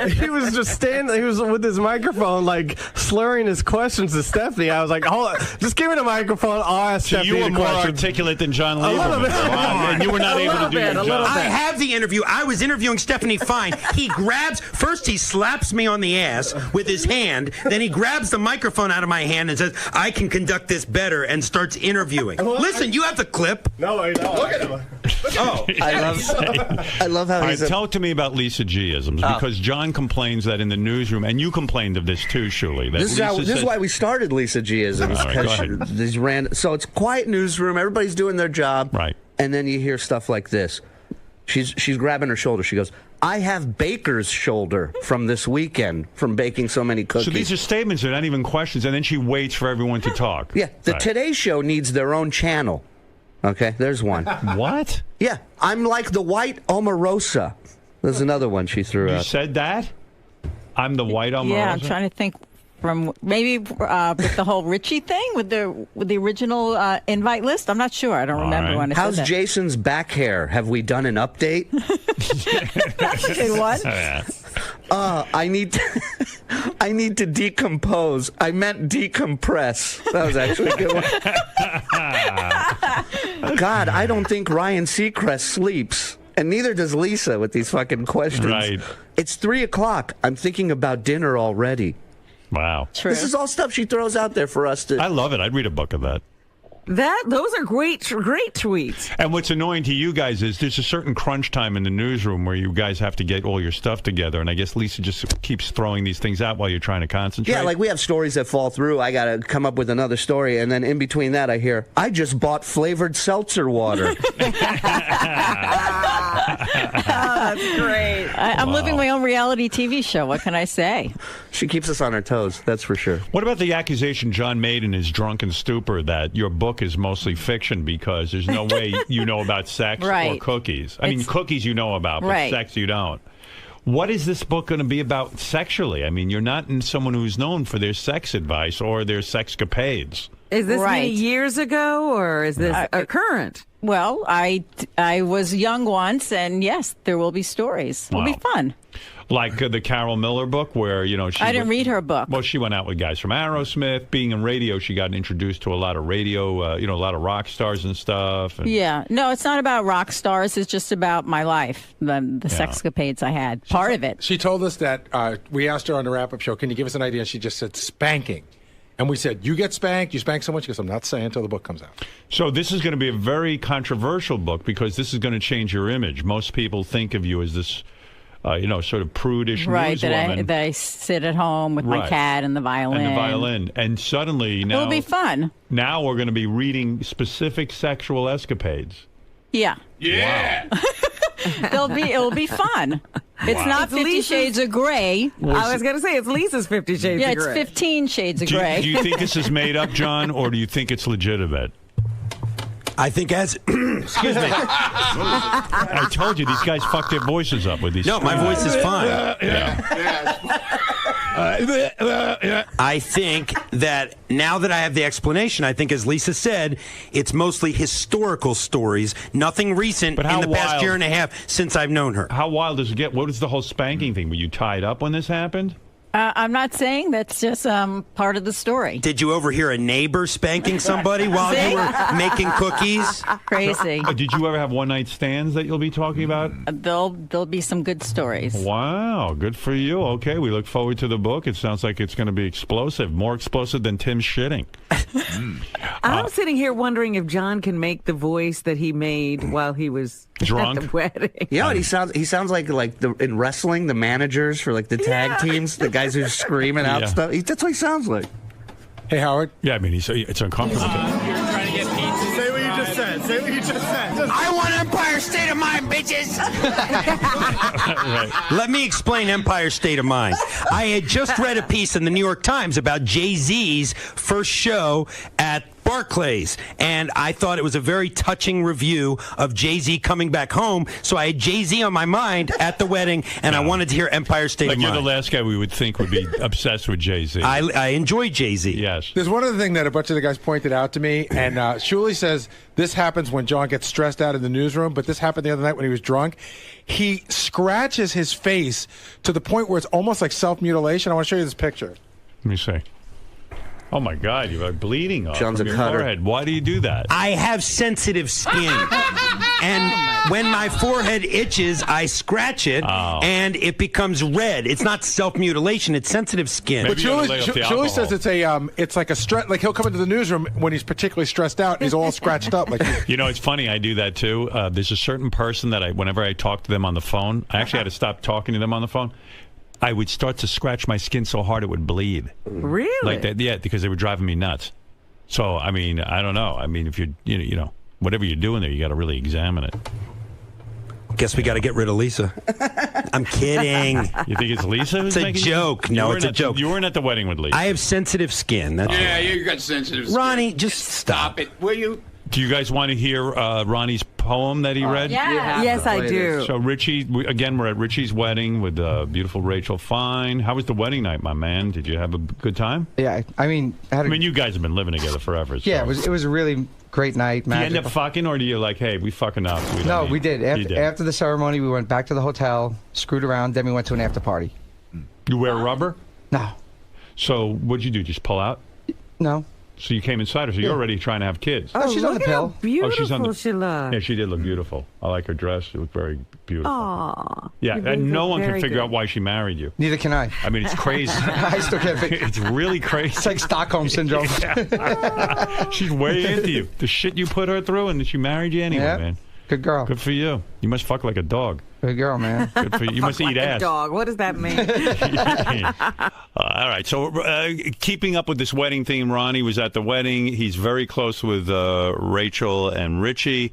he was just standing. He was with his microphone, like slurring his questions to Stephanie. I was like, "Hold on, just give me the microphone. I'll ask so Stephanie." You were more questions. articulate than John Lieberman, and you were not able to do your job. I have the interview. I was interviewing Stephanie Fine. He first he slaps me on the ass with his hand. Then he grabs the microphone out of my hand and says, "I can conduct this better," and starts interviewing. Listen, you have the clip. No, I don't. Look at him. Oh, I love how All he's right, talk to me about Lisa G-isms because John complains that in the newsroom, and you complained of this too, Shuli. That This is why we started Lisa G-isms. All right, go ahead. So it's quiet newsroom. Everybody's doing their job. Right. And then you hear stuff like this. She's grabbing her shoulder. She goes, "I have baker's shoulder from this weekend from baking so many cookies." So these are statements. They're not even questions. And then she waits for everyone to talk. Yeah. The Today Show needs their own channel. Okay, there's one. What? Yeah, I'm like the white Omarosa. There's another one she threw out. You said that? I'm the white Omarosa? Yeah, I'm trying to think from maybe with the whole Richie thing with the original invite list. I'm not sure. I don't remember when I How's said that. Jason's back hair? Have we done an update? Say what? I need to decompose. I meant decompress. That was actually a good one. God, I don't think Ryan Seacrest sleeps. And neither does Lisa with these fucking questions. Right. It's 3:00. I'm thinking about dinner already. Wow. True. This is all stuff she throws out there for us to... I love it. I'd read a book of that. Those are great tweets. And what's annoying to you guys is there's a certain crunch time in the newsroom where you guys have to get all your stuff together, and I guess Lisa just keeps throwing these things out while you're trying to concentrate. Yeah, like we have stories that fall through. I got to come up with another story, and then in between that, I hear, "I just bought flavored seltzer water." That's great. I'm living my own reality TV show. What can I say? She keeps us on our toes, that's for sure. What about the accusation John made in his drunken stupor that your book is mostly fiction because there's no way you know about sex or cookies? I mean, cookies you know about, but sex you don't. What is this book going to be about sexually? I mean, you're not someone who's known for their sex advice or their sexcapades. Is this many years ago, or is this current? Well, I was young once, and yes, there will be stories. It'll be fun. Like the Carol Miller book where, I didn't read her book. Well, she went out with guys from Aerosmith. Being in radio, she got introduced to a lot of radio, a lot of rock stars and stuff. And Yeah. No, it's not about rock stars. It's just about my life, the sexcapades I had. Part of it. She told us that we asked her on the wrap-up show, "Can you give us an idea?" And she just said spanking. And we said, "You get spanked, you spank someone?" She goes, "I'm not saying until the book comes out." So this is going to be a very controversial book because this is going to change your image. Most people think of you as this, sort of prudish newswoman. That I sit at home with my cat and the violin. And suddenly now... It'll be fun. Now we're going to be reading specific sexual escapades. Yeah. Yeah. Wow. It'll be fun. It's not 50 Shades of Grey. I was going to say, it's Lisa's 50 Shades of Grey. Yeah, it's 15 Shades of Grey. Do you think this is made up, John, or do you think it's legitimate? I think excuse me. I told you, these guys fuck their voices up with these. No, my voice is fine. Yeah. I think that now that I have the explanation, I think, as Lisa said, it's mostly historical stories, nothing recent in the past year and a half since I've known her. How wild does it get? What was the whole spanking thing? Were you tied up when this happened? I'm not saying that's just part of the story. Did you overhear a neighbor spanking somebody while you were making cookies? Crazy. Did you ever have one-night stands that you'll be talking about? There'll be some good stories. Wow, good for you. Okay, we look forward to the book. It sounds like it's going to be explosive, more explosive than Tim's shitting. I'm sitting here wondering if John can make the voice that he made while he was drunk at the wedding. You know what he sounds like in wrestling, the managers for like the tag teams, the guys who are screaming out stuff. That's what he sounds like. Hey, Howard. Yeah, I mean, it's uncomfortable. You're trying to get pizza. Say what you just said. Say what you just said. I want to Empire State of Mind, bitches. Let me explain Empire State of Mind. I had just read a piece in the New York Times about Jay-Z's first show at Barclays, and I thought it was a very touching review of Jay-Z coming back home, so I had Jay-Z on my mind at the wedding, and I wanted to hear Empire State of Mind. You're the last guy we would think would be obsessed with Jay-Z. I enjoy Jay-Z. Yes. There's one other thing that a bunch of the guys pointed out to me, and Shuli says this happens when John gets stressed out in the newsroom, but this happened the other night when he was drunk. He scratches his face to the point where it's almost like self-mutilation. I want to show you this picture. Let me see. Oh, my God, you are bleeding off John's from a your cutter. forehead. Why do you do that? I have sensitive skin. And when my forehead itches, I scratch it, and it becomes red. It's not self-mutilation. It's sensitive skin. But Julie says it's like a stress. Like he'll come into the newsroom when he's particularly stressed out and he's all scratched up. Like You know, it's funny. I do that too. There's a certain person that whenever I talk to them on the phone, I actually had to stop talking to them on the phone. I would start to scratch my skin so hard it would bleed. Really? Like that, yeah, because they were driving me nuts. So, I mean, I don't know. I mean, if you're, you know, whatever you're doing there, you got to really examine it. Guess we got to get rid of Lisa. I'm kidding. You think it's Lisa who's It's a making joke. You No, weren't it's a at joke. You weren't at the wedding with Lisa. I have sensitive skin. That's Yeah, you got sensitive skin. Ronnie, just stop it. Will you? Do you guys want to hear Ronnie's poem that he read? Yes, I do. So Richie, again, we're at Richie's wedding with beautiful Rachel Fine. How was the wedding night, my man? Did you have a good time? Yeah, I mean, you guys have been living together forever. So. Yeah, it was a really great night. Do you end up fucking, or do you like, hey, we fucking up? We did. After the ceremony, we went back to the hotel, screwed around, then we went to an after party. You wear rubber? No. So what'd you do? Just pull out? No. So you came inside her. So you're already trying to have kids. Oh, she's on look the at how pill. beautiful she's on the, she looked. Yeah, she did look beautiful. I like her dress. She looked very beautiful. Aw. Yeah, You and no look one can very figure good. out why she married you. Neither can I. I mean, it's crazy. I still can't figure. It's really crazy. It's like Stockholm syndrome. She's way into you. The shit you put her through, and she married you anyway, Yep. man. Good girl. Good for you. You must fuck like a dog. Good girl, man. Good for you. You must eat Like a ass. dog. What does that mean? All right. So, keeping up with this wedding theme, Ronnie was at the wedding. He's very close with Rachel and Richie,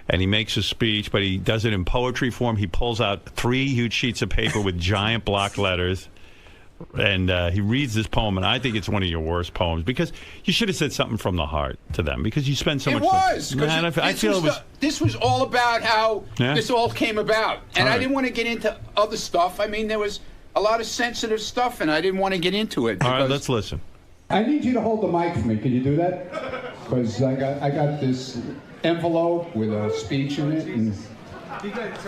and he makes a speech, but he does it in poetry form. He pulls out 3 huge sheets of paper with giant block letters, and he reads this poem, and I think it's one of your worst poems because you should have said something from the heart to them because you spend so It much was. time. Man, I this feel was it was. this was all about how Yeah? this all came about. And All I right. didn't want to get into other stuff. I mean, there was a lot of sensitive stuff, and I didn't want to get into it. All right, because- let's listen. I need you to hold the mic for me. Can you do that? Because I got this envelope with a speech in it, and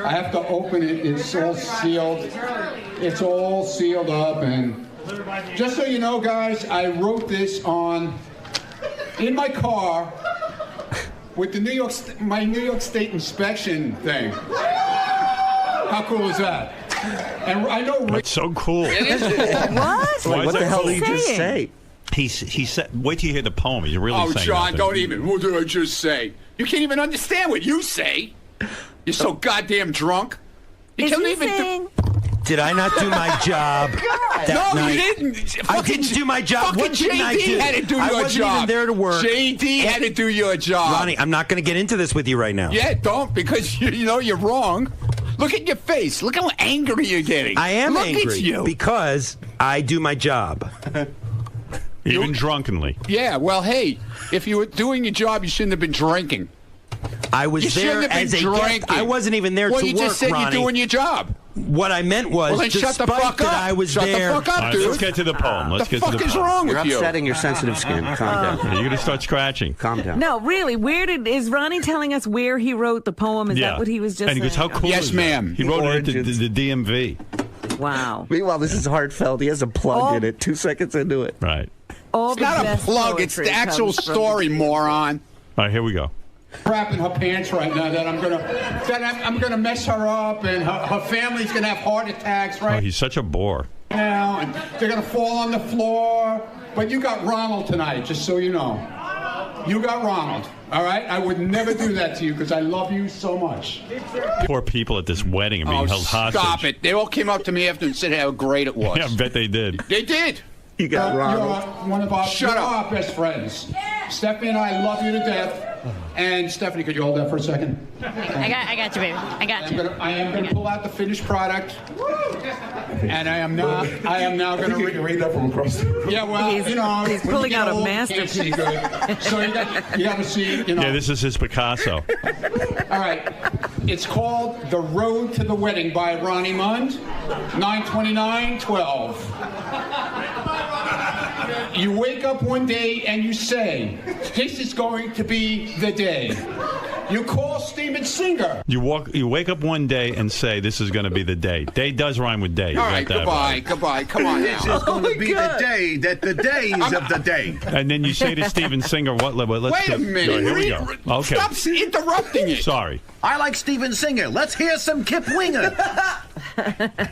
I have to open it. It's all sealed. It's all sealed up, and just so you know, guys, I wrote this in my car with the my New York State inspection thing. How cool is that? And I know That's so cool. What? Why is What the that hell cool? did he just say? He said, wait till you hear the poem. He's really Oh, saying John, nothing. don't even. What did I just say? You can't even understand what you say. You're so goddamn drunk. You Is can't he even. saying? Did I not do my job that No, night? you didn't. I didn't do my job. Fucking What didn't I JD do? had to do I your wasn't job. even there to work. JD had to do your job. Ronnie, I'm not going to get into this with you right now. Yeah, don't, because you know you're wrong. Look at your face. Look how angry you're getting. I am Look angry at you. because I do my job. Even drunkenly. Yeah, well, hey, if you were doing your job, you shouldn't have been drinking. I was You there shouldn't have as been a drinking. guest. I wasn't even there well, to you work, just said Ronnie. you're doing your job. What I meant was, Well, then shut the despite fuck that up. I was Shut the there. fuck up, All right, dude. let's get to the poem. Let's The get to fuck the is poem. wrong You're with you? upsetting your sensitive skin. Calm down. You're going to start scratching. Calm down. No, really. Is Ronnie telling us where he wrote the poem? Is that what he was just And he goes, how saying? cool Yes, is that? ma'am. He wrote it Origins. at the DMV. Wow. Meanwhile, this is heartfelt. He has a plug in it 2 seconds into it. Right. All It's the not a best plug. It's the poetry actual comes from- story, moron. All right, here we go. crap in her pants right now that I'm gonna mess her up, and her family's gonna have heart attacks Oh, right he's such a bore. now, and they're gonna fall on the floor. But you got Ronald tonight, just so you know. You got Ronald, all right? I would never do that to you because I love you so much. Poor people at this wedding are being held hostage. Stop it. They all came up to me after and said how great it was. Yeah, I bet they did. They did. You got Ronald. You're one of our best friends. Stephanie and I love you to death. And Stephanie, could you hold that for a second? I got you, baby. I got you. I am going to pull out the finished product. And I am now going to read that from across the room. Yeah, well, he's pulling out a masterpiece. So you got to see, Yeah, this is his Picasso. All right. It's called The Road to the Wedding by Ronnie Mund, 9/29/12. You wake up one day and you say, this is going to be the day. You call Steven Singer. You wake up one day and say, this is going to be the day. Day does rhyme with day. You All got right, that right. goodbye. Come on now. This is going to be the day that the days of the day. And then you say to Steven Singer, what? Let's Wait a minute. Here we go. Okay. Stop interrupting it. Sorry. I like Steven Singer. Let's hear some Kip Winger. All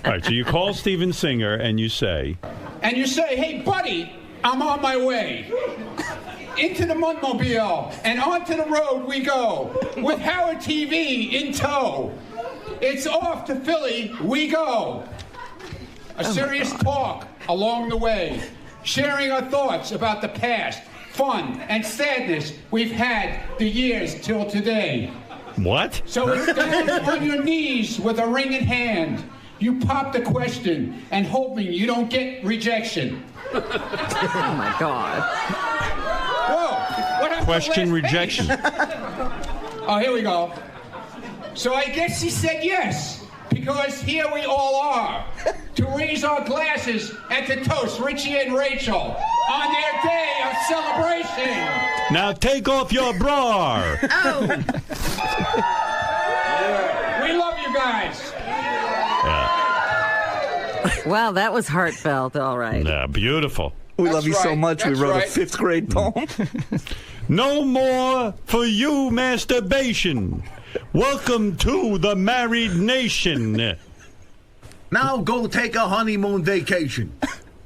right, so you call Steven Singer and you say... hey, buddy, I'm on my way. Into the Muntmobile and onto the road we go with Howard TV in tow. It's off to Philly we go. A serious talk along the way, sharing our thoughts about the past, fun and sadness we've had the years till today. What? So it's down on your knees with a ring in hand. You pop the question and hoping you don't get rejection. Oh my God. Whoa! What happened? Question rejection. Oh, here we go. So I guess he said yes, because here we all are to raise our glasses and to toast Richie and Rachel on their day of celebration. Now take off your bra. We love you guys. Wow, that was heartfelt. All right. Yeah, beautiful. We love you so much. We wrote a 5th grade poem. No more for you masturbation. Welcome to the married nation. Now go take a honeymoon vacation.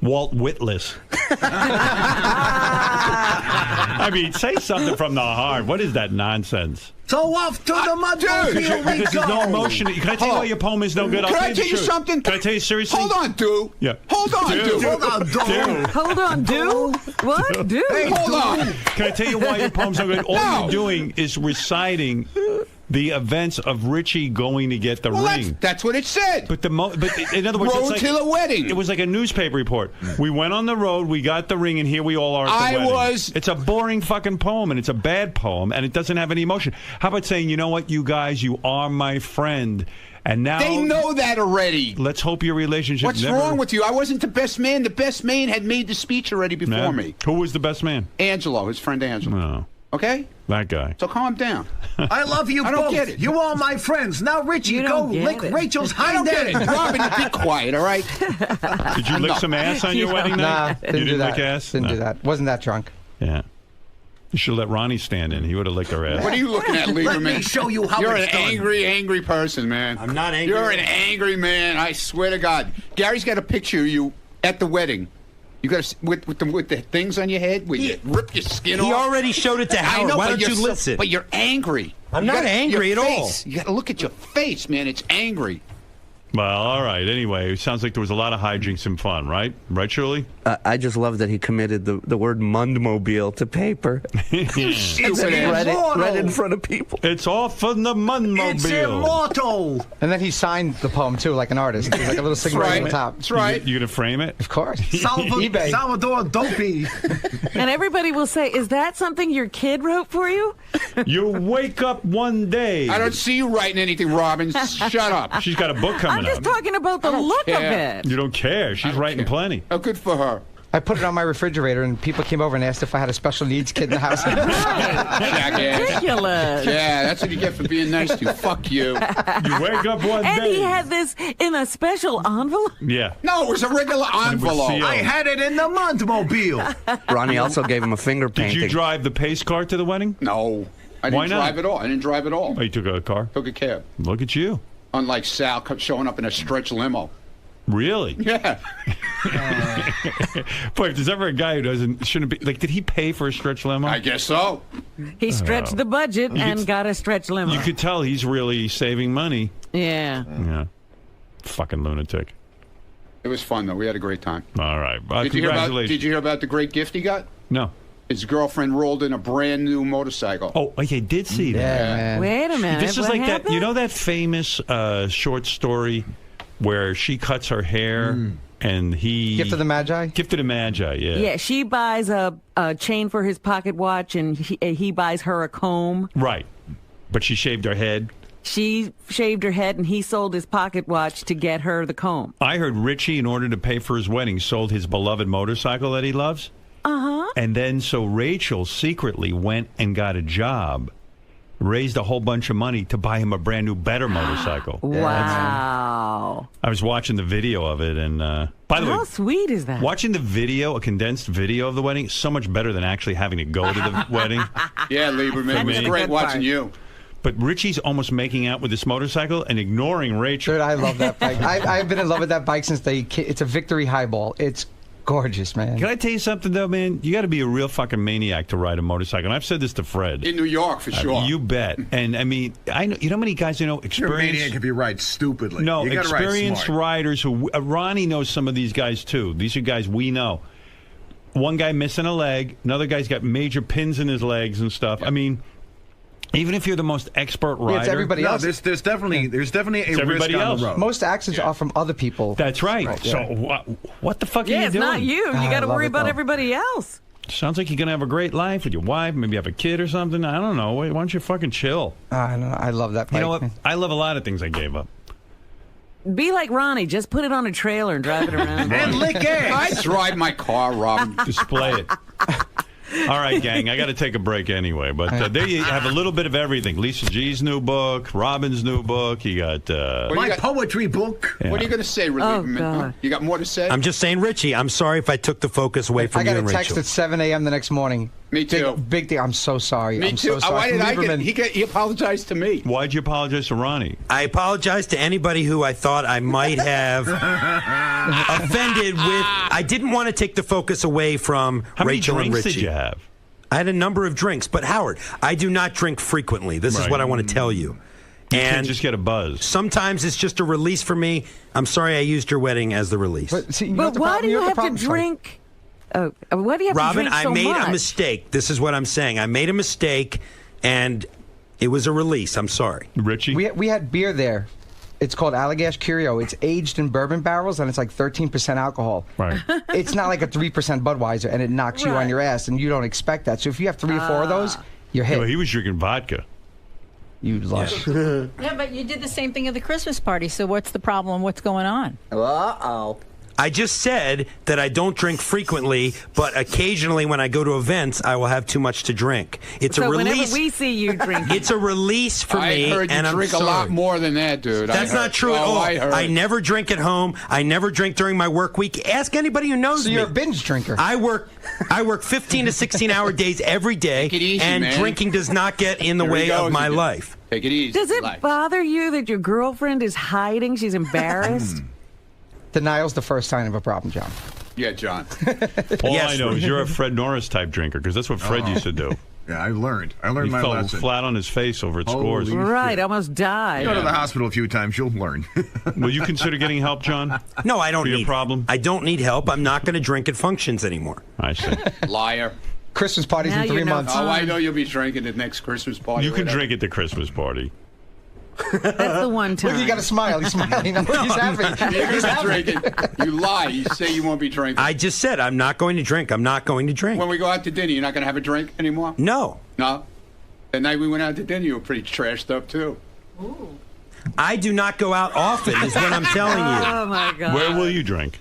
Walt Whitless. I mean, say something from the heart. What is that nonsense? So off to the Muntmobile we There's go. no emotion. Can I tell you why your poem is no good? Can I tell you something? Can I tell you seriously? Hold on, dude. Yeah. Hold on, dude. Hold on, dude. Hold on, dude. What? Dude. Hey, Hold on. Can I tell you why your poem's no good? All you're doing is reciting the events of Richie going to get the ring. That's what it said. But in other words, Road it's like, to the wedding. It was like a newspaper report. We went on the road, we got the ring, and here we all are at the wedding. It's a boring fucking poem, and it's a bad poem, and it doesn't have any emotion. How about saying, you know what, you guys, you are my friend, and now They know that already. let's hope your relationship. What's wrong with you? I wasn't the best man. The best man had made the speech already before me. Who was the best man? Angelo, his friend Angelo. No, Okay? that guy. So calm down. I love you I don't both. get it. You are my friends. Now, Richie, You go don't get lick it. Rachel's I don't get it. hind end. Robin, be quiet, all right? Did you lick some ass on your wedding night? Nah, didn't You do that. lick ass? Didn't No. do that. Wasn't that drunk. Yeah. You should let Ronnie stand in. He would have licked her ass. What are you looking at, Let Lieberman? me show you how You're it's an done. angry person, man. I'm not angry. You're an angry man. I swear to God. Gary's got a picture of you at the wedding. You got with the things on your head where you rip your skin off. He already showed it to I Howard. know, Why but don't you you're listen? But you're angry. I'm You not gotta- angry your at all. face. You got to look at your face, man. It's angry. Well, all right. Anyway, it sounds like there was a lot of hijinks and fun, right? Right, Shirley? I just love that he committed the word Muntmobile to paper. And then read it in front of people. It's off on the Muntmobile. It's immortal. And then he signed the poem, too, like an artist. There's like a little signature on the top. That's right. You gonna frame it? Of course. Salvador, Salvador Dopey. And everybody will say, is that something your kid wrote for you? You wake up one day. I don't see you writing anything, Robin. Shut up. She's got a book coming I'm just up. talking about the look care. of it. You don't care. She's writing plenty. Oh, good for her. I put it on my refrigerator, and people came over and asked if I had a special needs kid in the house. Jackass. Ridiculous. Yeah, that's what you get for being nice to you. Fuck you. You wake up one And day. he had this in a special envelope. Yeah. No, it was a regular envelope. sealed. I had it in the Muntmobile. Ronnie also gave him a finger Did painting. you drive the pace car to the wedding? No, I didn't Why not? drive at all. I didn't drive at all. Oh, you took a car? Took a cab. Look at you. Unlike Sal showing up in a stretch limo. Really? Yeah. Boy, if there's ever a guy who shouldn't be, like, did he pay for a stretch limo? I guess so. He stretched the budget and got a stretch limo. You could tell he's really saving money. Yeah. Yeah. Fucking lunatic. It was fun, though. We had a great time. All right. Did you Congratulations. hear about the great gift he got? No. His girlfriend rolled in a brand new motorcycle. Oh, I did see that. Yeah. Wait a minute. This is what like happened? that. You know that famous short story where she cuts her hair and he Gift of the Magi? Gift of the Magi, yeah. Yeah, she buys a chain for his pocket watch, and he buys her a comb. Right. But she shaved her head. She shaved her head, and he sold his pocket watch to get her the comb. I heard Richie, in order to pay for his wedding, sold his beloved motorcycle that he loves. Uh-huh. And then so Rachel secretly went and got a job, raised a whole bunch of money to buy him a brand new, better motorcycle. Wow. I was watching the video of it, and by the way, How sweet is that? watching the video, a condensed video of the wedding, is so much better than actually having to go to the wedding. Yeah, Lieberman. It was great watching you. But Richie's almost making out with this motorcycle and ignoring Rachel. Dude, I love that bike. I've been in love with that bike since it's a Victory Highball. It's gorgeous, man. Can I tell you something, though, man? You got to be a real fucking maniac to ride a motorcycle. And I've said this to Fred. In New York, for sure. You bet. And, I mean, I know, you know how many guys I know You're a experienced... maniac if you ride stupidly. No, you gotta ride experienced smart. riders who... Ronnie knows some of these guys, too. These are guys we know. One guy missing a leg. Another guy's got major pins in his legs and stuff. I mean... Even if you're the most expert rider, it's everybody else. There's definitely a risk everybody on else. the road. Most accidents are from other people. That's right. So what the fuck are you it's doing? not you. You got to love worry it, about though. everybody else. Sounds like you're gonna have a great life with your wife, maybe have a kid or something. I don't know. Why don't you fucking chill? I know. I love that bike. You know what? man. I love a lot of things I gave up. Be like Ronnie. Just put it on a trailer and drive it around. And lick ass. I drive my car, Robin. Display it. All right, gang, I got to take a break anyway. But there you have a little bit of everything. Lisa G's new book, Robin's new book. You got... My poetry book. Yeah. What are you going to say, Relieverman? God. You got more to say? I'm just saying, Richie, I'm sorry if I took the focus away from I you got a and text Rachel. at 7 a.m. the next morning. Me too. Big thing. I'm so sorry. Me I'm too. so sorry. Why did I Lieberman. get... He apologized to me. Why'd you apologize to Ronnie? I apologize to anybody who I thought I might have offended with. I didn't want to take the focus away from How Rachel many and drinks Richie. did you have? I had a number of drinks, but Howard, I do not drink frequently. This is Right. what I want to tell you. You And can't just get a buzz. sometimes it's just a release for me. I'm sorry I used your wedding as the release. But, see, you know But what the why problem- do you you know what have the to problem- sorry. drink? Why do you have Robin, to drink so I made much? a mistake. This is what I'm saying. I made a mistake, and it was a release. I'm sorry. Richie? We had beer there. It's called Allagash Curio. It's aged in bourbon barrels, and it's like 13% alcohol. Right. It's not like a 3% Budweiser, and it knocks you on Right. your ass, and you don't expect that. So if you have 3 or 4 of those, you're hit. No, he was drinking vodka. You lush. Yeah, but you did the same thing at the Christmas party. So what's the problem? What's going on? Uh-oh. I just said that I don't drink frequently, but occasionally when I go to events, I will have too much to drink. It's So a whenever release. we see you drink, It's a release for I me, heard you and I'm drink sorry. a lot more than that, dude. That's not true at all. I never drink at home. I never drink during my work week. Ask anybody who knows So me. you're a binge drinker. I work 15 to 16-hour days every day, Take it easy, and man. drinking does not get in the Here he way goes of my again. life. Take it easy. does it Relax. bother you that your girlfriend is hiding? She's embarrassed. Denial's the first sign of a problem, John. Yeah, John. All Yes, I know is you're a Fred Norris type drinker, because that's what Fred used to do. Yeah, I learned He my fell lesson. flat on his face over at Scores. Holy Right, almost died. Go to the hospital a few times, you'll learn. Will you consider getting help, John? No, I don't For your need problem? I don't need help. I'm not going to drink at functions anymore. I see. Liar. Christmas parties Now in 3 you know months. Oh, I know you'll be drinking at next Christmas party. You can whatever. drink at the Christmas party. That's the one time. Look, you got to smile. He's smiling. He's happy. You're He's gonna be happy. drinking. You lie. You say you won't be drinking. I just said I'm not going to drink. I'm not going to drink. When we go out to dinner, you're not going to have a drink anymore? No. No? The night we went out to dinner, you were pretty trashed up, too. I do not go out often, is what I'm telling you. Oh my God. Where will you drink?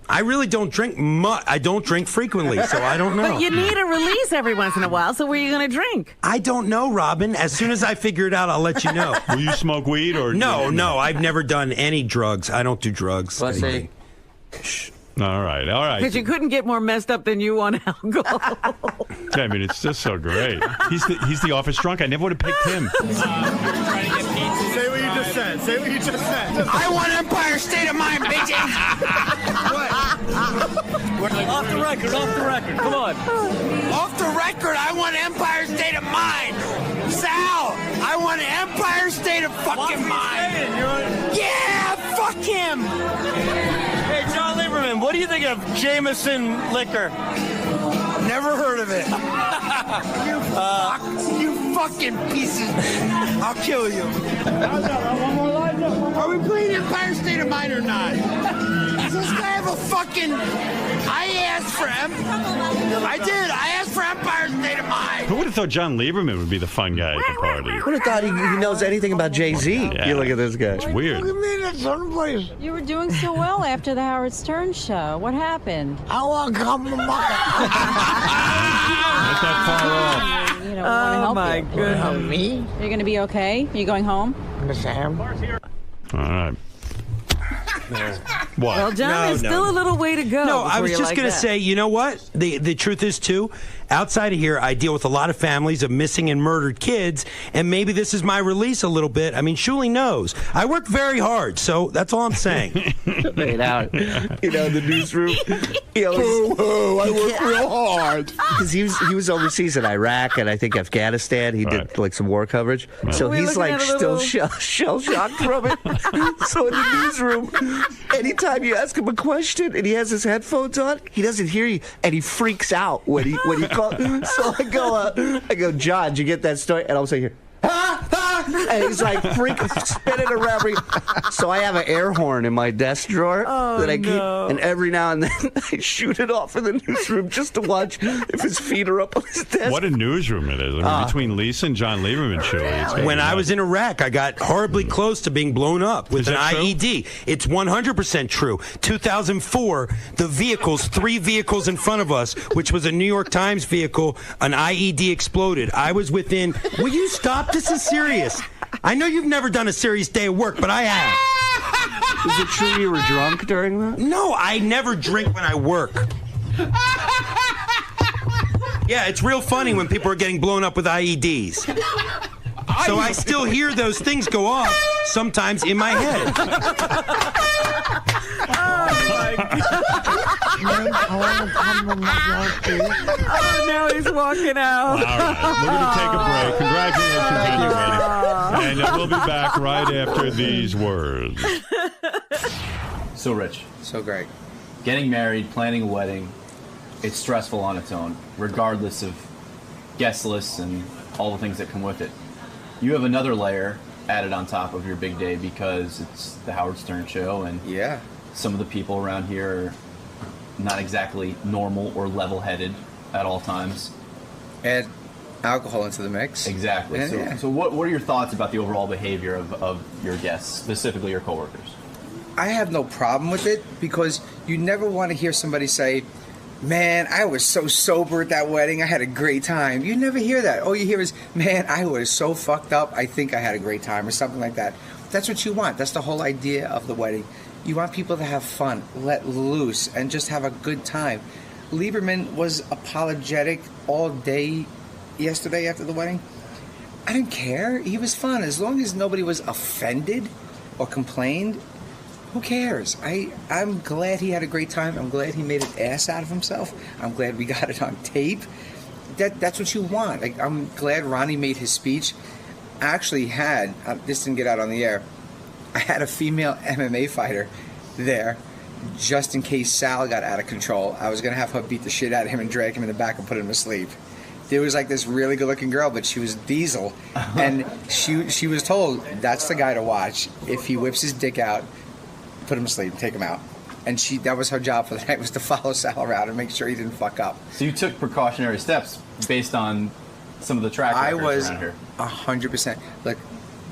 I really don't drink much. I don't drink frequently, so I don't know. But you need a release every once in a while. So where are you going to drink? I don't know, Robin. As soon as I figure it out, I'll let you know. Will you smoke weed or No, I've never done any drugs. I don't do drugs. Pussy. All right. Because you couldn't get more messed up than you on alcohol. I mean, it's just so great. He's the office drunk. I never would have picked him. Say what you just said. Say what you just said. I want Empire State of Mind, bitches. Off the record, come on. Off the record, I want Empire State of Mind. Sal, I want Empire State of fucking mind. Yeah, fuck him. what do you think of Jameson liquor? Never heard of it. You fucking pieces. I'll kill you. Are we playing Empire State of Mind or not? Does this guy have a fucking... I asked for him. I did. I asked for Empire State of Mind. Who would have thought John Lieberman would be the fun guy at the party? Who would have thought he knows anything about Jay-Z? Yeah. You look at this guy. It's weird. Look at me, that's someplace. You were doing so well after the Howard Stern show. What happened? I want to come to Not that far off. You know, we want to help my you. goodness. Help me? You're going to be okay? Are you going home? Miss Sam? All right. What? Well, John, there's still a little way to go. No, I was before you just like going to that. say, you know what? The truth is, too, outside of here, I deal with a lot of families of missing and murdered kids, and maybe this is my release a little bit. I mean, Shuli knows. I work very hard, so that's all I'm saying. Right out. You know, in the newsroom. I work real hard. Because he was overseas in Iraq and I think Afghanistan. He did like some war coverage. So We're he's looking like at a still little- shell-shocked from it. So in the newsroom, anytime you ask him a question and he has his headphones on, he doesn't hear you and he freaks out when he calls. So I go, John, did you get that story? And I'll say here, and he's like freaking spinning around me. So I have an air horn in my desk drawer that I keep, and every now and then I shoot it off in the newsroom just to watch if his feet are up on his desk. What a newsroom it is. I mean, between Lisa and John Lieberman, Shuli. When I was in Iraq, I got horribly close to being blown up with an IED. It's 100% true. 2004, the vehicles, 3 vehicles in front of us, which was a New York Times vehicle, an IED exploded. I was within... Will you stop? This is serious. I know you've never done a serious day of work, but I have. Is it true you were drunk during that? No, I never drink when I work. Yeah, it's real funny when people are getting blown up with IEDs. So I still hear those things go off sometimes in my head. Oh, now he's walking out. All right, we're going to take a break. Congratulations on your wedding. And we'll be back right after these words. So rich. So great. Getting married, planning a wedding, it's stressful on its own, regardless of guest lists and all the things that come with it. You have another layer added on top of your big day because it's the Howard Stern show, and some of the people around here are not exactly normal or level-headed at all times. Add alcohol into the mix. Exactly. So what are your thoughts about the overall behavior of your guests, specifically your coworkers? I have no problem with it because you never want to hear somebody say, man, I was so sober at that wedding. I had a great time. You never hear that. All you hear is, man, I was so fucked up. I think I had a great time or something like that. That's what you want. That's the whole idea of the wedding. You want people to have fun, let loose, and just have a good time. Lieberman was apologetic all day yesterday after the wedding. I didn't care. He was fun. As long as nobody was offended or complained, who cares? I'm glad he had a great time. I'm glad he made an ass out of himself. I'm glad we got it on tape. That's what you want. Like, I'm glad Ronnie made his speech. I actually had, this didn't get out on the air, I had a female MMA fighter there just in case Sal got out of control. I was going to have her beat the shit out of him and drag him in the back and put him to sleep. There was like this really good-looking girl, but she was Diesel. And she was told, that's the guy to watch. If he whips his dick out, put him to sleep, take him out. And that was her job for the night, was to follow Sal around and make sure he didn't fuck up. So you took precautionary steps based on some of the track records around here. 100%. Look,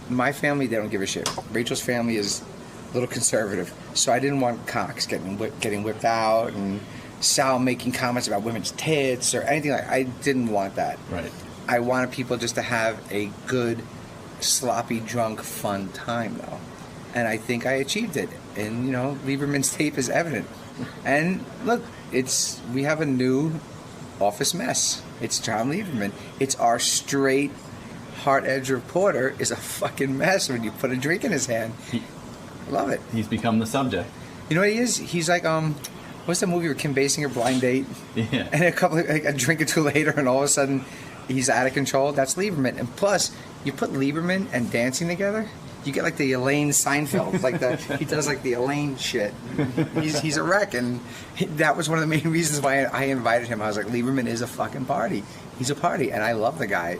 my family, they don't give a shit. Rachel's family is a little conservative. So I didn't want Cox getting whipped out and Sal making comments about women's tits or anything like that. I didn't want that. Right. I wanted people just to have a good, sloppy, drunk, fun time, though. And I think I achieved it. And, Lieberman's tape is evident. And look, we have a new office mess. It's John Lieberman. It's our straight, hard-edged reporter is a fucking mess when you put a drink in his hand. I love it. He's become the subject. You know what he is? He's like, what's that movie with Kim Basinger, Blind Date? Yeah. And a drink or two later, and all of a sudden, he's out of control. That's Lieberman. And plus, you put Lieberman and dancing together, You get like the Elaine Seinfeld, like he does like the Elaine shit. He's a wreck, and that was one of the main reasons why I invited him. I was like, Lieberman is a fucking party. He's a party, and I love the guy.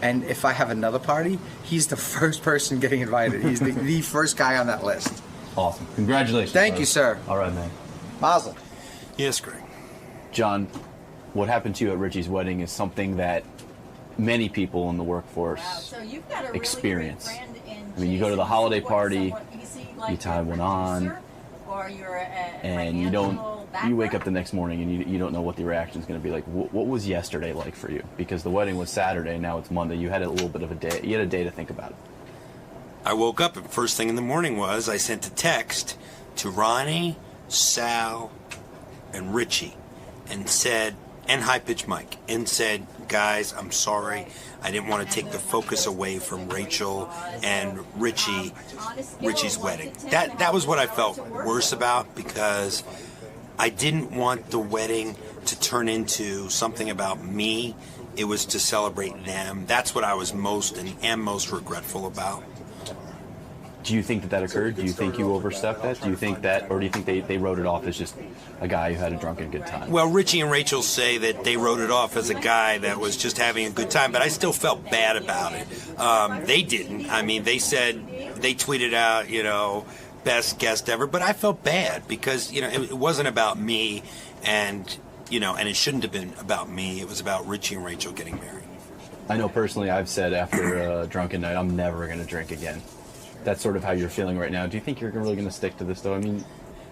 And if I have another party, he's the first person getting invited. He's the first guy on that list. Awesome. Congratulations. Thank you, sir. All right, man. Mazel. Yes, Greg. John, what happened to you at Richie's wedding is something that many people in the workforce experience. I mean, you go to the holiday party, you tie one on, and you wake up the next morning and you don't know what the reaction is going to be like. What was yesterday like for you? Because the wedding was Saturday, now it's Monday. You had a little bit of a day. You had a day to think about it. I woke up and first thing in the morning was I sent a text to Ronnie, Sal, and Richie and said, and High Pitch Mike, and said, guys, I'm sorry. I didn't want to take the focus away from Rachel and Richie's wedding. That was what I felt worse about, because I didn't want the wedding to turn into something about me. It was to celebrate them. That's what I was most and am most regretful about. Do you think that occurred? Do you think you overstepped that? Do you think that, or do you think they wrote it off as just a guy who had a drunken good time? Well, Richie and Rachel say that they wrote it off as a guy that was just having a good time, but I still felt bad about it. They didn't. I mean, they said, they tweeted out, best guest ever, but I felt bad because, it wasn't about me, and it shouldn't have been about me. It was about Richie and Rachel getting married. I know personally I've said after a drunken night, I'm never going to drink again. That's sort of how you're feeling right now. Do you think you're really going to stick to this, though? I mean,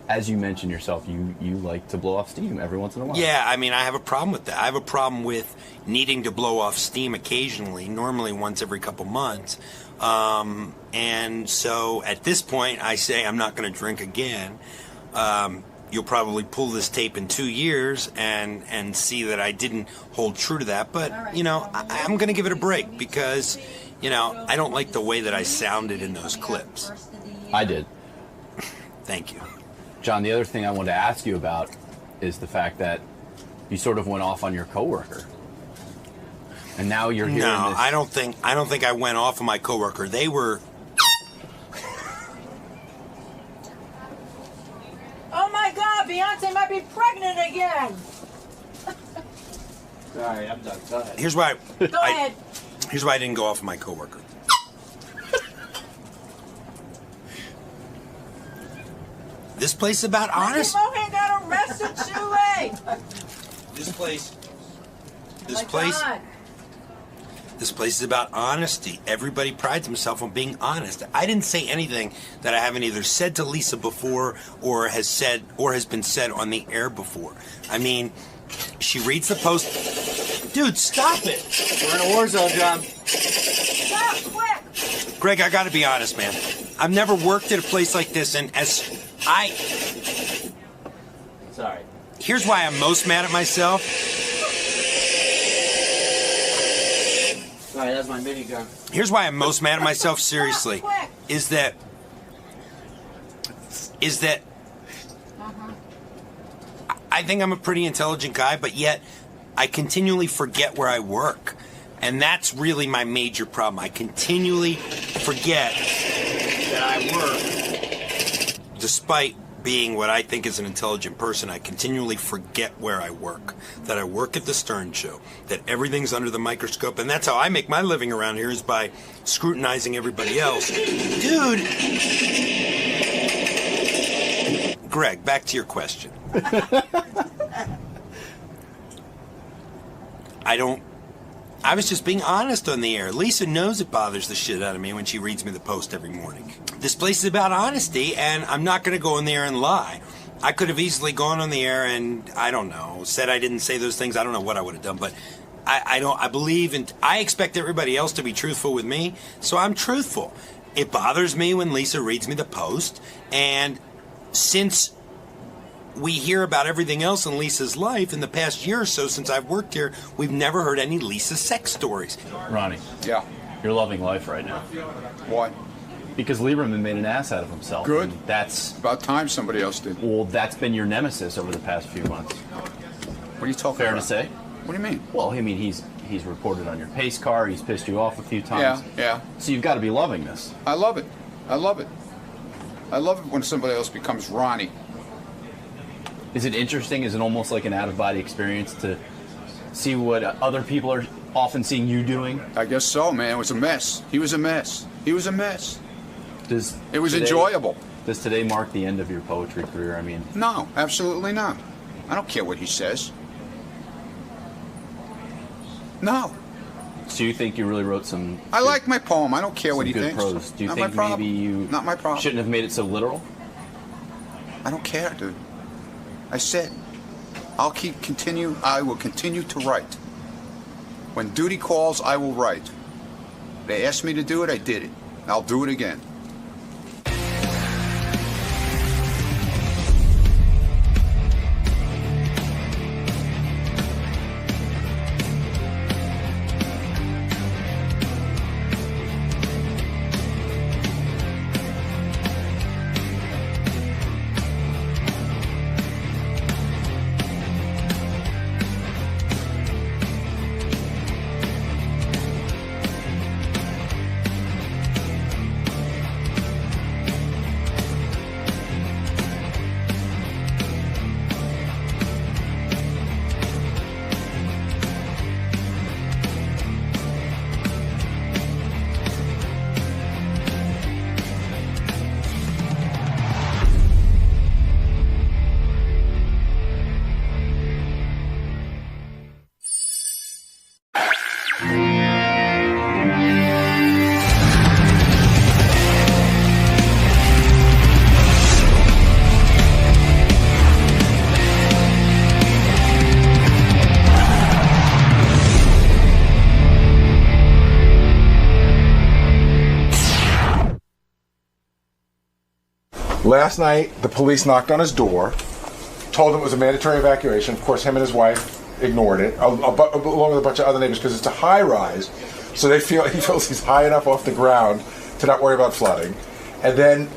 as you mentioned yourself, you like to blow off steam every once in a while. Yeah, I mean, I have a problem with that. I have a problem with needing to blow off steam occasionally, normally once every couple months. And so at this point, I say I'm not going to drink again. You'll probably pull this tape in 2 years and see that I didn't hold true to that. But, I'm going to give it a break because... I don't like the way that I sounded in those clips. I did. Thank you. John, the other thing I wanted to ask you about is the fact that you sort of went off on your coworker. And now you're hearing this. No, I don't think I went off on my coworker. They were... Oh my God, Beyonce might be pregnant again. Sorry, I'm done. Go ahead. Here's why Go ahead. Here's why I didn't go off on my coworker. This place is about honest. Mohan got arrested too late. This place is about honesty. Everybody prides himself on being honest. I didn't say anything that I haven't either said to Lisa before or has been said on the air before. I mean, she reads the post. Dude, stop it. We're in a war zone, John. Stop, quick. Greg, I gotta be honest, man. I've never worked at a place like this, and Sorry. Here's why I'm most mad at myself. Sorry, that's my minigun. Here's why I'm most mad at myself, seriously. Is that I think I'm a pretty intelligent guy, but yet I continually forget where I work. And that's really my major problem. I continually forget that I work. Despite being what I think is an intelligent person, I continually forget where I work. That I work at the Stern Show. That everything's under the microscope. And that's how I make my living around here, is by scrutinizing everybody else. Dude! Greg, back to your question. I was just being honest on the air. Lisa knows it bothers the shit out of me when she reads me the post every morning. This place is about honesty, and I'm not going to go in there and lie. I could have easily gone on the air and, I don't know, said I didn't say those things. I don't know what I would have done, but I expect everybody else to be truthful with me, so I'm truthful. It bothers me when Lisa reads me the post, and since we hear about everything else in Lisa's life in the past year or so since I've worked here, we've never heard any Lisa sex stories. Ronnie. Yeah. You're loving life right now. Why? Because Lieberman made an ass out of himself. Good. That's about time somebody else did. Well, that's been your nemesis over the past few months. What are you talking about? Fair to say? What do you mean? Well, I mean, He's reported on your pace car. He's pissed you off a few times. Yeah. So you've got to be loving this. I love it. I love it when somebody else becomes Ronnie. Is it interesting? Is it almost like an out-of-body experience to see what other people are often seeing you doing? I guess so, man. It was a mess. He was a mess. It was enjoyable. Does today mark the end of your poetry career? I mean, No, absolutely not. I don't care what he says. No. So you think you really wrote some... I like my poem. I don't care what he good thinks. prose. Do you Not think my problem. maybe you Not my problem. shouldn't have made it so literal? I don't care, dude. I said, I will continue to write. When duty calls, I will write. They asked me to do it, I did it. I'll do it again. Last night, the police knocked on his door, told him it was a mandatory evacuation. Of course, him and his wife ignored it, along with a bunch of other neighbors, because it's a high rise. So he feels he's high enough off the ground to not worry about flooding. And then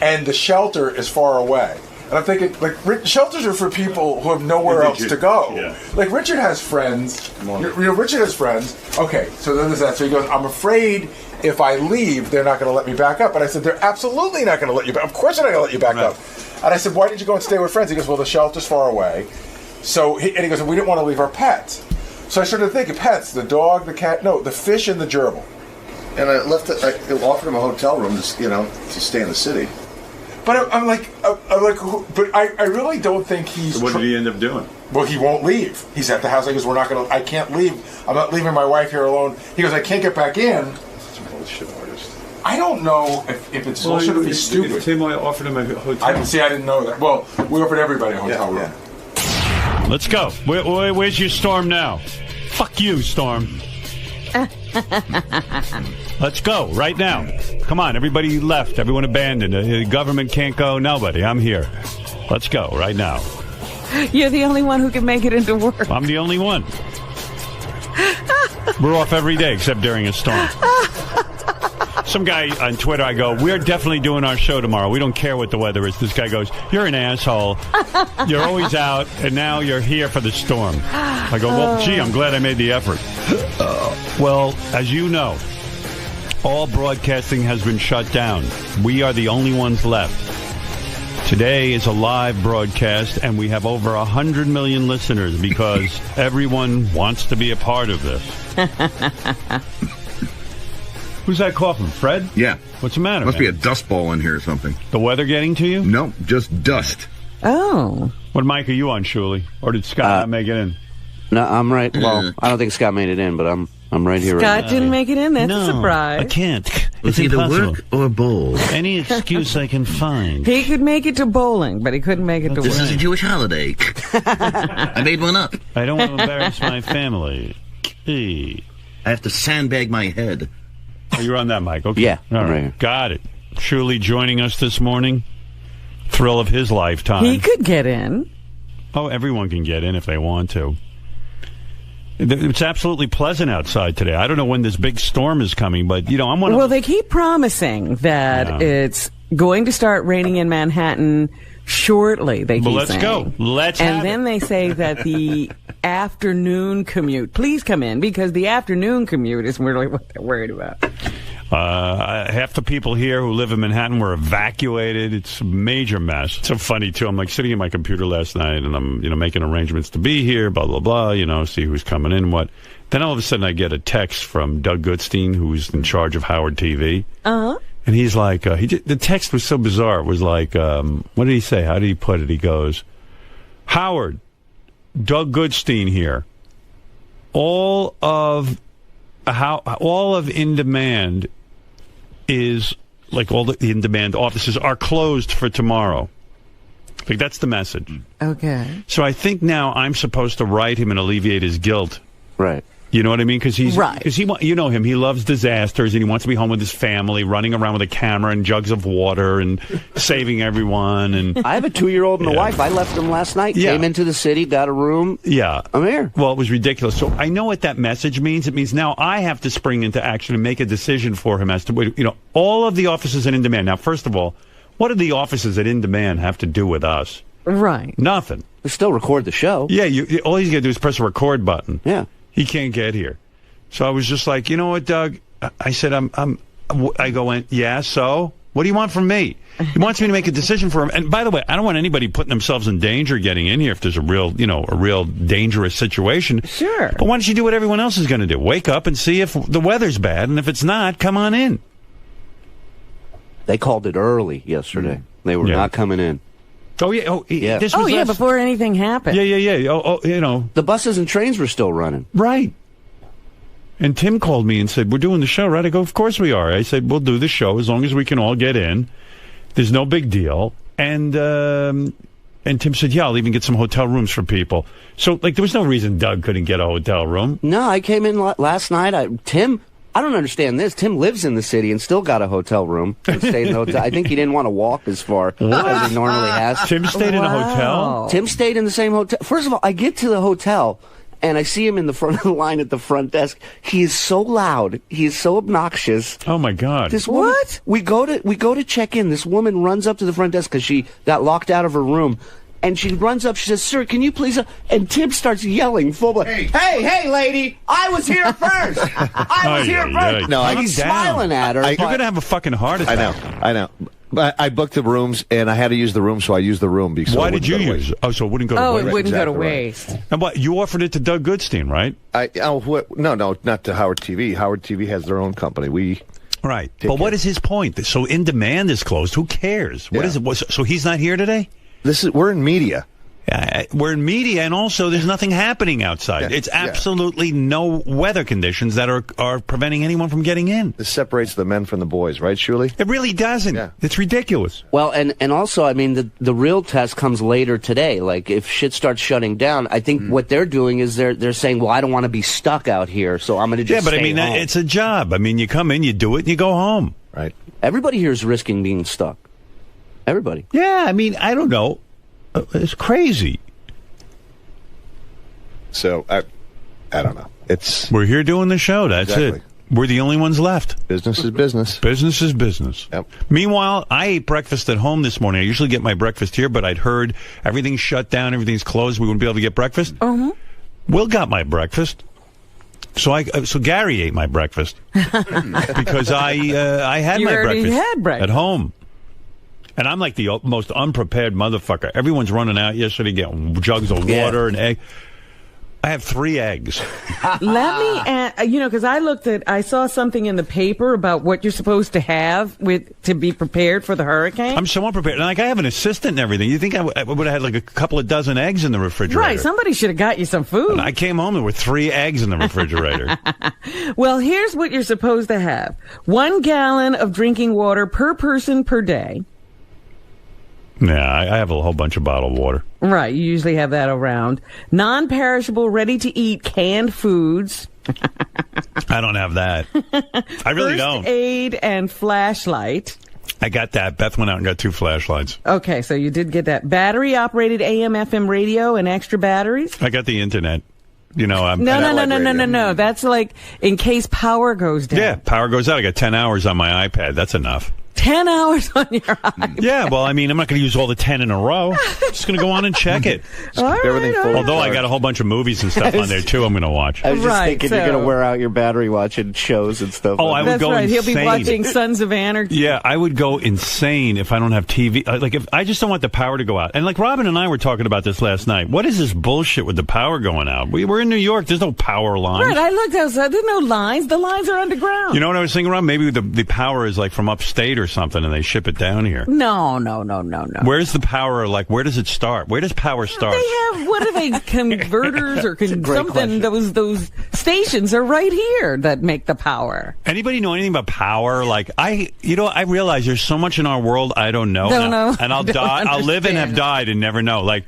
and the shelter is far away. And I'm thinking, like, shelters are for people who have nowhere else to go. Yeah. Like, Richard has friends. Richard has friends. Okay, so then there's that. So he goes, I'm afraid if I leave, they're not going to let me back up. And I said, they're absolutely not going to let you back. Of course they're not going to let you back up. And I said, why did you go and stay with friends? He goes, well, the shelter's far away. So he goes, we didn't want to leave our pets. So I started thinking, pets, the dog, the cat, no, the fish and the gerbil. And I offered him a hotel room to stay in the city. But I'm like, I really don't think he's. So what did he end up doing? Well, he won't leave. He's at the house. He goes, I can't leave. I'm not leaving my wife here alone. He goes, I can't get back in. Bullshit artist. I don't know if it's bullshit or if he's stupid. Tim offered him a hotel. I didn't know that. Well, we offered everybody a hotel room. Yeah. Let's go. Where's your Storm now? Fuck you, Storm. Let's go right now. Come on, everybody left. Everyone abandoned. The government can't go. Nobody. I'm here. Let's go right now. You're the only one who can make it into work. I'm the only one. We're off every day except during a storm. Some guy on Twitter, I go, we're definitely doing our show tomorrow. We don't care what the weather is. This guy goes, you're an asshole. You're always out, and now you're here for the storm. I go, well, gee, I'm glad I made the effort. Well, as you know, all broadcasting has been shut down. We are the only ones left. Today is a live broadcast, and we have over 100 million listeners because everyone wants to be a part of this. Who's that coughing? Fred? Yeah. What's the matter, Must man? be a dust ball in here or something. The weather getting to you? No, just dust. Oh. What mic are you on, Shuli? Or did Scott not make it in? No, I'm right. Well, I don't think Scott made it in, but I'm right here. Scott didn't make it in. That's a surprise. I can't. It's It's either impossible. work or bowl. Any excuse I can find. He could make it to bowling, but he couldn't make it to This work. is a Jewish holiday. I made one up. I don't want to embarrass my family. Hey. I have to sandbag my head. Oh, you're on that mic. Okay. Yeah, All I'm right. right here. Got it. Shuli joining us this morning. Thrill of his lifetime. He could get in. Oh, everyone can get in if they want to. It's absolutely pleasant outside today. I don't know when this big storm is coming, but, I'm one of Well, they keep promising that it's going to start raining in Manhattan shortly, they keep Well, let's saying. go. Let's And have then they say that the afternoon commute, please come in, because the afternoon commute is really what they're worried about. Half the people here who live in Manhattan were evacuated. It's a major mess. It's so funny, too. I'm like sitting at my computer last night, and I'm, making arrangements to be here, blah, blah, blah, see who's coming in, what. Then all of a sudden I get a text from Doug Goodstein, who's in charge of Howard TV. Uh-huh. And he's like, the text was so bizarre. It was like, what did he say? How did he put it? He goes, Howard, Doug Goodstein here. All of In Demand is, like all the In Demand offices are closed for tomorrow. Like, that's the message. Okay. So I think now I'm supposed to write him and alleviate his guilt. Right. You know what I mean? Because right. You know him. He loves disasters, and he wants to be home with his family, running around with a camera and jugs of water and saving everyone. And I have a 2-year-old and a wife. I left them last night. Yeah. Came into the city, got a room. Yeah. I'm here. Well, it was ridiculous. So I know what that message means. It means now I have to spring into action and make a decision for him as to, all of the offices at In Demand. Now, first of all, what do the offices at In Demand have to do with us? Right. Nothing. They still record the show. Yeah. All he's got to do is press a record button. Yeah. He can't get here. So I was just like, you know what, Doug? I said, I go in, yeah, so? What do you want from me? He wants me to make a decision for him. And by the way, I don't want anybody putting themselves in danger getting in here if there's a real dangerous situation. Sure. But why don't you do what everyone else is going to do? Wake up and see if the weather's bad, and if it's not, come on in. They called it early yesterday. They were not coming in. Oh, yeah. Oh, yeah. This was before anything happened. Yeah. Oh, The buses and trains were still running. Right. And Tim called me and said, we're doing the show, right? I go, of course we are. I said, we'll do the show as long as we can all get in. There's no big deal. And Tim said, yeah, I'll even get some hotel rooms for people. So, there was no reason Doug couldn't get a hotel room. No, I came in last night. I don't understand this. Tim lives in the city and still got a hotel room. And stayed in the hotel. I think he didn't want to walk as far as he normally has. Tim stayed in a hotel? Tim stayed in the same hotel. First of all, I get to the hotel, and I see him in the front of the line at the front desk. He is so loud. He is so obnoxious. Oh, my God. This woman, we go to check in. This woman runs up to the front desk because she got locked out of her room. And she runs up. She says, sir, can you please... And Tim starts yelling full blown, hey, lady, I was here first. I was here first. No, he's smiling at her. You're going to have a fucking heart attack. I know. But I booked the rooms, and I had to use the room, so I used the room. Because why did you use it? Oh, so it wouldn't go to waste. It wouldn't go to Exactly waste. And what, you offered it to Doug Goodstein, right? No, not to Howard TV. Howard TV has their own company. Right. But what is his point? So In Demand is closed. Who cares? What is it? So he's not here today? We're in media. We're in media, and also there's nothing happening outside. It's absolutely no weather conditions that are preventing anyone from getting in. This separates the men from the boys, right, Shuli? It really doesn't. Yeah. It's ridiculous. Well, and also, I mean, the real test comes later today. Like, if shit starts shutting down, I think what they're doing is they're saying, well, I don't want to be stuck out here, so I'm going to just but I stay mean, home. it's a job. I mean, you come in, you do it, and you go home. Right. Everybody here is risking being stuck. Everybody. Yeah, I mean, I don't know. It's crazy. So, I don't know. We're here doing the show. That's Exactly. it. We're the only ones left. Business is business. Business is business. Yep. Meanwhile, I ate breakfast at home this morning. I usually get my breakfast here, but I'd heard everything's shut down, everything's closed. We wouldn't be able to get breakfast. Uh-huh. Will got my breakfast. So Gary ate my breakfast because I had my breakfast at home. And I'm like the most unprepared motherfucker. Everyone's running out yesterday getting jugs of water and egg. I have 3 eggs. Let me add, because I saw something in the paper about what you're supposed to have to be prepared for the hurricane. I'm so unprepared. And I have an assistant and everything. You think I would have had a couple of dozen eggs in the refrigerator? Right. Somebody should have got you some food. And I came home, there were 3 eggs in the refrigerator. Well, here's what you're supposed to have. 1 gallon of drinking water per person per day. Yeah, I have a whole bunch of bottled water. Right, you usually have that around. Non-perishable, ready-to-eat canned foods. I don't have that. I really don't. First aid and flashlight. I got that. Beth went out and got 2 flashlights. Okay, so you did get that. Battery-operated AM/FM radio and extra batteries. I got the internet. No. That's like in case power goes down. Yeah, power goes out. I got 10 hours on my iPad. That's enough. 10 hours on your eye. Yeah, well, I mean, I'm not going to use all the 10 in a row. I'm just going to go on and check it. Although I got a whole bunch of movies and stuff on there, too, I'm going to watch. I was just thinking you're going to wear out your battery watching shows and stuff. Oh, I would go insane. He'll be watching Sons of Anarchy. Yeah, I would go insane if I don't have TV. Like, if I just don't want the power to go out. And like Robin and I were talking about this last night. What is this bullshit with the power going out? We're in New York. There's no power lines. Right, I looked outside. There's no lines. The lines are underground. You know what I was thinking, Rob? Maybe the power is like from upstate or something, and they ship it down here. No. Where's the power? Like, where does it start? Where does power start? They have, what are they, converters or something? question. Those stations are right here that make the power. Anybody know anything about power? Like, I realize there's so much in our world I don't know. Don't know. And I'll die. I'll live and have died and never know. Like,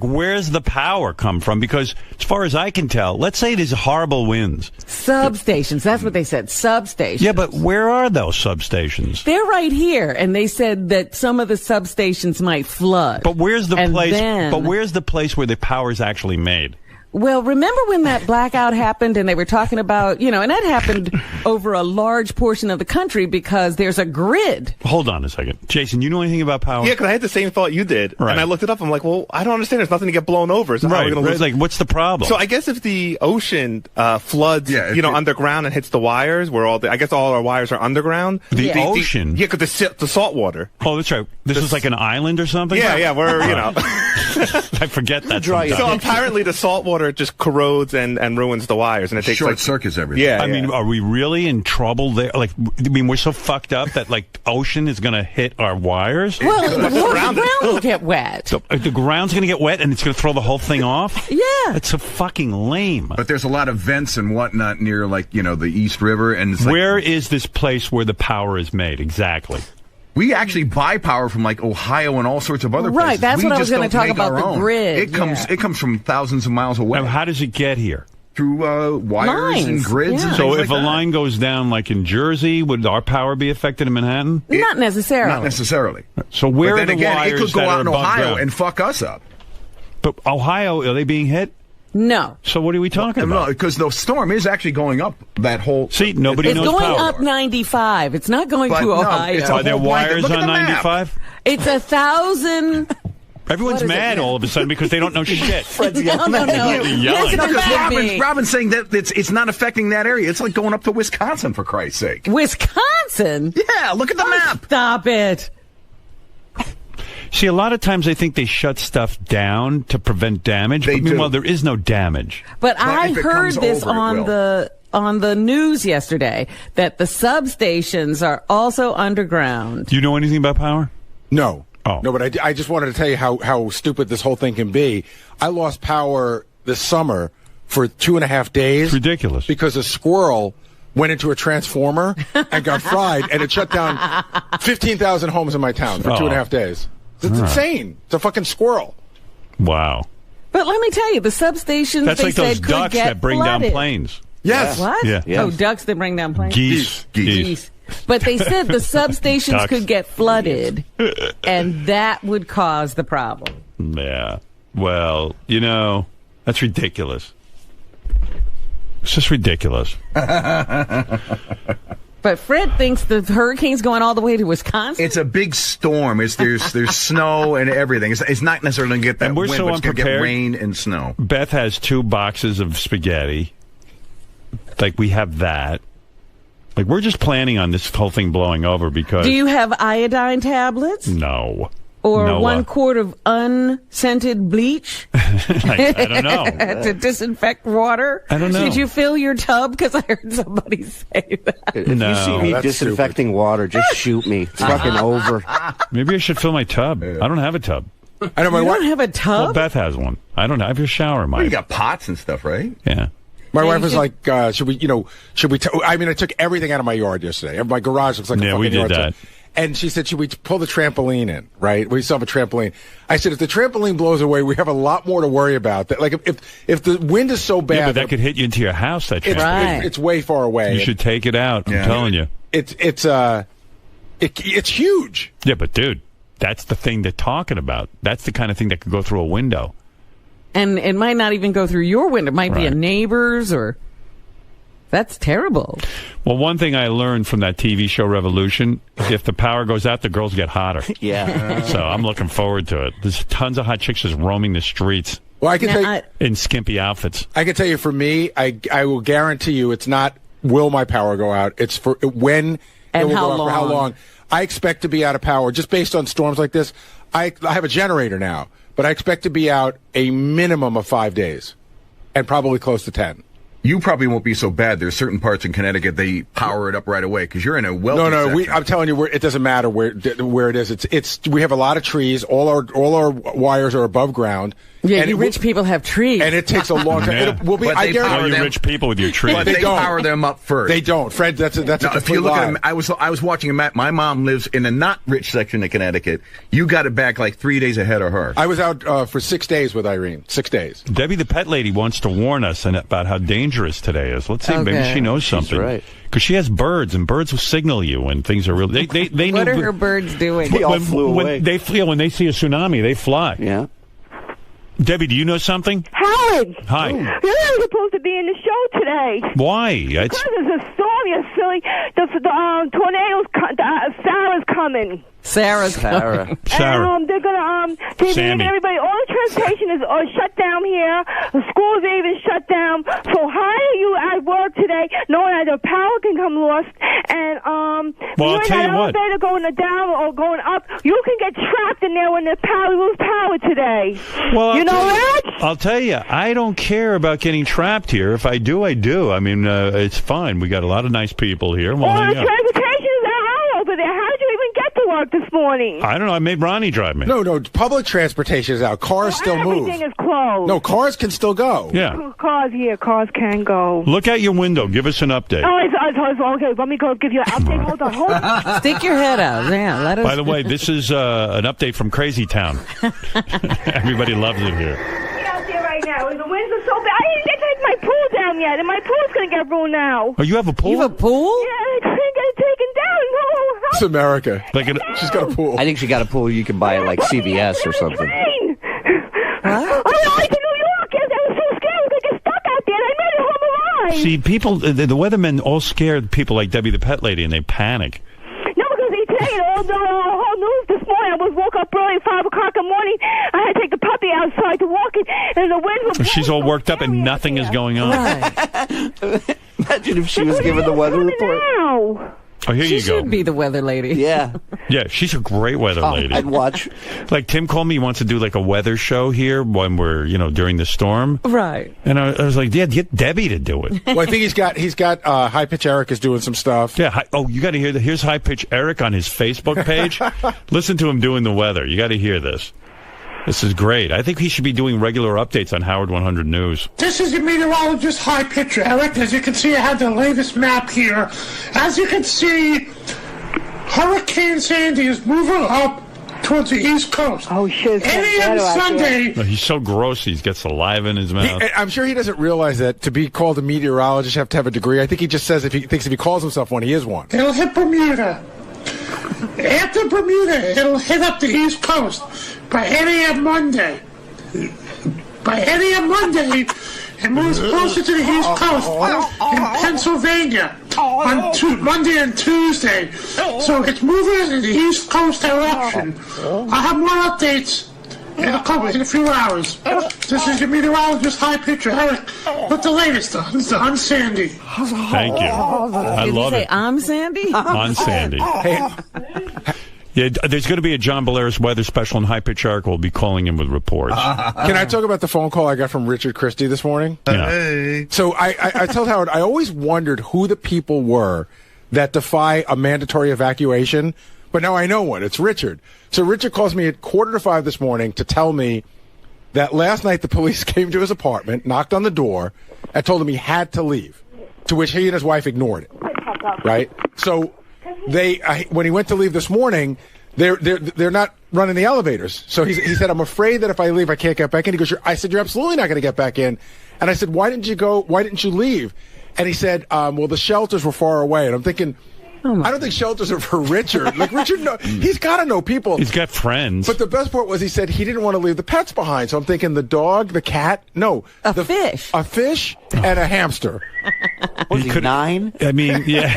where's the power come from? Because as far as I can tell, let's say there's horrible winds. Substations. That's what they said. Substations. Yeah, but where are those substations? They're right here, and they said that some of the substations might flood. But where's the place where the power is actually made? Well, remember when that blackout happened and they were talking about, and that happened over a large portion of the country because there's a grid. Hold on a second. Jason, you know anything about power? Yeah, because I had the same thought you did. Right. And I looked it up. I'm like, well, I don't understand. There's nothing to get blown over. So how are we gonna lose? Like, what's the problem? So I guess if the ocean floods, underground and hits the wires, where I guess all our wires are underground. The ocean? Yeah, because the salt water. Oh, that's right. This is like an island or something? Yeah, we're, I forget that. So apparently the salt water just corrodes and ruins the wires, and it takes short circuits everything. Yeah, I mean, are we really in trouble there? Like, I mean, we're so fucked up that like ocean is going to hit our wires. Well, the ground will get wet. So, the ground's going to get wet, and it's going to throw the whole thing off. Yeah, it's so fucking lame. But there's a lot of vents and whatnot near, like the East River, and it's where is this place where the power is made exactly? We actually buy power from like Ohio and all sorts of other places. Right, that's what I was going to talk about, the grid. It comes from thousands of miles away. Now, how does it get here? Through wires and grids. Yeah. And so things if a line goes down like in Jersey, would our power be affected in Manhattan? Not necessarily. Not necessarily. So where but are then the again, wires it could go that out are in above Ohio ground? and fuck us up. But Ohio, are they being hit? No. So what are we talking about? No, because the storm is actually going up that whole... See, nobody knows power. It's power. going up 95. It's not going to Ohio. Are there wires on 95? It's 1,000... Everyone's mad all of a sudden because they don't know shit. Fred's yelling. No. Robin's saying that it's not affecting that area. It's like going up to Wisconsin, for Christ's sake. Wisconsin? Yeah, look at the map. Stop it. See, a lot of times I think they shut stuff down to prevent damage. But meanwhile, there is no damage. But I heard this on the news yesterday that the substations are also underground. Do you know anything about power? No. Oh. No, but I just wanted to tell you how stupid this whole thing can be. I lost power this summer for 2.5 days. It's ridiculous. Because a squirrel went into a transformer and got fried, and it shut down 15,000 homes in my town for 2.5 days. It's insane. It's a fucking squirrel. Wow. But let me tell you, the substations, that's they like those said, ducks that bring flooded. down planes. Yes. What? Yeah. Yes. Oh, ducks that bring down planes? Geese. But they said the substations Ducks. could get flooded, and that would cause the problem. Yeah. Well, that's ridiculous. It's just ridiculous. But Fred thinks the hurricane's going all the way to Wisconsin. It's a big storm. There's snow and everything. It's not necessarily going to get that And we're wind, so but it's going to get unprepared. rain and snow. Beth has 2 boxes of spaghetti. Like, we have that. Like, we're just planning on this whole thing blowing over because... Do you have iodine tablets? No. Or Noah. 1 quart of unscented bleach? I don't know. To disinfect water? I don't know. Did you fill your tub? Because I heard somebody say that. If you see me disinfecting water, just shoot me. It's fucking over. Maybe I should fill my tub. I don't have a tub. I know You don't have a tub? Well, Beth has one. I don't have your shower, Mike. Well, you got pots and stuff, right? Yeah. My wife was like, should we I mean, I took everything out of my yard yesterday. My garage looks like a fucking we did yard. that. And she said, should we pull the trampoline in, right? We still have a trampoline. I said, if the trampoline blows away, we have a lot more to worry about. That, like, if the wind is so bad... Yeah, but that could hit you into your house, that trampoline. It's way far away. You should take it out. I'm telling you. It's huge. Yeah, but dude, that's the thing they're talking about. That's the kind of thing that could go through a window. And it might not even go through your window. It might be a neighbor's or... That's terrible. Well, one thing I learned from that TV show Revolution, if the power goes out, the girls get hotter. Yeah. So I'm looking forward to it. There's tons of hot chicks just roaming the streets. Well, I can tell you, in skimpy outfits. I can tell you, for me, I will guarantee you, it's not will my power go out. It's for when and it will how go out, long. for how long. I expect to be out of power just based on storms like this. I have a generator now, but I expect to be out a minimum of 5 days, and probably close to 10. You probably won't be so bad. There's certain parts in Connecticut they power it up right away because you're in a wealthy section. I'm telling you, it doesn't matter where it is. It's we have a lot of trees. All our wires are above ground. Yeah, and you rich people have trees. And it takes a long time. Yeah. It will be. But I they guarantee power you them- rich people with your trees. But they power them up first. They don't, Fred. That's a Now, complete if you look lie. at them, I was watching a map. My mom lives in a not rich section of Connecticut. You got it back like 3 days ahead of her. I was out for 6 days with Irene. 6 days. Debbie the pet lady wants to warn us about how dangerous today is. Let's see, maybe she knows something. right. Because she has birds, and birds will signal you when things are real. They What know are her birds doing? They all flew away. When they see a tsunami, they fly. Yeah. Debbie, do you know something? Howard! Hi. You're not supposed to be in the show today. Why? Because there's a storm, you silly. The tornadoes, Sarah's coming. Sarah. And they're gonna they Sammy. everybody. All the transportation is shut down here. The schools are even shut down. So how are you at work today, knowing that the power can come lost? And Well, when I'll you're tell in you that what. elevator going down or going up, you can get trapped in there when the power lose power today. Well, you know that? I'll tell you, I don't care about getting trapped here. If I do, I do. I mean, it's fine. We got a lot of nice people here. We'll All hang the out. transportation is out over there. How did you even get to work this morning? I don't know. I made Ronnie drive me. No, public transportation is out. Cars still move. Everything is closed. No, cars can still go. Yeah. Cars can go. Look out your window. Give us an update. Oh, it's okay. Let me go give you an update. Hold on. Stick your head out. Yeah, let us. By the way, this is an update from Crazy Town. Everybody loves it here. Out there right now. The winds are so bad. I didn't get to take my pool down yet, and my pool's going to get ruined now. Oh, you have a pool? You have a pool? Yeah, I couldn't get it taken down. No, It's America. She's got a pool. I think she got a pool you can buy at like CVS or something. rain. I went to New York. Yes, I was so scared I was going to get stuck out there, and I made it home alive. See, people, the weathermen all scared people like Debbie the pet lady, and they panic. No, because they tell you the whole news this morning. I woke up early at 5 o'clock in the morning. I had to take the puppy outside to walk it, and the wind was She's all worked up, and nothing is going on. Imagine if she was given the weather report. now. Oh, here She you go. should be the weather lady. Yeah. Yeah, she's a great weather lady. I'd watch. Like Tim called me, he wants to do like a weather show here when we're, during the storm. Right. And I was like, yeah, get Debbie to do it. Well, I think he's got High Pitch Eric is doing some stuff. Yeah. You got to hear here's High Pitch Eric on his Facebook page. Listen to him doing the weather. You got to hear this. This is great. I think he should be doing regular updates on Howard 100 News. This is your meteorologist, High Pitcher Eric. As you can see, I have the latest map here. As you can see, Hurricane Sandy is moving up towards the East Coast. Oh, shit. 8 a.m. Sunday. No, he's so gross. He's got saliva in his mouth. I'm sure he doesn't realize that to be called a meteorologist, you have to have a degree. I think he just says if he calls himself one, he is one. It'll hit Bermuda. After Bermuda, it'll hit up the East Coast by 8 a.m. Monday. By 8 a.m. Monday, it moves closer to the East Coast in Pennsylvania on Monday and Tuesday. So it's moving in the East Coast direction. I'll have more updates in a few hours. This is your meteorologist, High Pitcher Eric, with the latest on Sandy. Thank you. I Did love you say it. I'm Sandy? On Sandy. Yeah, there's going to be a John Belaris weather special, and High Pitch Eric will be calling in with reports. Can I talk about the phone call I got from Richard Christie this morning? Yeah. So I told Howard, I always wondered who the people were that defy a mandatory evacuation, but now I know one. It's Richard. So Richard calls me at 4:45 this morning to tell me that last night the police came to his apartment, knocked on the door, and told him he had to leave, to which he and his wife ignored it. Right? So when he went to leave this morning, they're not running the elevators. So he said, I'm afraid that if I leave, I can't get back in. He goes, I said, you're absolutely not going to get back in. And I said, why didn't you leave? And he said, well, the shelters were far away. And I'm thinking, I don't think shelters are for Richard. Like Richard, he's got to know people. He's got friends. But the best part was he said he didn't want to leave the pets behind. So I'm thinking the dog, the cat, a fish, and a hamster. Was he 9? I mean, yeah.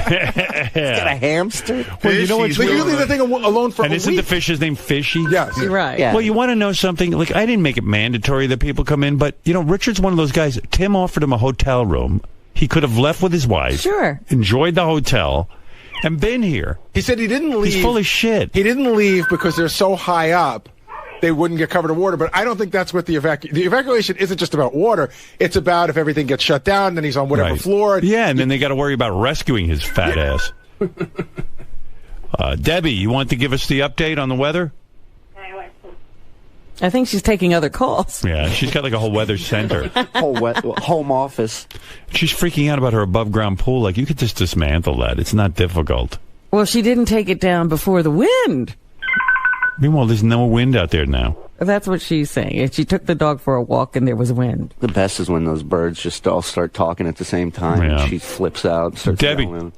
He's got a hamster. Well, you know what? So you leave the thing alone for and a isn't week. the fish's name Fishy? Yes. Right. Yeah. Well, you want to know something? Like, I didn't make it mandatory that people come in, but, Richard's one of those guys. Tim offered him a hotel room. He could have left with his wife. Sure. Enjoyed the hotel. And been here. He said he didn't leave. He's full of shit. He didn't leave because they're so high up they wouldn't get covered in water. But I don't think that's what the evacuation isn't just about water. It's about if everything gets shut down, then he's on whatever floor. Yeah, and then they got to worry about rescuing his fat ass. Debbie, you want to give us the update on the weather? I think she's taking other calls. Yeah, she's got like a whole weather center. Home office. She's freaking out about her above-ground pool. Like, you could just dismantle that. It's not difficult. Well, she didn't take it down before the wind. Meanwhile, there's no wind out there now. That's what she's saying. She took the dog for a walk and there was wind. The best is when those birds just all start talking at the same time. Yeah. And she flips out and starts Debbie. yelling.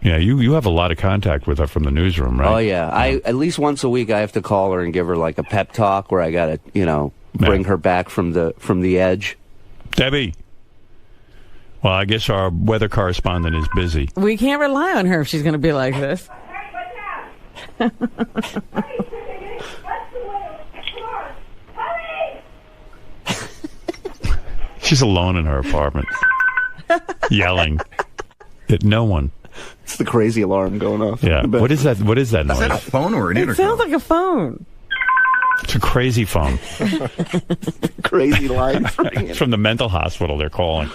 Yeah, you have a lot of contact with her from the newsroom, right? Oh, yeah. I at least once a week I have to call her and give her like a pep talk where I got to, bring her back from the edge. Debbie. Well, I guess our weather correspondent is busy. We can't rely on her if she's going to be like this. She's alone in her apartment, yelling at no one. It's the crazy alarm going off. Yeah. What is that? What is that noise? Is that a phone or an It intercom? sounds like a phone. It's a crazy phone. Crazy line. It's from the mental hospital they're calling.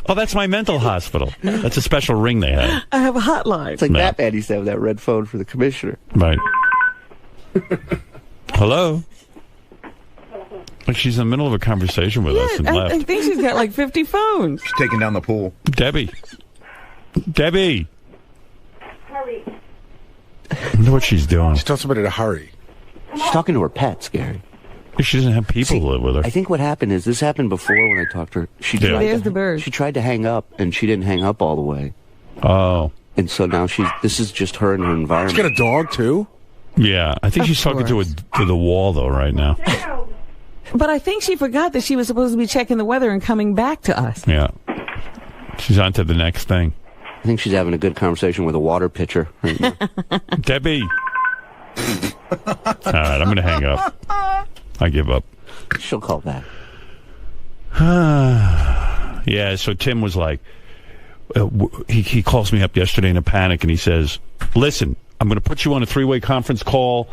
Oh, that's my mental hospital. That's a special ring they have. I have a hotline. It's like Batman used to have that red phone for the commissioner. Right. Hello? Like she's in the middle of a conversation with us and left. I think she's got like 50 phones. She's taking down the pool. Debbie. Hurry. I wonder what she's doing. She told somebody to hurry. She's talking to her pets, Gary. She doesn't have people to live with her. I think what happened is this happened before when I talked to her. She There's the bird. She tried to hang up, and she didn't hang up all the way. Oh. And so now this is just her and her environment. She's got a dog, too? Yeah. I think she's talking to the wall, though, right now. But I think she forgot that she was supposed to be checking the weather and coming back to us. Yeah. She's on to the next thing. I think she's having a good conversation with a water pitcher. Right now. Debbie. All right, I'm going to hang up. I give up. She'll call back. Yeah, so Tim was like, he calls me up yesterday in a panic, and he says, listen, I'm going to put you on a 3-way conference call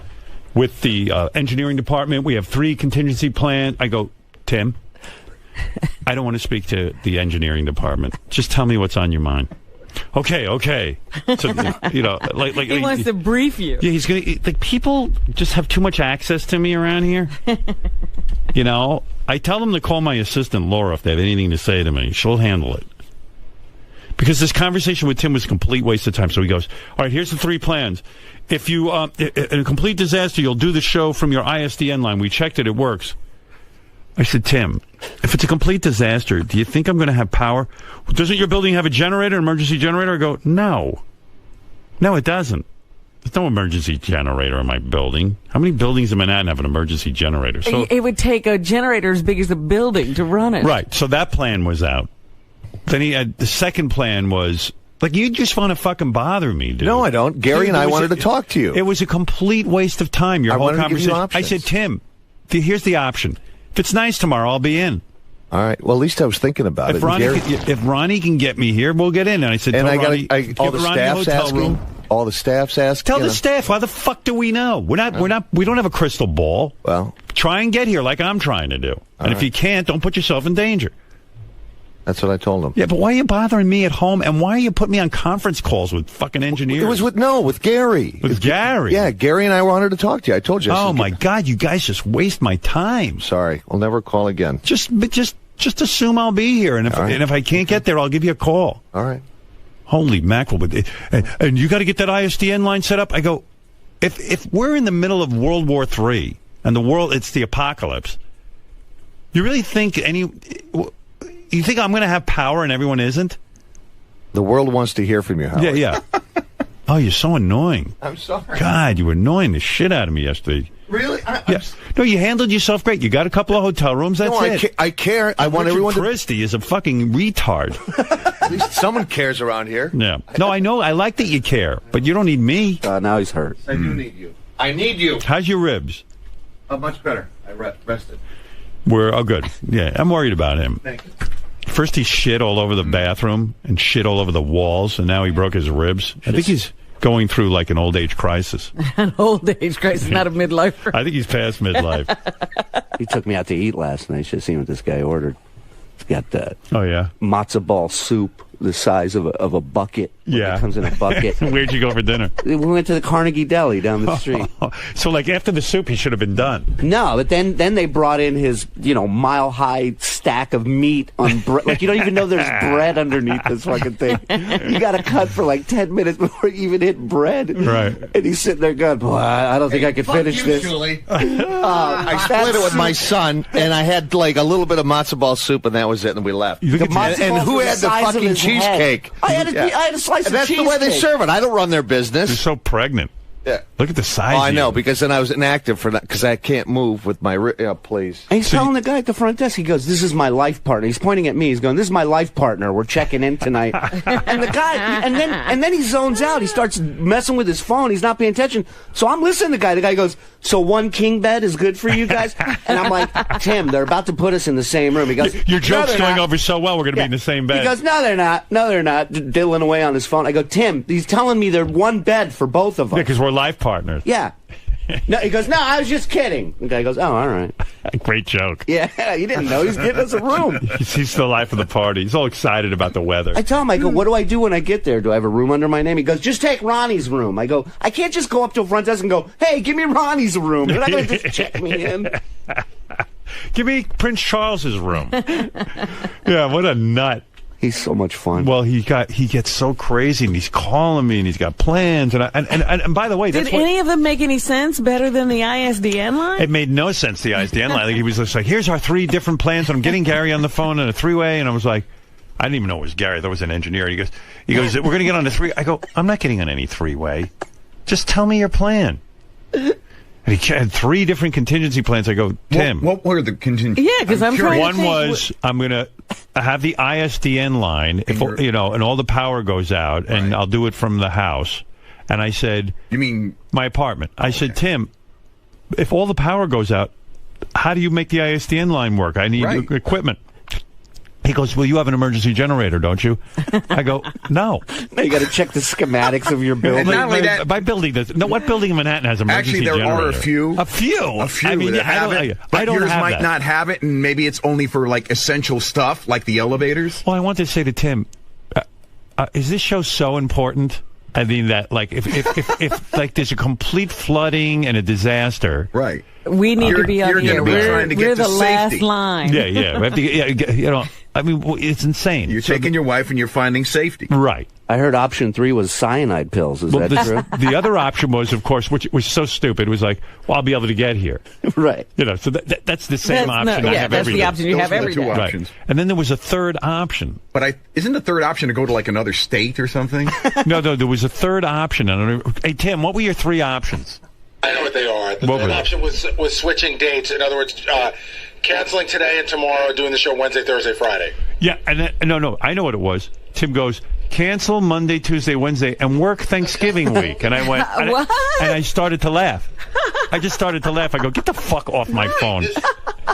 with the engineering department. We have 3 contingency plans. I go, Tim, I don't want to speak to the engineering department. Just tell me what's on your mind. Okay. So, like he wants to brief you. Yeah, he's going to, like, people just have too much access to me around here. I tell them to call my assistant, Laura, if they have anything to say to me. She'll handle it. Because this conversation with Tim was a complete waste of time. So he goes, all right, here's the 3 plans. If you, in a complete disaster, you'll do the show from your ISDN line. We checked it. It works. I said, Tim, if it's a complete disaster, do you think I'm going to have power? Doesn't your building have a generator, an emergency generator? I go, no. No, it doesn't. There's no emergency generator in my building. How many buildings in Manhattan have an emergency generator? So it would take a generator as big as a building to run it. Right. So that plan was out. Then he had the second plan was, like, you just want to fucking bother me, dude. No, I don't. Gary and I wanted to talk to you. It was a complete waste of time, your whole wanted to give you conversation. I said, Tim, here's the option. If it's nice tomorrow, I'll be in. All right. Well, at least I was thinking about it. If Ronnie can get me here, we'll get in. And I said, and all the staff's asking. All the staff's asking. Tell the staff. Why the fuck do we know? We don't have a crystal ball. Well, try and get here like I'm trying to do. And if you can't, don't put yourself in danger. That's what I told him. Yeah, but why are you bothering me at home? And why are you putting me on conference calls with fucking engineers? It was with Gary. With Gary? Yeah, Gary and I wanted to talk to you. I told you. Oh, my God, you guys just waste my time. Sorry. We'll never call again. Just assume I'll be here. And if I can't get there, I'll give you a call. All right. Holy mackerel. And you got to get that ISDN line set up? I go, if we're in the middle of World War III and it's the apocalypse, you really think you think I'm going to have power and everyone isn't? The world wants to hear from you, Howard. Yeah. Oh, you're so annoying. I'm sorry. God, you were annoying the shit out of me yesterday. Really? Yes. No, you handled yourself great. You got a couple of hotel rooms. That's it. I care. I want Richard everyone to... Christie is a fucking retard. At least someone cares around here. Yeah. No, I know. I like that you care, but you don't need me. Now he's hurt. I do need you. I need you. How's your ribs? Much better. I rested. Good. Yeah, I'm worried about him. Thank you. First he shit all over the bathroom and shit all over the walls, and now he broke his ribs. I think he's going through like an old age crisis. An old age crisis, not a midlife. I think he's past midlife. He took me out to eat last night. Should have seen what this guy ordered. He's got oh yeah, matzo ball soup the size of a bucket. Yeah, it comes in a bucket. Where'd you go for dinner? We went to the Carnegie Deli down the street. So like after the soup, he should have been done. No, but then they brought in his mile high stack of meat on bread. Like you don't even know there's bread underneath this fucking thing. You got to cut for like 10 minutes before you even hit bread. Right. And he's sitting there going, "Boy, I don't think I could finish this." Julie. I split it with my son, and I had like a little bit of matzo ball soup, and that was it, and we left. And who had the fucking cheesecake? I had a slice of That's cheesecake. the way they serve it. I don't run their business. You're so pregnant. Yeah. Look at the size. Oh, I know, of you. because then I was inactive for that, because I can't move with my... please. And he's telling the guy at the front desk, he goes, "This is my life partner." He's pointing at me. He's going, "This is my life partner. We're checking in tonight." And the guy, and then he zones out. He starts messing with his phone. He's not paying attention. So I'm listening to the guy. The guy goes, "So one king bed is good for you guys?" And I'm like, "Tim, they're about to put us in the same room." He goes, "Your joke's "No, going over so well, we're going to be in the same bed." He goes, "No, they're not. No, they're not." Diddling away on his phone. I go, "Tim, he's telling me they're one bed for both of us." Yeah, because we're life partners. Yeah. No, he goes, "No, I was just kidding." The guy goes, "Oh, all right." Great joke. Yeah, you didn't know. He's getting us a room. He's the life of the party. He's all excited about the weather. I tell him, I go, "What do I do when I get there? Do I have a room under my name?" He goes, "Just take Ronnie's room." I go, "I can't just go up to a front desk and go, 'Hey, give me Ronnie's room.' They're not going to just check me in." Give me Prince Charles's room. Yeah, what a nut. He's so much fun. Well, he gets so crazy, and he's calling me, and he's got plans, and by the way, did any of them make any sense better than the ISDN line? It made no sense, the ISDN line. Like, he was just like, "Here's our 3 different plans." And I'm getting Gary on the phone in a 3-way, and I was like, I didn't even know it was Gary. That was an engineer. He goes, "We're going to get on a 3." I go, "I'm not getting on any 3-way. Just tell me your plan." And he had 3 different contingency plans. I go, "Tim, what were the contingency?" Yeah, because I'm trying One to think was I'm going to have the ISDN line, if and all the power goes out, and I'll do it from the house. And I said, "You mean my apartment?" I said, "Tim, if all the power goes out, how do you make the ISDN line work? I need equipment." He goes, "Well, you have an emergency generator, don't you?" I go, "No." Now you got to check the schematics of your building. And not only that, my building does. No, what building in Manhattan has an emergency generator? Actually, there generator? are a few. A few. I mean, that have it, but don't yours have might that. not have it, and maybe it's only for like essential stuff, like the elevators. Well, I want to say to Tim, is this show so important? I mean, that like if like there's a complete flooding and a disaster, right? We need to be on here. We're the last line. Yeah. We have to, I mean, it's insane. You're taking your wife and you're finding safety. Right. I heard option 3 was cyanide pills. Is that true? The other option was, of course, which was so stupid, was like, "Well, I'll be able to get here." Right. So that's the same option. I have that's every the option you have every day. Right. And then there was a third option. But isn't the third option to go to like another state or something? No, there was a third option. Hey, Tim, what were your 3 options? I know what they are. The third option was switching dates. In other words, canceling today and tomorrow, doing the show Wednesday, Thursday, Friday. Yeah, and then, no, I know what it was. Tim goes, "Cancel Monday, Tuesday, Wednesday, and work Thanksgiving week." And I went, what? And I started to laugh. I just started to laugh. I go, "Get the fuck off my phone."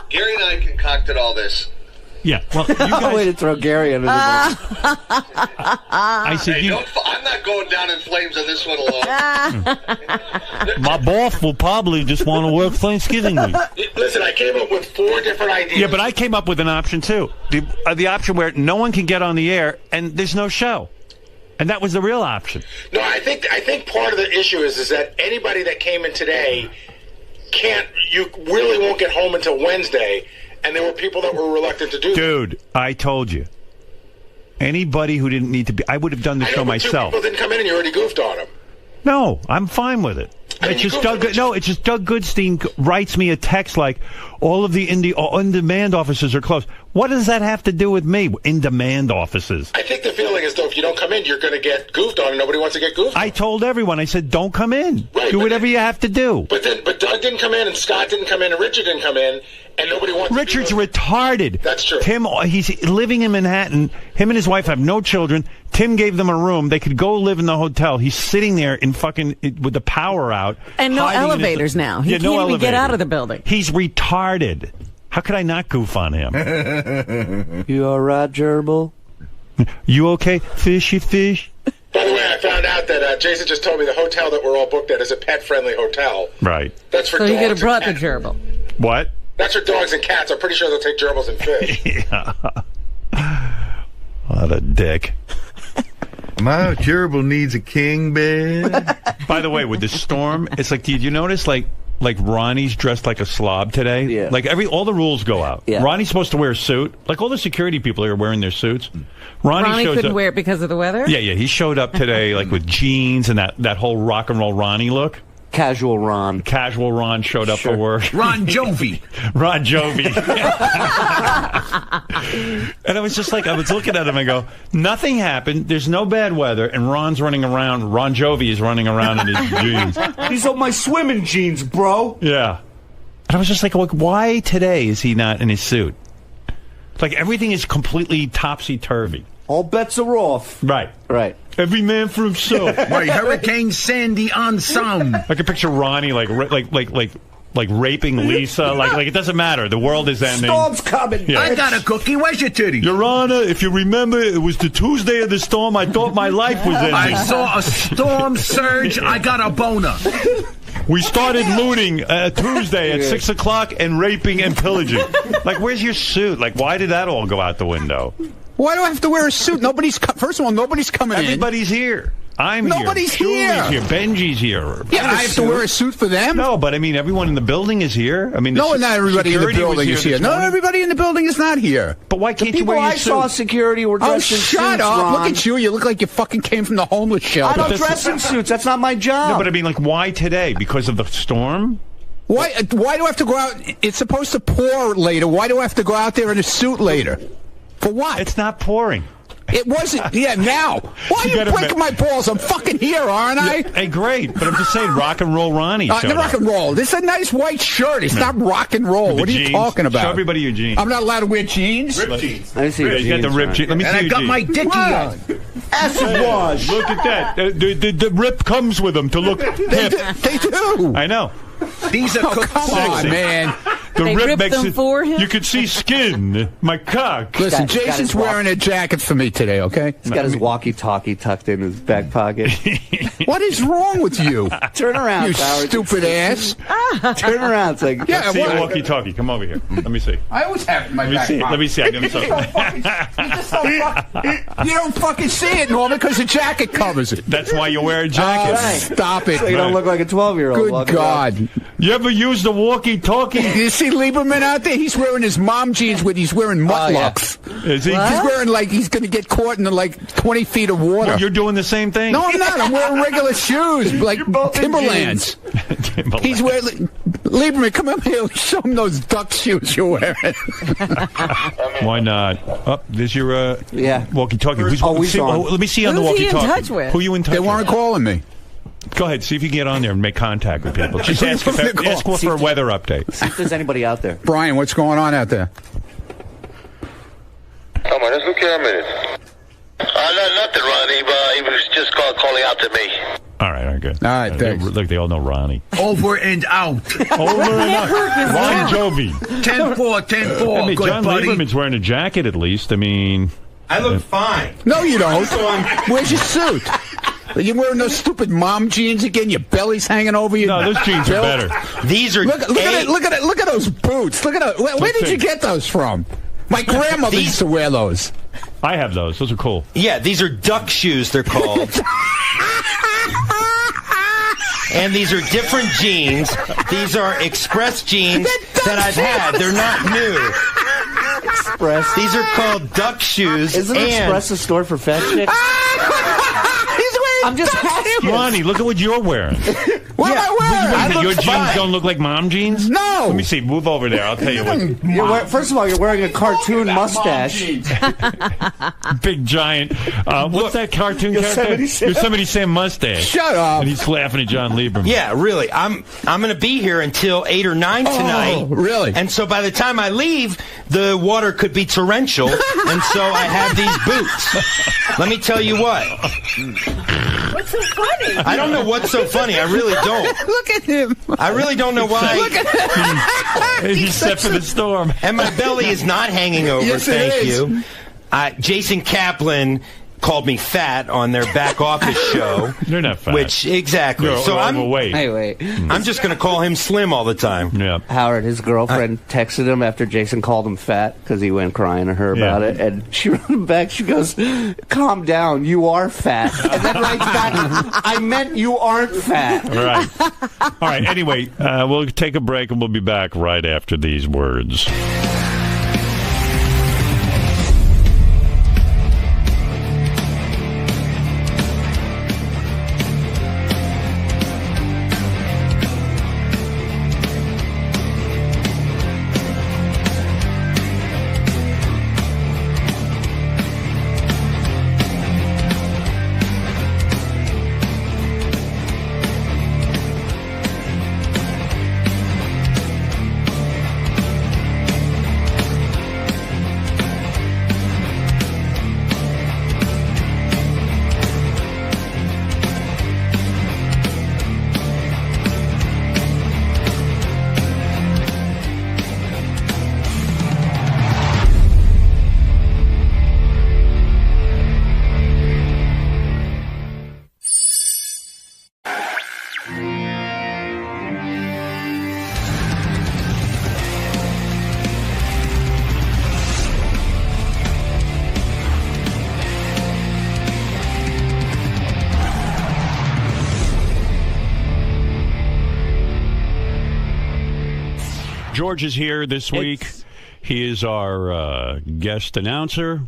Gary and I concocted all this. Yeah, well, you guys... Way to throw Gary under the bus. I said, I'm not going down in flames on this one alone. My boss will probably just want to work Thanksgiving week. Listen, I came up with 4 different ideas. Yeah, but I came up with an option, too. The option where no one can get on the air and there's no show. And that was the real option. No, I think part of the issue is that anybody that came in today you really won't get home until Wednesday. And there were people that were reluctant to do that. Dude, I told you. Anybody who didn't need to be... I would have done the show myself. 2 people didn't come in and you already goofed on them. No, I'm fine with it. It's just Doug Goodstein writes me a text like, "All of the on-demand offices are closed." What does that have to do with me? In-demand offices. I think the feeling is, though, if you don't come in, you're going to get goofed on, and nobody wants to get goofed on. I told everyone, I said, don't come in. Right, do whatever you have to do. But Doug didn't come in, and Scott didn't come in, and Richard didn't come in, and nobody wants Richard's to retarded. That's true. Tim, he's living in Manhattan. Him and his wife have no children. Tim gave them a room. They could go live in the hotel. He's sitting there in with the power out. And no elevators now. He can't even get out of the building. He's retarded. How could I not goof on him? You all right, Gerbil? You okay, fishy fish? By the way, I found out that Jason just told me the hotel that we're all booked at is a pet-friendly hotel. Right. That's for so dogs. So you could have brought the gerbil. What? That's for dogs and cats. I'm pretty sure they'll take gerbils and fish. Yeah. What a dick. My gerbil needs a king bed. By the way, with the storm, it's like, did you notice, like Ronnie's dressed like a slob today? Yeah. Like all the rules go out. Yeah. Ronnie's supposed to wear a suit. Like all the security people are wearing their suits. Ronnie couldn't wear it because of the weather? Yeah. He showed up today like with jeans and that whole rock and roll Ronnie look. Casual Ron showed up for work. Ron Jovi. Ron Jovi. And I was just like, I was looking at him and go, nothing happened. There's no bad weather. And Ron's running around. Ron Jovi is running around in his jeans. These are my swimming jeans, bro. Yeah. And I was just like, why today is he not in his suit? Like everything is completely topsy-turvy. All bets are off. Right. Every man for himself. Right, Hurricane Sandy on sound. I can picture Ronnie like raping Lisa. Like it doesn't matter. The world is ending. Storm's coming. Yeah. I got a cookie. Where's your titty? Your Honor, if you remember, it was the Tuesday of the storm. I thought my life was ending. I saw a storm surge. I got a boner. We started looting Tuesday at 6 o'clock and raping and pillaging. Like, where's your suit? Like, why did that all go out the window? Why do I have to wear a suit? First of all, nobody's coming in. Everybody's here. I'm Nobody's here. here. Julie's here. Benji's here. Yeah, I have to wear a suit for them? No, but I mean, everyone in the building is here. I mean, no, not everybody in the building is here. No, morning. everybody in the building is not here. But why can't you wear your suit? I saw security were dressed in suits, shut up. Ron. Look at you. You look like you fucking came from the homeless shelter. I don't dress in suits. That's not my job. No, but I mean, like, why today? Because of the storm? Why do I have to go out? It's supposed to pour later. Why do I have to go out there in a suit later? For what? It's not pouring. It wasn't. Yeah, now. Why are you breaking my balls? I'm fucking here, aren't I? Hey, great. But I'm just saying, rock and roll Ronnie showed the rock up. and roll. This is a nice white shirt. It's not rock and roll. What are you talking about? Show everybody your jeans. I'm not allowed to wear jeans? Ripped jeans. I see your He's got the ripped jeans. Let me see your And I got jeans. my dicky on. Acid wash. Look at that. The rip comes with them to look hip. They do. I know. These are cooked Come on, man. The They rip ripped makes them it. for him? You can see skin. My cock. Listen, He's got Jason's his walk- wearing a jacket for me today, okay? He's got his walkie-talkie tucked in his back pocket. What is wrong with you? Turn around, You Howard. stupid ass. Turn around. It's like, Yeah, See your what? walkie-talkie. Come over here. Let me see. I always have it in my back pocket. Let me see. I give him something. You don't fucking see it, Norman, because the jacket covers it. That's why you wear a jacket. Stop it. so you don't look like a 12-year-old. Good God. You ever use the walkie-talkie? You see Lieberman out there? He's wearing his mom jeans with he's wearing mutlocks. Is he? He's wearing he's going to get caught in 20 feet of water. Well, you're doing the same thing? No, I'm not. I'm wearing regular shoes, like Timberlands. Timberland. He's wearing... Lieberman, come up here. Show him those duck shoes you're wearing. Why not? Oh, there's your walkie-talkie. Who's on? Let me see on the Who's he in walkie-talkie. touch with? Who are you in touch They with? weren't calling me. Go ahead. See if you can get on there and make contact with people. Just ask for a weather update. See if there's anybody out there. Brian, what's going on out there? Come on, let's look here a minute. Nothing, Ronnie, but he was just calling out to me. All right, good. All right, thanks. Look, they all know Ronnie. Over and out. Over and out. Ron Jovi. 10-4, 10-4. I mean, Good John buddy. Lieberman's wearing a jacket at least. I mean... I look fine. No, you don't. Where's your suit? Are you wearing those stupid mom jeans again? Your belly's hanging over you. No, those jeans are better. These are Look at it. Look at those boots. Look at those. Where did you get those from? My grandmother used to wear those. I have those. Those are cool. Yeah, these are duck shoes, they're called. And these are different jeans. These are express jeans that I've had. They're not new. Express. These are called duck shoes. Isn't Express a store for fat chicks? He's wearing I'm just asking. Ronnie, look at what you're wearing. What am I wearing? Your jeans don't look like mom jeans? No. Let me see. Move over there. I'll tell you what. First of all, you're wearing a cartoon mustache. Big giant. What's that cartoon character? Yosemite Sam mustache. Shut up. And he's laughing at John Lieberman. Yeah, really. I'm going to be here until 8 or 9 tonight. Oh, really? And so by the time I leave, the water could be torrential, and so I have these boots. Let me tell you what. What's so funny? I don't know what's so funny. I really don't. Look at him. I really don't know why. Look at him. He's set for the storm. And my belly is not hanging over. Yes, it Thank is. you. Jason Kaplan called me fat on their back office show. You're not fat. Which exactly. You're so I'm overweight. Hey, wait. I'm just going to call him Slim all the time. Yeah. Howard, his girlfriend texted him after Jason called him fat because he went crying to her about it, and she wrote him back. She goes, "Calm down, you are fat," and then writes back, "I meant you aren't fat." Right. All right. Anyway, we'll take a break and we'll be back right after these words. George is here this week. He is our guest announcer.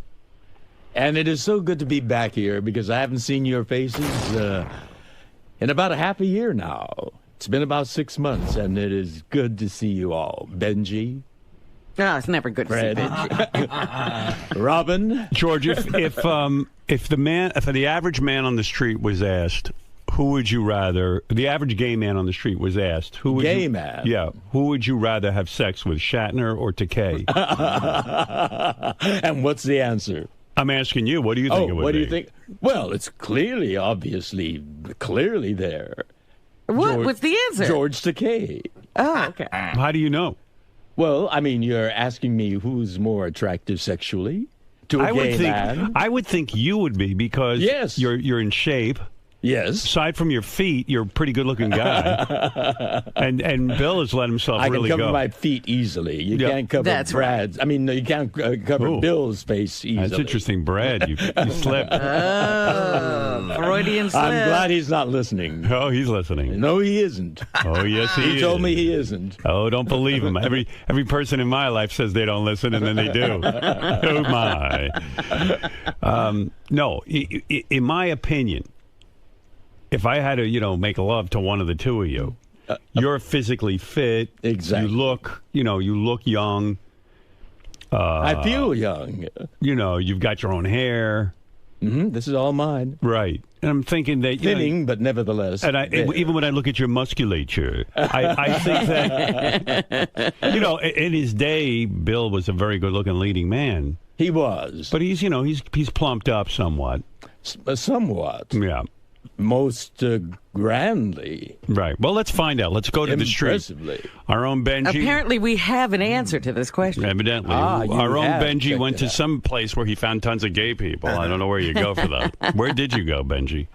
And it is so good to be back here because I haven't seen your faces in about a half a year now. It's been about 6 months, and it is good to see you all. Benji. No, it's never good to see Benji. Robin. George, if the average man on the street was asked, who would you rather? The average gay man on the street was asked, who would Gay you, man? Yeah, who would you rather have sex with, Shatner or Takei? And what's the answer? I'm asking you. What do you think it would be? What do you think? Well, it's clearly there. What was the answer? George Takei. Oh, okay. How do you know? Well, I mean, you're asking me who's more attractive sexually to a gay man. I would think you would be because yes. you're in shape. Yes. Aside from your feet, you're a pretty good-looking guy. and Bill has let himself really go. I can cover my feet easily. You can't cover Brad's. Right. I mean, you can't cover Bill's face easily. That's interesting, Brad. You slipped. Freudian slip. I'm glad he's not listening. Oh, he's listening. No, he isn't. Oh, yes, he is. He told me he isn't. Oh, don't believe him. Every person in my life says they don't listen, and then they do. Oh, my. No, in my opinion, if I had to, make love to one of the two of you, you're physically fit. Exactly. You look young. I feel young. You've got your own hair. Mm-hmm. This is all mine. Right. And I'm thinking that thinning, but nevertheless. And even when I look at your musculature, I think that in his day, Bill was a very good-looking leading man. He was, but he's plumped up somewhat. Somewhat. Yeah. Most grandly. Right. Well, let's find out. Let's go to the street. Our own Benji. Apparently, we have an answer to this question. Evidently. Our own Benji went to some place where he found tons of gay people. I don't know where you go for that. Where did you go, Benji?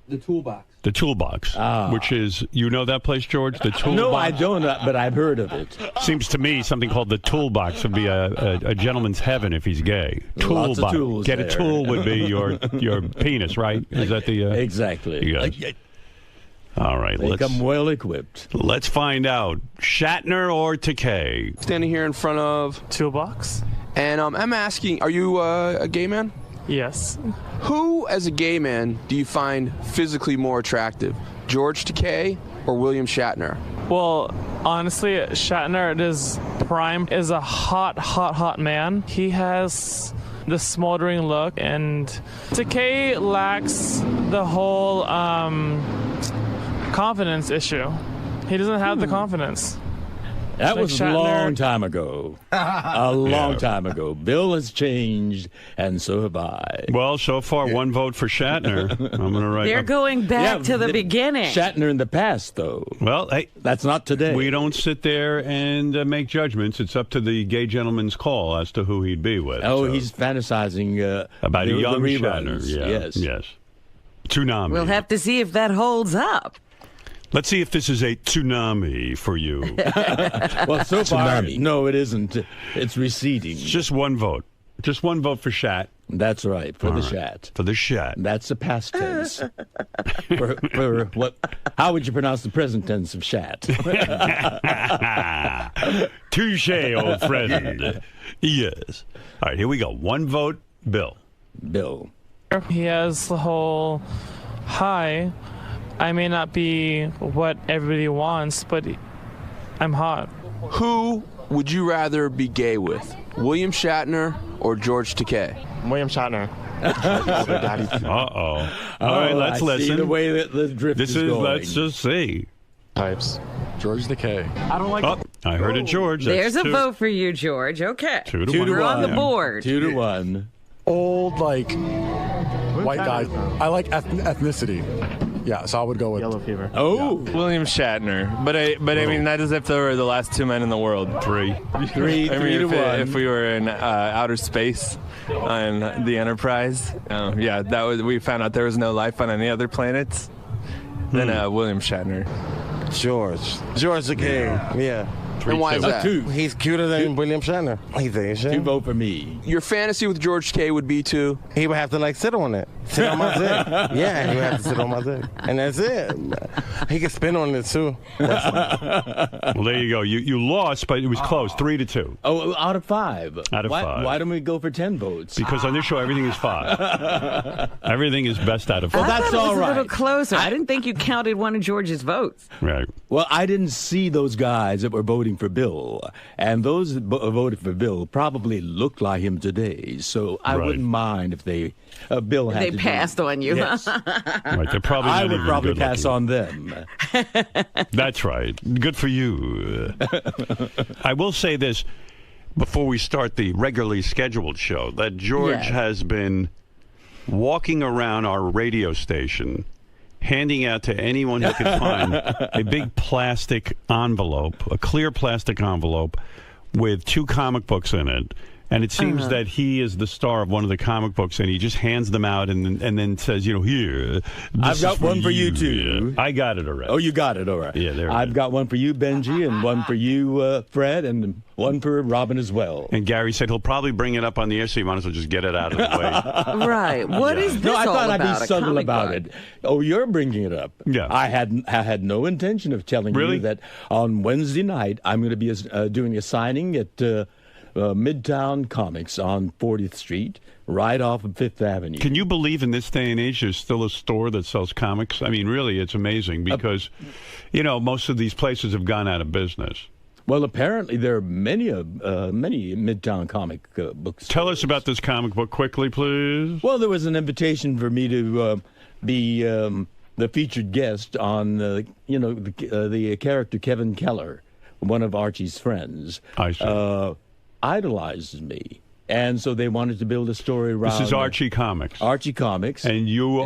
The Toolbox. The Toolbox, which is, that place, George? The Toolbox? No, I don't, but I've heard of it. Seems to me something called the Toolbox would be a gentleman's heaven if he's gay. Lots of tools Get there. a tool would be your penis, right? Is that the... Exactly. All right, they come well equipped. Let's find out. Shatner or Takei? Standing here in front of Toolbox. And I'm asking, are you a gay man? Yes. Who, as a gay man, do you find physically more attractive? George Takei or William Shatner? Well, honestly, Shatner is a hot man. He has the smoldering look, and Takei lacks the whole confidence issue. He doesn't have the confidence. That Like was a Shatner. long time ago. A long time ago. Bill has changed, and so have I. Well, so far, one vote for Shatner. I'm going to write. They're going back to the beginning. Shatner in the past, though. Well, hey, that's not today. We don't sit there and make judgments. It's up to the gay gentleman's call as to who he'd be with. Oh, he's fantasizing about a young the Shatner. reruns. Yeah. Yes. Tsunami. We'll have to see if that holds up. Let's see if this is a tsunami for you. Well, so far, no, it isn't. It's receding. Just one vote. Just one vote for Shat. That's right, for All the right. Shat. For the Shat. That's the past tense. for what? How would you pronounce the present tense of Shat? Touche, old friend. Yes. All right, here we go. One vote, Bill. Bill. He has the whole, hi, I may not be what everybody wants, but I'm hot. Who would you rather be gay with? William Shatner or George Takei? William Shatner. Uh-oh. All right, let's I listen. See the way that the drift This is is going. let's just see. Types. George Takei. I don't like Oh, I heard it, George. That's There's a two. vote for you, George. Okay. 2 to Two 1. to We're on the one. board. 2-1. Old, like, white guy. I like ethnicity. Yeah, so I would go with Yellow Fever. Oh, William Shatner. But I mean, not as if they were the last two men in the world. Three. three I mean, to one. if we were in outer space on the Enterprise, we found out there was no life on any other planets. Then William Shatner. George Takei. Yeah. And why is that? He's cuter than William Shatner. He's Asian. 2 vote for me. Your fantasy with George Takei would be to? He would have to sit on it. Sit on my dick. Yeah, he would have to sit on my dick. And that's it. He can spin on it too. Well, there you go. You lost, but it was close. 3 to 2. Oh, out of 5. Out of 5. Why don't we go for 10 votes? Because on this show, everything is 5. Everything is best out of 5. Well, that's I thought it was all a little right. closer. I didn't think you counted one of George's votes. Right. Well, I didn't see those guys that were voting for Bill, and those that voted for Bill probably looked like him today. So I Right. wouldn't mind if Bill had They to passed on you. Yes. Right. They're probably I not would even probably good pass looking. on them. That's right. Good for you. I will say this before we start the regularly scheduled show, that George Yes. has been walking around our radio station handing out to anyone who could find a big plastic envelope, a clear plastic envelope with 2 comic books in it. And it seems that he is the star of one of the comic books, and he just hands them out and then says, here. I've got one for you, too. Yeah. I got it already. Oh, you got it. All right. Yeah, there it I've is. got one for you, Benji, and one for you, Fred, and one for Robin as well. And Gary said he'll probably bring it up on the air, so you might as well just get it out of the way. Right. What is this No, I all thought about? I'd be A subtle comic about book? it. Oh, you're bringing it up. Yeah. I had no intention of telling Really? you that on Wednesday night I'm going to be doing a signing at Midtown Comics on 40th Street, right off of Fifth Avenue. Can you believe in this day and age there's still a store that sells comics? I mean, really, it's amazing because, most of these places have gone out of business. Well, apparently there are many Midtown comic books. Tell us about this comic book quickly, please. Well, there was an invitation for me to be the featured guest on, the character Kevin Keller, one of Archie's friends. I see. Idolizes me. And so they wanted to build a story around... This is Archie Comics. Archie Comics. And you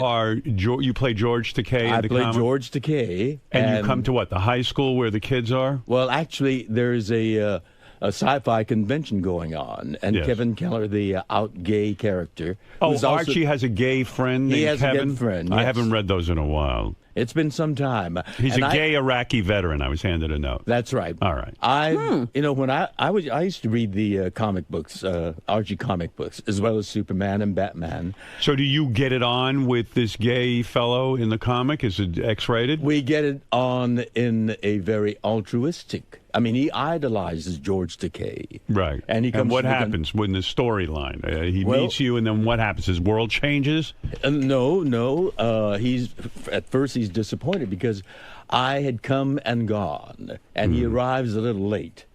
you play George Takei in I the play comic? George Takei. And you come to what, the high school where the kids are? Well, actually, there's a sci-fi convention going on, and Yes. Kevin Keller, the out gay character... Oh, who's also- Archie has a gay friend named He has a Kevin? gay friend, I yes. haven't read those in a while. It's been some time. He's And a gay Iraqi veteran. I was handed a note. That's right. All right. When I used to read the comic books, Archie comic books, as well as Superman and Batman. So do you get it on with this gay fellow in the comic? Is it X-rated? We get it on in a very altruistic I mean, he idolizes George Takei. Right. And he comes what from the happens when the storyline? He meets you, and then what happens? His world changes? No. At first he's disappointed because I had come and gone, and he arrives a little late.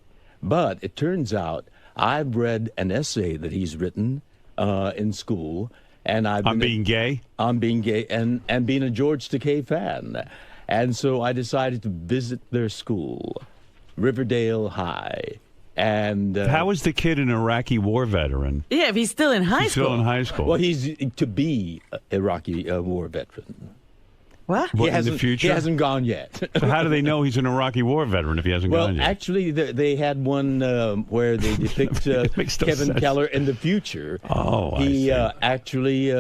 But it turns out I've read an essay that he's written in school, and I'm being gay? I'm being gay, and being a George Takei fan. And so I decided to visit their school, Riverdale High. And how is the kid an Iraqi war veteran? Yeah, if he's still in high school. Still in high school. Well, he's to be an Iraqi war veteran. What? In the future? He hasn't gone yet. So how do they know he's an Iraqi war veteran if he hasn't gone yet? Well, actually, they had one where they depict Kevin Keller in the future. Oh, he I see. Actually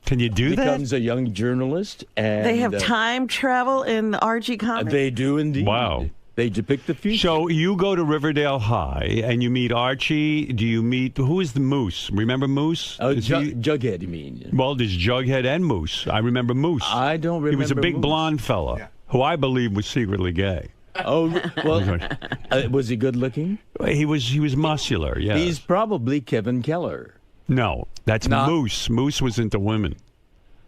can you do becomes a young journalist. And they have time travel in the Archie comics? They do indeed. Wow. They depict the future. So you go to Riverdale High and you meet Archie. Do you meet, who is the Moose? Remember Moose? Jughead, you mean? Well, there's Jughead and Moose. I remember Moose. I don't remember. He was a big Moose. blonde fella who I believe was secretly gay. Oh, well, was he good looking? He was muscular, yeah. He's probably Kevin Keller. No, that's Moose. Moose was into women.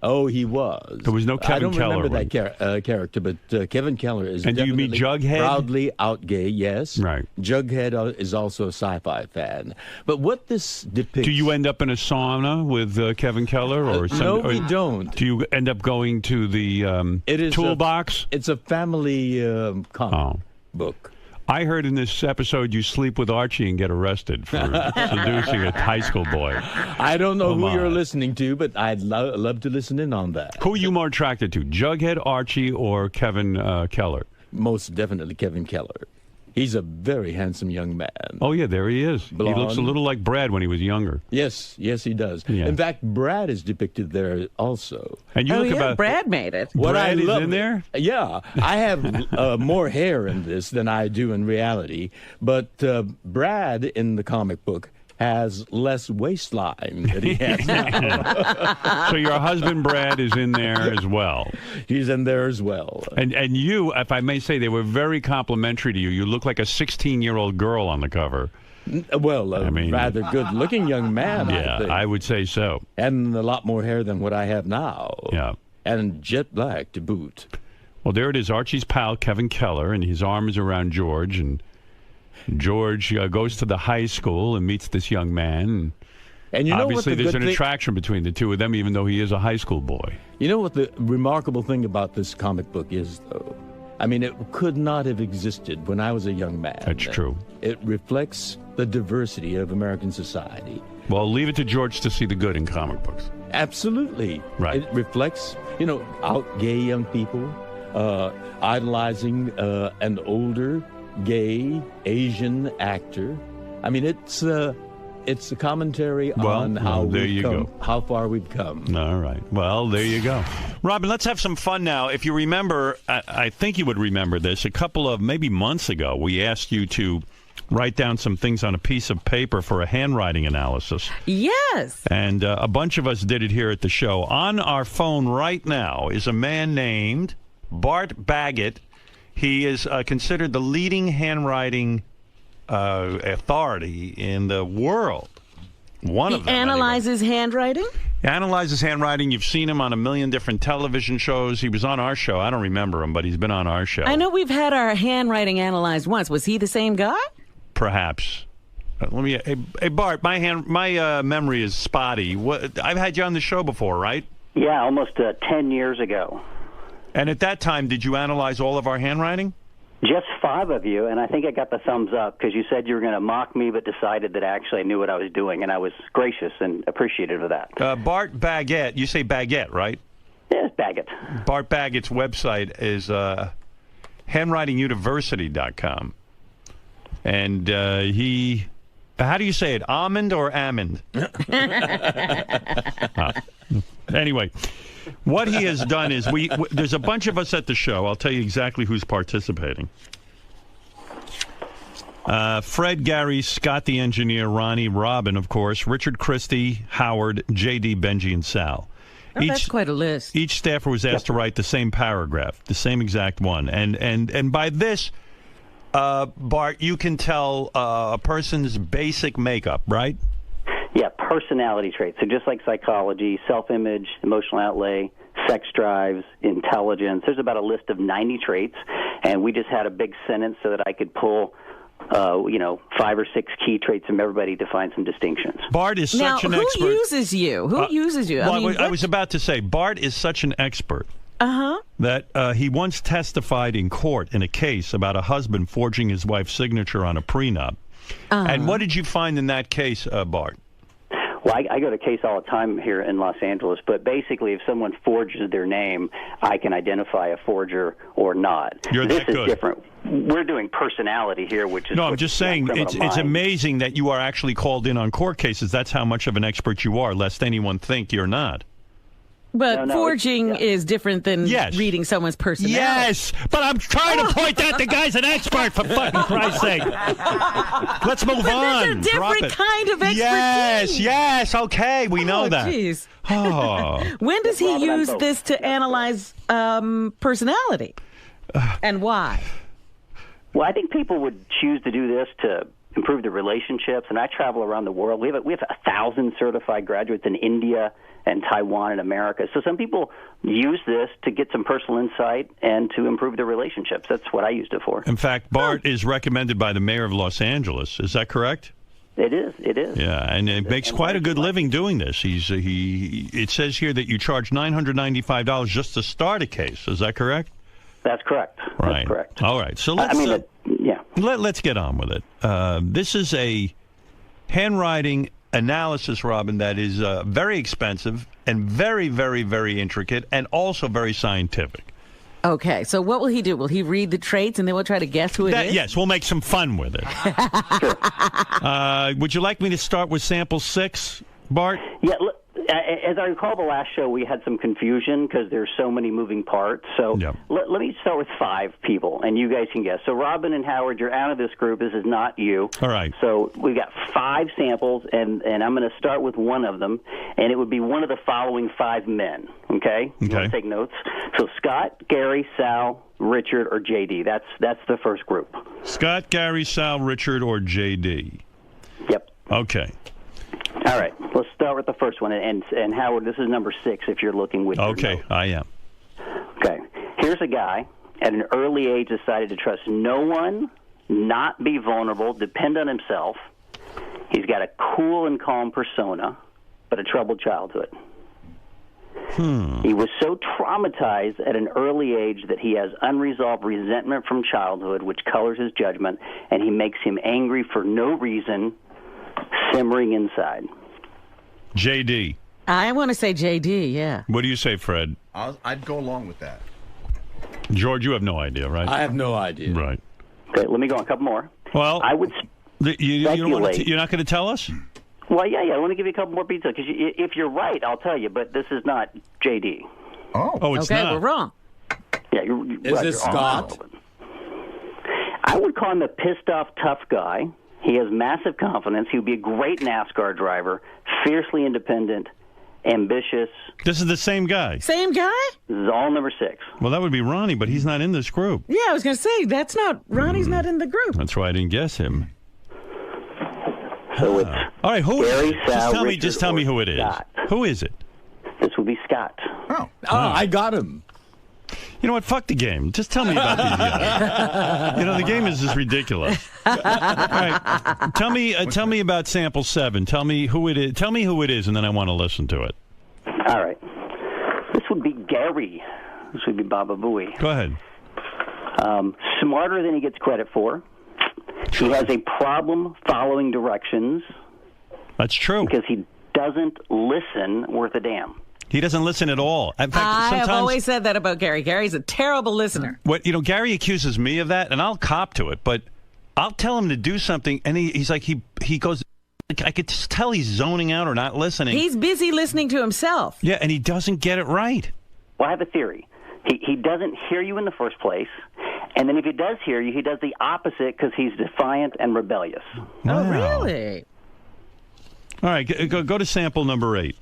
Oh, he was. There was no Kevin Keller. I don't remember that character, but Kevin Keller is And do you meet Jughead? Proudly out gay, yes. Right. Jughead is also a sci-fi fan. But what this depicts... Do you end up in a sauna with Kevin Keller? No, we don't. Do you end up going to the toolbox? It's a family comic book. I heard in this episode you sleep with Archie and get arrested for seducing a high school boy. I don't know who you're listening to, but I'd love to listen in on that. Who are you more attracted to, Jughead, Archie, or Kevin Keller? Most definitely Kevin Keller. He's a very handsome young man. Oh, yeah, there he is. Blonde. He looks a little like Brad when he was younger. Yes, he does. Yeah. In fact, Brad is depicted there also. And you look about Brad made it. Brad is in there? Yeah. I have more hair in this than I do in reality. But Brad in the comic book has less waistline than he has now. So your husband Brad is in there as well. He's in there as well. And you, if I may say, they were very complimentary to you. You look like a 16-year-old girl on the cover. Well, rather good-looking young man, yeah, I think. I would say so. And a lot more hair than what I have now. Yeah. And jet black to boot. Well, there it is, Archie's pal, Kevin Keller, and his arm is around George, and George goes to the high school and meets this young man. And you know obviously, what there's an attraction between the two of them, even though he is a high school boy. You know what the remarkable thing about this comic book is, though? I mean, it could not have existed when I was a young man. That's true. It reflects the diversity of American society. Well, leave it to George to see the good in comic books. Absolutely. Right. It reflects, out gay young people, idolizing an older gay Asian actor. I mean, it's a commentary on how far we've come. All right. Well, there you go. Robin, let's have some fun now. If you remember, I think you would remember this, a couple of maybe months ago, we asked you to write down some things on a piece of paper for a handwriting analysis. Yes. And a bunch of us did it here at the show. On our phone right now is a man named Bart Baggett. He is considered the leading handwriting authority in the world. One of them. He analyzes handwriting? He analyzes handwriting. You've seen him on a million different television shows. He was on our show. I don't remember him, but he's been on our show. I know we've had our handwriting analyzed once. Was he the same guy? Perhaps. Hey Bart, my memory is spotty. I've had you on the show before, right? Yeah, almost 10 years ago. And at that time, did you analyze all of our handwriting? Just 5 of you, and I think I got the thumbs up because you said you were going to mock me, but decided that actually I knew what I was doing, and I was gracious and appreciative of that. Bart Baggett, you say Baggett, right? Yes, Baggett. Bart Baggett's website is handwritinguniversity.com. And how do you say it, almond or almond? Anyway, what he has done is there's a bunch of us at the show. I'll tell you exactly who's participating. Fred, Gary, Scott the engineer, Ronnie, Robin, of course, Richard Christie, Howard, J.D., Benji, and Sal. Oh, that's quite a list. Each staffer was asked to write the same paragraph, the same exact one. And by this, Bart, you can tell a person's basic makeup, right? Yeah, personality traits. So just like psychology, self-image, emotional outlay, sex drives, intelligence. There's about a list of 90 traits, and we just had a big sentence so that I could pull 5 or 6 key traits from everybody to find some distinctions. Bart is such an expert. Who uses you? Who uses you? Well, I was about to say, Bart is such an expert that he once testified in court in a case about a husband forging his wife's signature on a prenup. And what did you find in that case, Bart? Well, I go to case all the time here in Los Angeles, but basically if someone forges their name, I can identify a forger or not. This is different. We're doing personality here, which is... No, I'm just saying it's amazing that you are actually called in on court cases. That's how much of an expert you are, lest anyone think you're not. But forging is different than reading someone's personality. Yes, but I'm trying to point out the guy's an expert, for fucking Christ's sake. Let's move on. That's a different kind of expertise. Yes, okay, we know that. Jeez. Oh. When does he use this to analyze personality? And why? Well, I think people would choose to do this to improve their relationships, and I travel around the world. We have 1,000 certified graduates in India and Taiwan and America. So some people use this to get some personal insight and to improve their relationships. That's what I used it for. In fact, Bart is recommended by the mayor of Los Angeles. Is that correct? It is. It is. Yeah, and it makes quite a good living doing this. It says here that you charge $995 just to start a case. Is that correct? That's correct. Right. That's correct. All right. So let's let's get on with it. This is a handwriting analysis, Robin, that is very expensive and very, very, very intricate and also very scientific. Okay, so what will he do? Will he read the traits and then we'll try to guess who it is? Yes, we'll make some fun with it. Would you like me to start with sample 6, Bart? Yeah, as I recall the last show, we had some confusion because there's so many moving parts. So let me start with 5 people, and you guys can guess. So Robin and Howard, you're out of this group. This is not you. All right. So we've got 5 samples, and I'm going to start with one of them, and it would be one of the following 5 men, okay? You want to take notes? So Scott, Gary, Sal, Richard, or J.D. That's the first group. Scott, Gary, Sal, Richard, or J.D. Yep. Okay. All right, let's start with the first one. And Howard, this is number 6 if you're looking with your notes. I am. Okay. Here's a guy at an early age decided to trust no one, not be vulnerable, depend on himself. He's got a cool and calm persona, but a troubled childhood. He was so traumatized at an early age that he has unresolved resentment from childhood, which colors his judgment, and he makes him angry for no reason, simmering inside. J.D. I want to say J.D., yeah. What do you say, Fred? I'd go along with that. George, you have no idea, right? I have no idea. Right. Okay, let me go on a couple more. Well, I would you're not going to tell us? Well, yeah. Let me give you a couple more details, because if you're right, I'll tell you, but this is not J.D. Oh, it's not. Okay, we're wrong. Yeah, you're Is this Scott? I would call him a pissed-off tough guy. He has massive confidence. He would be a great NASCAR driver, fiercely independent, ambitious. This is the same guy. Same guy? This is all number 6. Well, that would be Ronnie, but he's not in this group. Yeah, I was going to say, Ronnie's not in the group. That's why I didn't guess him. So it's all right, who Gary, is it? Sal, Just tell me who it is. Scott. Who is it? This would be Scott. Oh, I got him. You know what? Fuck the game. Just tell me about these guys. The game is just ridiculous. All right, tell me about sample 7. Tell me who it is. Tell me who it is, and then I want to listen to it. All right. This would be Gary. This would be Baba Booey. Go ahead. Smarter than he gets credit for. He has a problem following directions. That's true. Because he doesn't listen worth a damn. He doesn't listen at all. In fact, I have always said that about Gary. Gary's a terrible listener. Gary accuses me of that, and I'll cop to it, but I'll tell him to do something, and he's like, he goes, I could just tell he's zoning out or not listening. He's busy listening to himself. Yeah, and he doesn't get it right. Well, I have a theory. He doesn't hear you in the first place, and then if he does hear you, he does the opposite because he's defiant and rebellious. Wow. Oh, really? All right, go to sample number 8.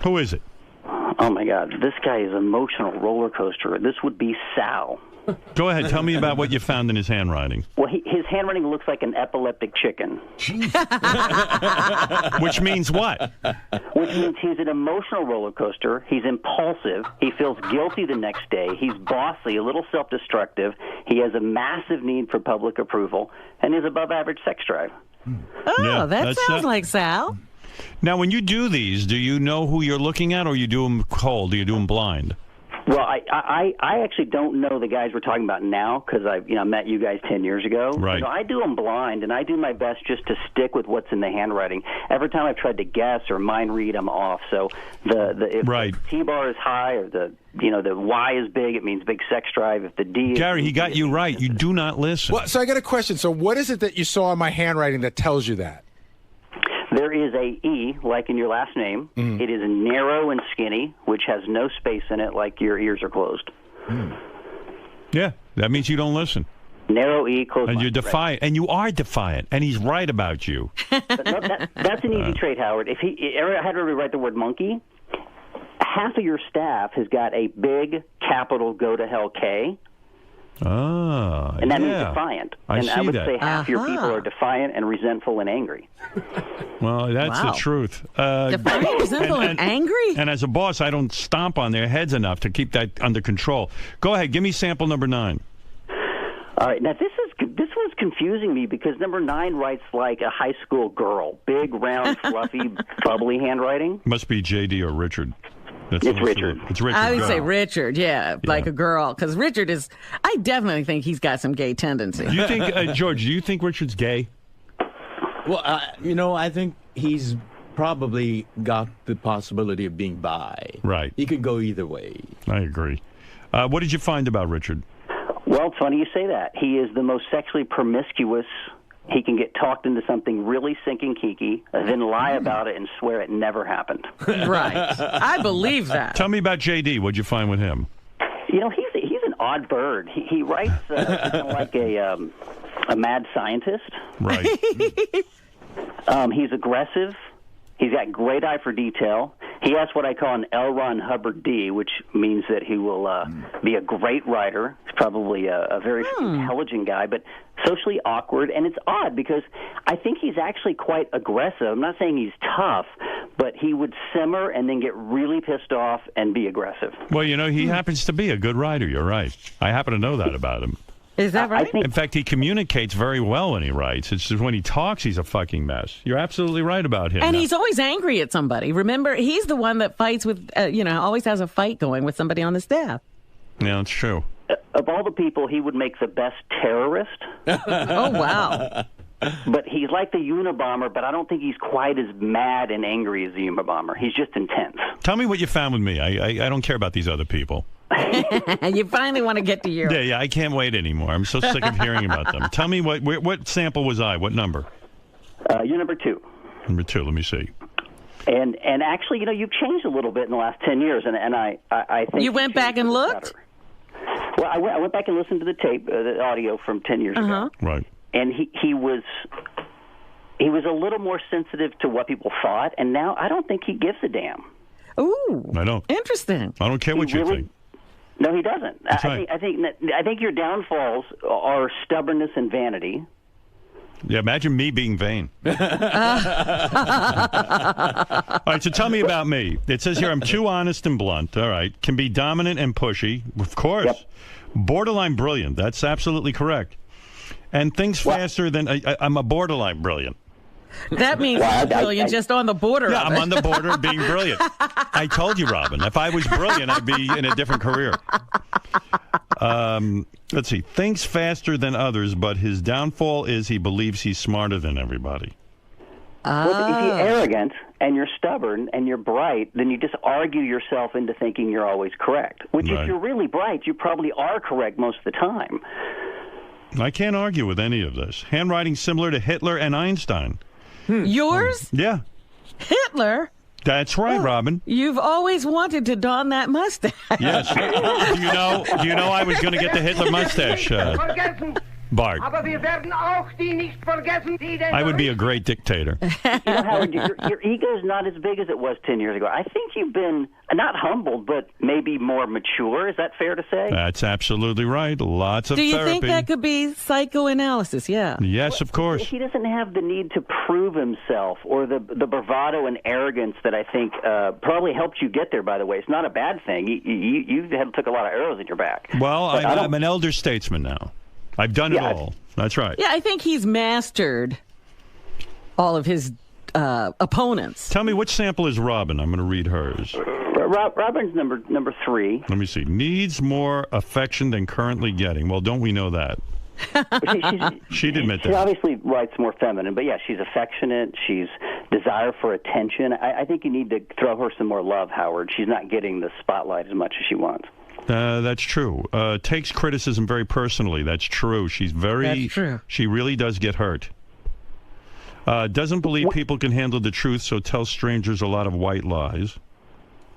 Who is it? Oh, my God. This guy is an emotional roller coaster. This would be Sal. Go ahead. Tell me about what you found in his handwriting. Well, his handwriting looks like an epileptic chicken. Which means what? Which means he's an emotional roller coaster. He's impulsive. He feels guilty the next day. He's bossy, a little self-destructive. He has a massive need for public approval, and is above average sex drive. Oh, that sounds like Sal. Now, when you do these, do you know who you're looking at, or you do them cold? Do you do them blind? Well, I actually don't know the guys we're talking about now because I met you guys 10 years ago. Right. So I do them blind, and I do my best just to stick with what's in the handwriting. Every time I've tried to guess or mind read, I'm off. So if the T-bar is high or the Y is big, it means big sex drive. If the D is Gary, he got you right. You do not listen. Well, so I got a question. So what is it that you saw in my handwriting that tells you that? There is a E, like in your last name. Mm. It is narrow and skinny, which has no space in it, like your ears are closed. Yeah, that means you don't listen. Narrow E, closed. And you're defiant, and you are defiant, and he's right about you. But no, that's an easy trait, Howard. If I had to rewrite the word monkey, half of your staff has got a big capital go to hell K. Ah, and that means defiant. I I would see that. say half your people are defiant and resentful and angry. Well, that's the truth. Defiant, resentful, and angry? And as a boss, I don't stomp on their heads enough to keep that under control. Go ahead. Give me sample number 9. All right. Now, this was confusing me because number 9 writes like a high school girl. Big, round, fluffy, bubbly handwriting. Must be J.D. or Richard. It's Richard. It's Richard. I would say Richard, like a girl. Because Richard is, I definitely think he's got some gay tendencies. You think, George, do you think Richard's gay? Well, I think he's probably got the possibility of being bi. Right. He could go either way. I agree. What did you find about Richard? Well, it's funny you say that. He is the most sexually promiscuous. He can get talked into something really sinking kinky, then lie about it and swear it never happened. Right. I believe that. Tell me about J.D. What'd you find with him? You know, he's an odd bird. He writes kind of like a mad scientist. Right. He's aggressive. He's got great eye for detail. He has what I call an L. Ron Hubbard D, which means that he will be a great writer. He's probably a very intelligent guy, but socially awkward. And it's odd because I think he's actually quite aggressive. I'm not saying he's tough, but he would simmer and then get really pissed off and be aggressive. Well, he happens to be a good writer. You're right. I happen to know that about him. Is that right? In fact, he communicates very well when he writes. It's just when he talks, he's a fucking mess. You're absolutely right about him. And he's always angry at somebody. Remember, he's the one that fights with, always has a fight going with somebody on the staff. Yeah, it's true. Of all the people, he would make the best terrorist. Oh, wow. But he's like the Unabomber, but I don't think he's quite as mad and angry as the Unabomber. He's just intense. Tell me what you found with me. I don't care about these other people. You finally want to get to you. Yeah, I can't wait anymore. I'm so sick of hearing about them. Tell me what sample was I? What number? You're number 2. Number 2. Let me see. And actually, you've changed a little bit in the last 10 years, and I think you went back and looked. Well, I went back and listened to the tape, the audio from 10 years ago. Right. And he was a little more sensitive to what people thought, and now I don't think he gives a damn. Ooh, I don't. Interesting. I don't care what you think. No, he doesn't. That's I think your downfalls are stubbornness and vanity. Yeah, imagine me being vain. All right, so tell me about me. It says here I'm too honest and blunt. All right. Can be dominant and pushy. Of course. Yep. Borderline brilliant. That's absolutely correct. And things faster than... I'm a borderline brilliant. That means brilliant, just on the border. Yeah, of I'm it. on the border of being brilliant. I told you, Robin. If I was brilliant, I'd be in a different career. Let's see. Thinks faster than others, but his downfall is he believes he's smarter than everybody. Well, if you're arrogant and you're stubborn and you're bright, then you just argue yourself into thinking you're always correct. Which, if you're really bright, you probably are correct most of the time. I can't argue with any of this. Handwriting similar to Hitler and Einstein. Yours? Yeah. Hitler? That's right, Robin. You've always wanted to don that mustache. Yes. Do you know I was going to get the Hitler mustache? Bart. Aber wir werden auch die nicht vergessen, die den I would be a great dictator. Howard, your ego's not as big as it was 10 years ago. I think you've been not humbled, but maybe more mature. Is that fair to say? That's absolutely right. Lots of Do you therapy. think that could be psychoanalysis? Yeah. Yes, of course. He doesn't have the need to prove himself or the bravado and arrogance that I think probably helped you get there, by the way. It's not a bad thing. You took a lot of arrows in your back. Well, I'm an elder statesman now. I've done it all. That's right. Yeah, I think he's mastered all of his opponents. Tell me, which sample is Robin? I'm going to read hers. Robin's number 3. Let me see. Needs more affection than currently getting. Well, don't we know that? She'd admit She that. obviously writes more feminine, but yeah, she's affectionate. She's desire for attention. I think you need to throw her some more love, Howard. She's not getting the spotlight as much as she wants. That's true. Takes criticism very personally. That's true. That's true. She really does get hurt. Doesn't believe people can handle the truth, so tells strangers a lot of white lies.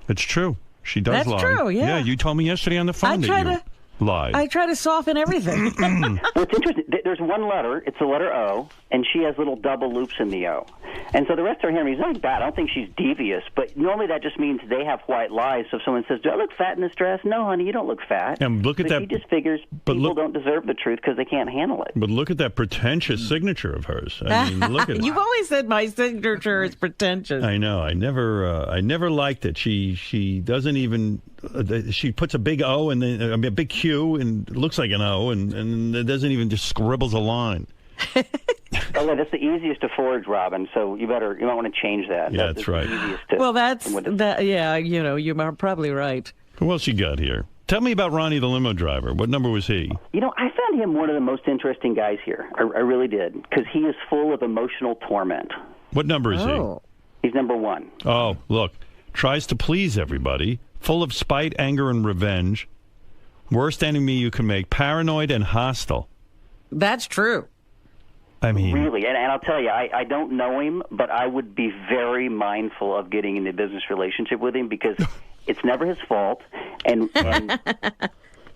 It's true. She does lie. That's true, yeah. Yeah, you told me yesterday on the phone that you lied. I try to soften everything. Well, it's interesting. There's one letter. It's the letter O, and she has little double loops in the O. And so the rest of her handwriting is not bad. I don't think she's devious, but normally that just means they have white lies. So if someone says, do I look fat in this dress? No, honey, you don't look fat. And look at that. She just figures people don't deserve the truth because they can't handle it. But look at that pretentious signature of hers. I mean, look at it. You've always said my signature is pretentious. I know. I never liked it. She doesn't even. She puts a big O and then a big Q and it looks like an O and it doesn't even just scribbles a line. Oh, that's the easiest to forge, Robin. So you might want to change that. Yeah, that's right. Yeah, you're probably right. Who else you got here? Tell me about Ronnie the Limo Driver. What number was he? I found him one of the most interesting guys here. I really did, because he is full of emotional torment. What number is he? He's number 1. Oh, look. Tries to please everybody. Full of spite, anger, and revenge. Worst enemy you can make. Paranoid and hostile. That's true. I mean, really, and I'll tell you, I don't know him, but I would be very mindful of getting into a business relationship with him because it's never his fault, and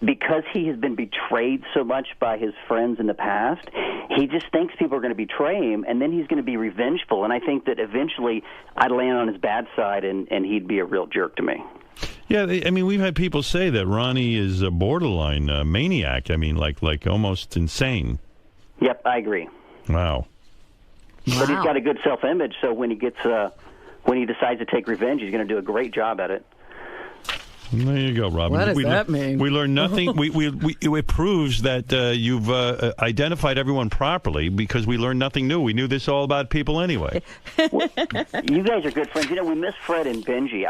because he has been betrayed so much by his friends in the past, he just thinks people are going to betray him, and then he's going to be revengeful, and I think that eventually I'd land on his bad side, and he'd be a real jerk to me. Yeah, I mean, we've had people say that Ronnie is a borderline maniac. I mean, like almost insane. Yep, I agree. Wow. But he's got a good self-image, so when he decides to take revenge, he's going to do a great job at it. There you go, Robin. What does that mean? We learned nothing. It proves that you've identified everyone properly because we learned nothing new. We knew this all about people anyway. Well, you guys are good friends. We miss Fred and Benji.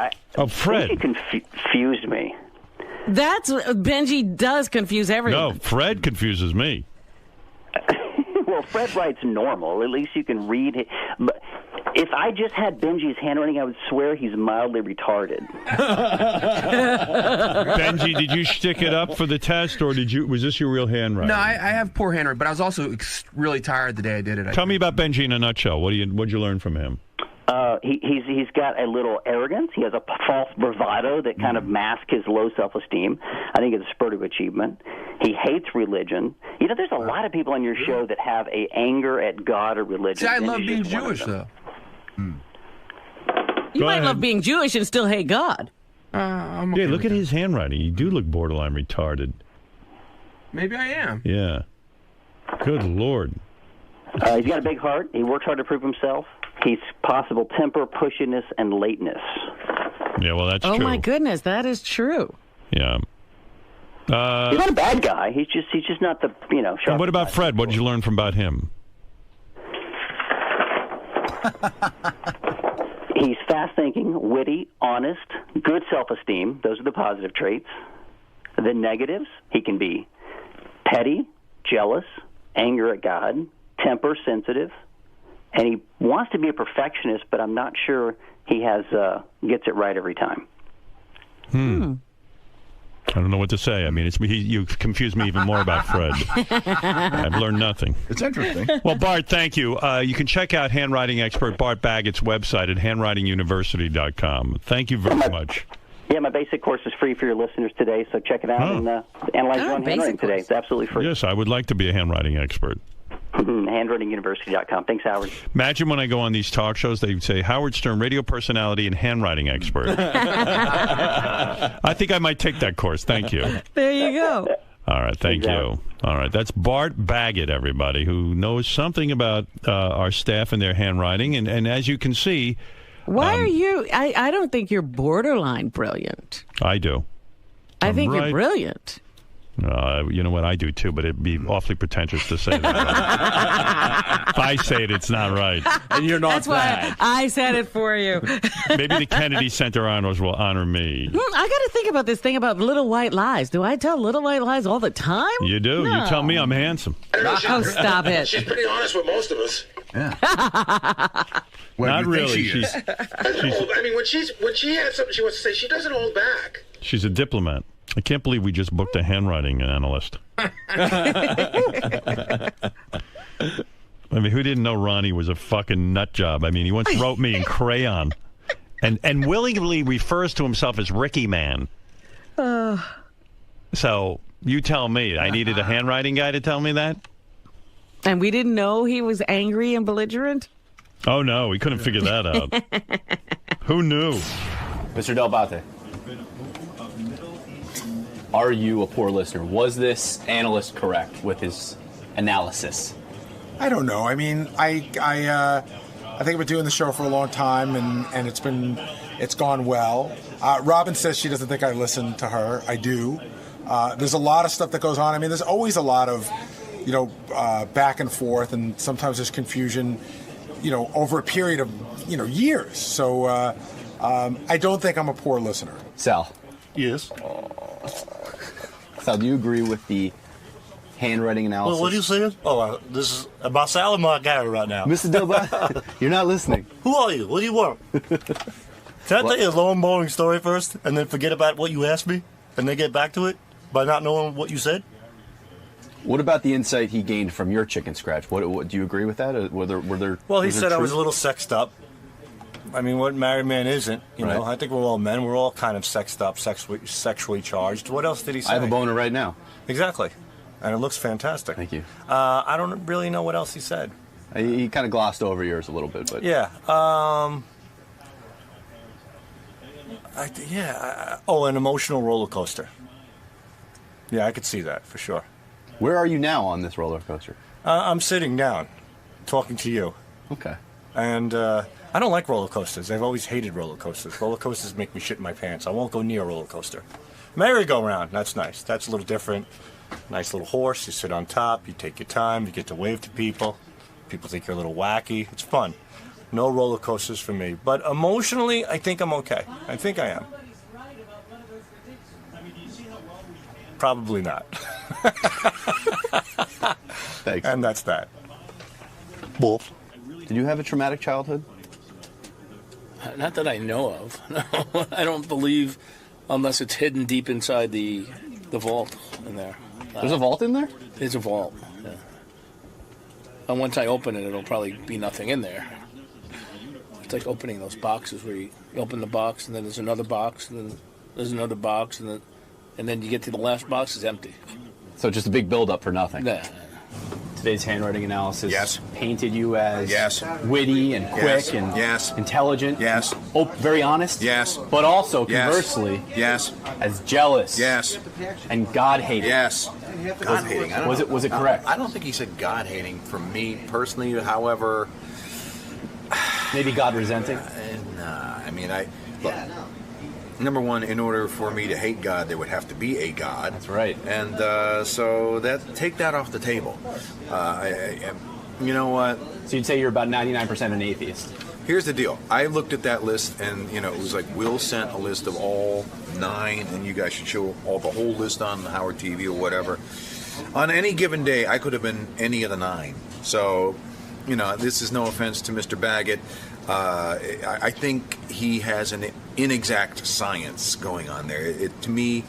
Fred. Benji confused me. Benji does confuse everyone. No, Fred confuses me. Well, Fred writes normal. At least you can read it. But if I just had Benji's handwriting, I would swear he's mildly retarded. Benji, did you stick it up for the test, or was this your real handwriting? No, I have poor handwriting, but I was also really tired the day I did it. Tell me about Benji in a nutshell. What'd you learn from him? He's got a little arrogance. He has a false bravado that kind of masks his low self-esteem. I think it's a spurt of achievement. He hates religion. There's a lot of people on your show that have a anger at God or religion. See, I love being Jewish, though. You might love being Jewish and still hate God. Okay, look at his handwriting. You do look borderline retarded. Maybe I am. Yeah. Good Lord. He's got a big heart. He works hard to prove himself. He's possible temper, pushiness, and lateness. Yeah, well, that's true. Oh, my true. goodness, that is true. Yeah. He's not a bad guy. He's just not the, sharp. And what about Fred? What did you learn about him? He's fast-thinking, witty, honest, good self-esteem. Those are the positive traits. The negatives, he can be petty, jealous, anger at God, temper, sensitive, and he wants to be a perfectionist, but I'm not sure he gets it right every time. I don't know what to say. I mean, you confused me even more about Fred. I've learned nothing. It's interesting. Well, Bart, thank you. You can check out handwriting expert Bart Baggett's website at handwritinguniversity.com. Thank you very much. Yeah, my basic course is free for your listeners today, so check it out and analyze your own handwriting today. It's absolutely free. Yes, I would like to be a handwriting expert. handwritinguniversity.com. Thanks, Howard. Imagine when I go on these talk shows, they say, Howard Stern, radio personality and handwriting expert. I think I might take that course. Thank you. There you go. All right, thank you. All right, that's Bart Baggett, everybody, who knows something about our staff and their handwriting. And as you can see... Why are you... I don't think you're borderline brilliant. I do. I think you're brilliant. You know what? I do, too, but it'd be awfully pretentious to say that. If I say it, it's not right. And you're not That's why I said it for you. Maybe the Kennedy Center Honors will honor me. I got to think about this thing about little white lies. Do I tell little white lies all the time? You do. No. You tell me I'm handsome. Oh, stop it. She's pretty honest with most of us. Well, not you think really. she is. I mean, when she has something she wants to say, she doesn't hold back. She's a diplomat. I can't believe we just booked a handwriting analyst. I mean, who didn't know Ronnie was a fucking nut job? I mean, he once wrote me in crayon and willingly refers to himself as Ricky Man. So you tell me. I needed a handwriting guy to tell me that? And we didn't know he was angry and belligerent? Oh, no. We couldn't figure that out. Who knew? Mr. Dell'Abate, are you a poor listener? Was this analyst correct with his analysis? I don't know. I mean, I think I've been doing the show for a long time, and it's gone well. Robin says she doesn't think I listen to her. I do. There's a lot of stuff that goes on. I mean, there's always a lot of, back and forth, and sometimes there's confusion, over a period of, years. So I don't think I'm a poor listener. Sal. Yes. Sal, do you agree with the handwriting analysis? Well, what are you saying? Oh, this is about Sal or my guy right now. Mr. Dell'Abate, you're not listening. Who are you? What do you want? Can I tell you a long, boring story first, and then forget about what you asked me, and then get back to it by not knowing what you said? What about the insight he gained from your chicken scratch? What do you agree with that? Were there? Well, he said I was a little sexed up. I mean, what married man isn't? You know, I think we're all men. We're all kind of sexed up, sexually charged. What else did he say? I have a boner right now. Exactly, and it looks fantastic. Thank you. I don't really know what else he said. He kind of glossed over yours a little bit, but yeah. An emotional roller coaster. Yeah, I could see that for sure. Where are you now on this roller coaster? I'm sitting down, talking to you. Okay. And I don't like roller coasters. I've always hated roller coasters. Roller coasters make me shit in my pants. I won't go near a roller coaster. Merry-go-round, that's nice. That's a little different. Nice little horse. You sit on top. You take your time. You get to wave to people. People think you're a little wacky. It's fun. No roller coasters for me. But emotionally, I think I'm okay. I think I am. Probably not. Thanks. And that's that. Wolf. Did you have a traumatic childhood? Not that I know of. No, I don't believe, unless it's hidden deep inside the vault in there. There's a vault in there? There's a vault, yeah. And once I open it, it'll probably be nothing in there. It's like opening those boxes where you open the box, and then there's another box, and then there's another box, and then you get to the last box, it's empty. So just a big build-up for nothing? Yeah. Today's handwriting analysis painted you as witty and quick and intelligent. Yes. Very honest. Yes. But also, conversely, as jealous. Yes. And God-hating. Yes. God-hating. Was it correct? I don't think he said God-hating for me personally. However, maybe God-resenting. Nah. I mean, look. Number one, in order for me to hate God, there would have to be a God. That's right. And so take that off the table. You know what? So you'd say you're about 99% an atheist. Here's the deal. I looked at that list, and it was like Will sent a list of all 9, and you guys should show the whole list on Howard TV or whatever. On any given day, I could have been any of the 9. So, this is no offense to Mr. Baggett. I think he has an inexact science going on there. To me,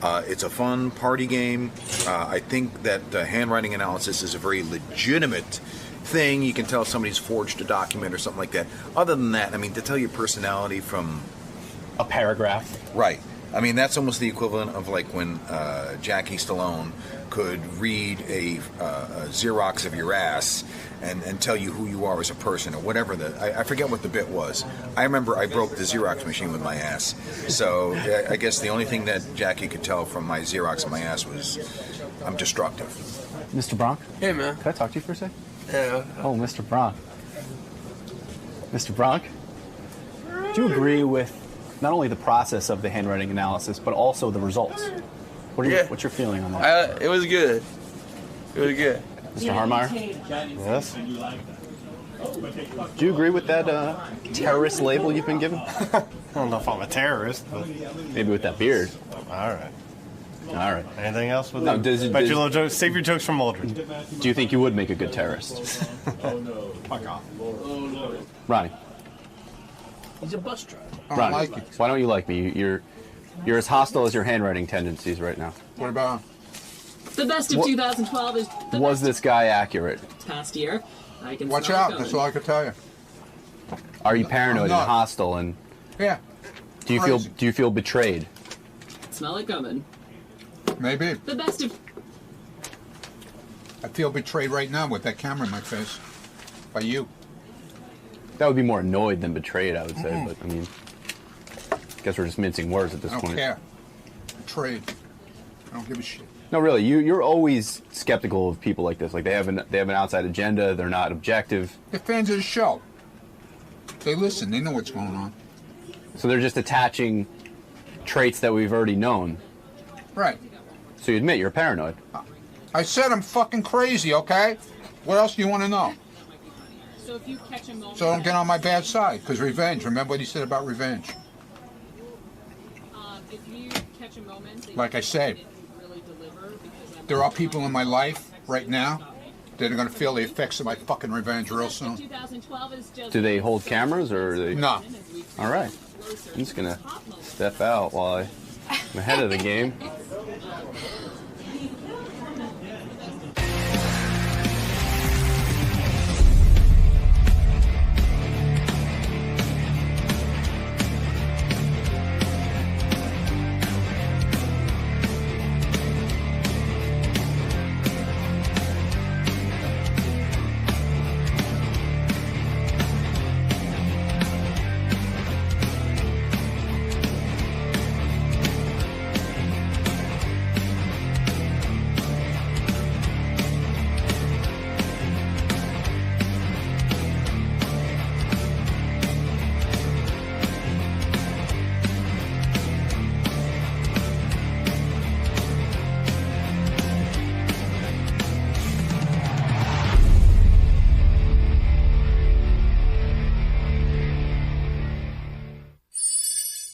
it's a fun party game. I think that handwriting analysis is a very legitimate thing. You can tell somebody's forged a document or something like that. Other than that, I mean, to tell your personality from a paragraph. Right. I mean, that's almost the equivalent of like when Jackie Stallone could read a Xerox of your ass and tell you who you are as a person or whatever. I forget what the bit was. I remember I broke the Xerox machine with my ass. So I guess the only thing that Jackie could tell from my Xerox of my ass was I'm destructive. Mr. Bronk? Hey, man. Can I talk to you for a sec? Yeah. Oh, Mr. Bronk. Mr. Bronk? Do you agree with not only the process of the handwriting analysis, but also the results? What's your feeling on that? It was good. It was good. Mr. Harmeyer? Yes. Do you agree with that terrorist label you've been given? I don't know if I'm a terrorist, but maybe with that beard. All right. All right. Anything else with no, Bet your little jokes. Save your jokes for Maldred. Do you think you would make a good terrorist? Fuck off. Ronnie. He's a bus driver. Ronnie, why don't you like me? You're as hostile as your handwriting tendencies right now. What about the best of 2012 is the was this guy accurate? Past year. I can Watch smell out. it That's all I can tell you. Are you paranoid and hostile and? Yeah. Do you feel betrayed? Smell it coming. Maybe. The best of. I feel betrayed right now with that camera in my face. By you. That would be more annoyed than betrayed, I would say. But I mean, I guess we're just mincing words at this point. I don't care. Betrayed. I don't give a shit. No, really, you're always skeptical of people like this. Like they have an outside agenda. They're not objective. They're fans of the show. They listen. They know what's going on. So they're just attaching traits that we've already known. Right. So you admit you're paranoid. I said I'm fucking crazy, okay? What else do you want to know? So if you catch a moment. So don't get on my bad side, because revenge. Remember what he said about revenge? If you catch a moment. Like I said, there are people in my life right now that are going to feel the effects of my fucking revenge real soon. 2012 is just. Do they hold cameras or are they? No. All right. I'm just gonna step out while I'm ahead of the game.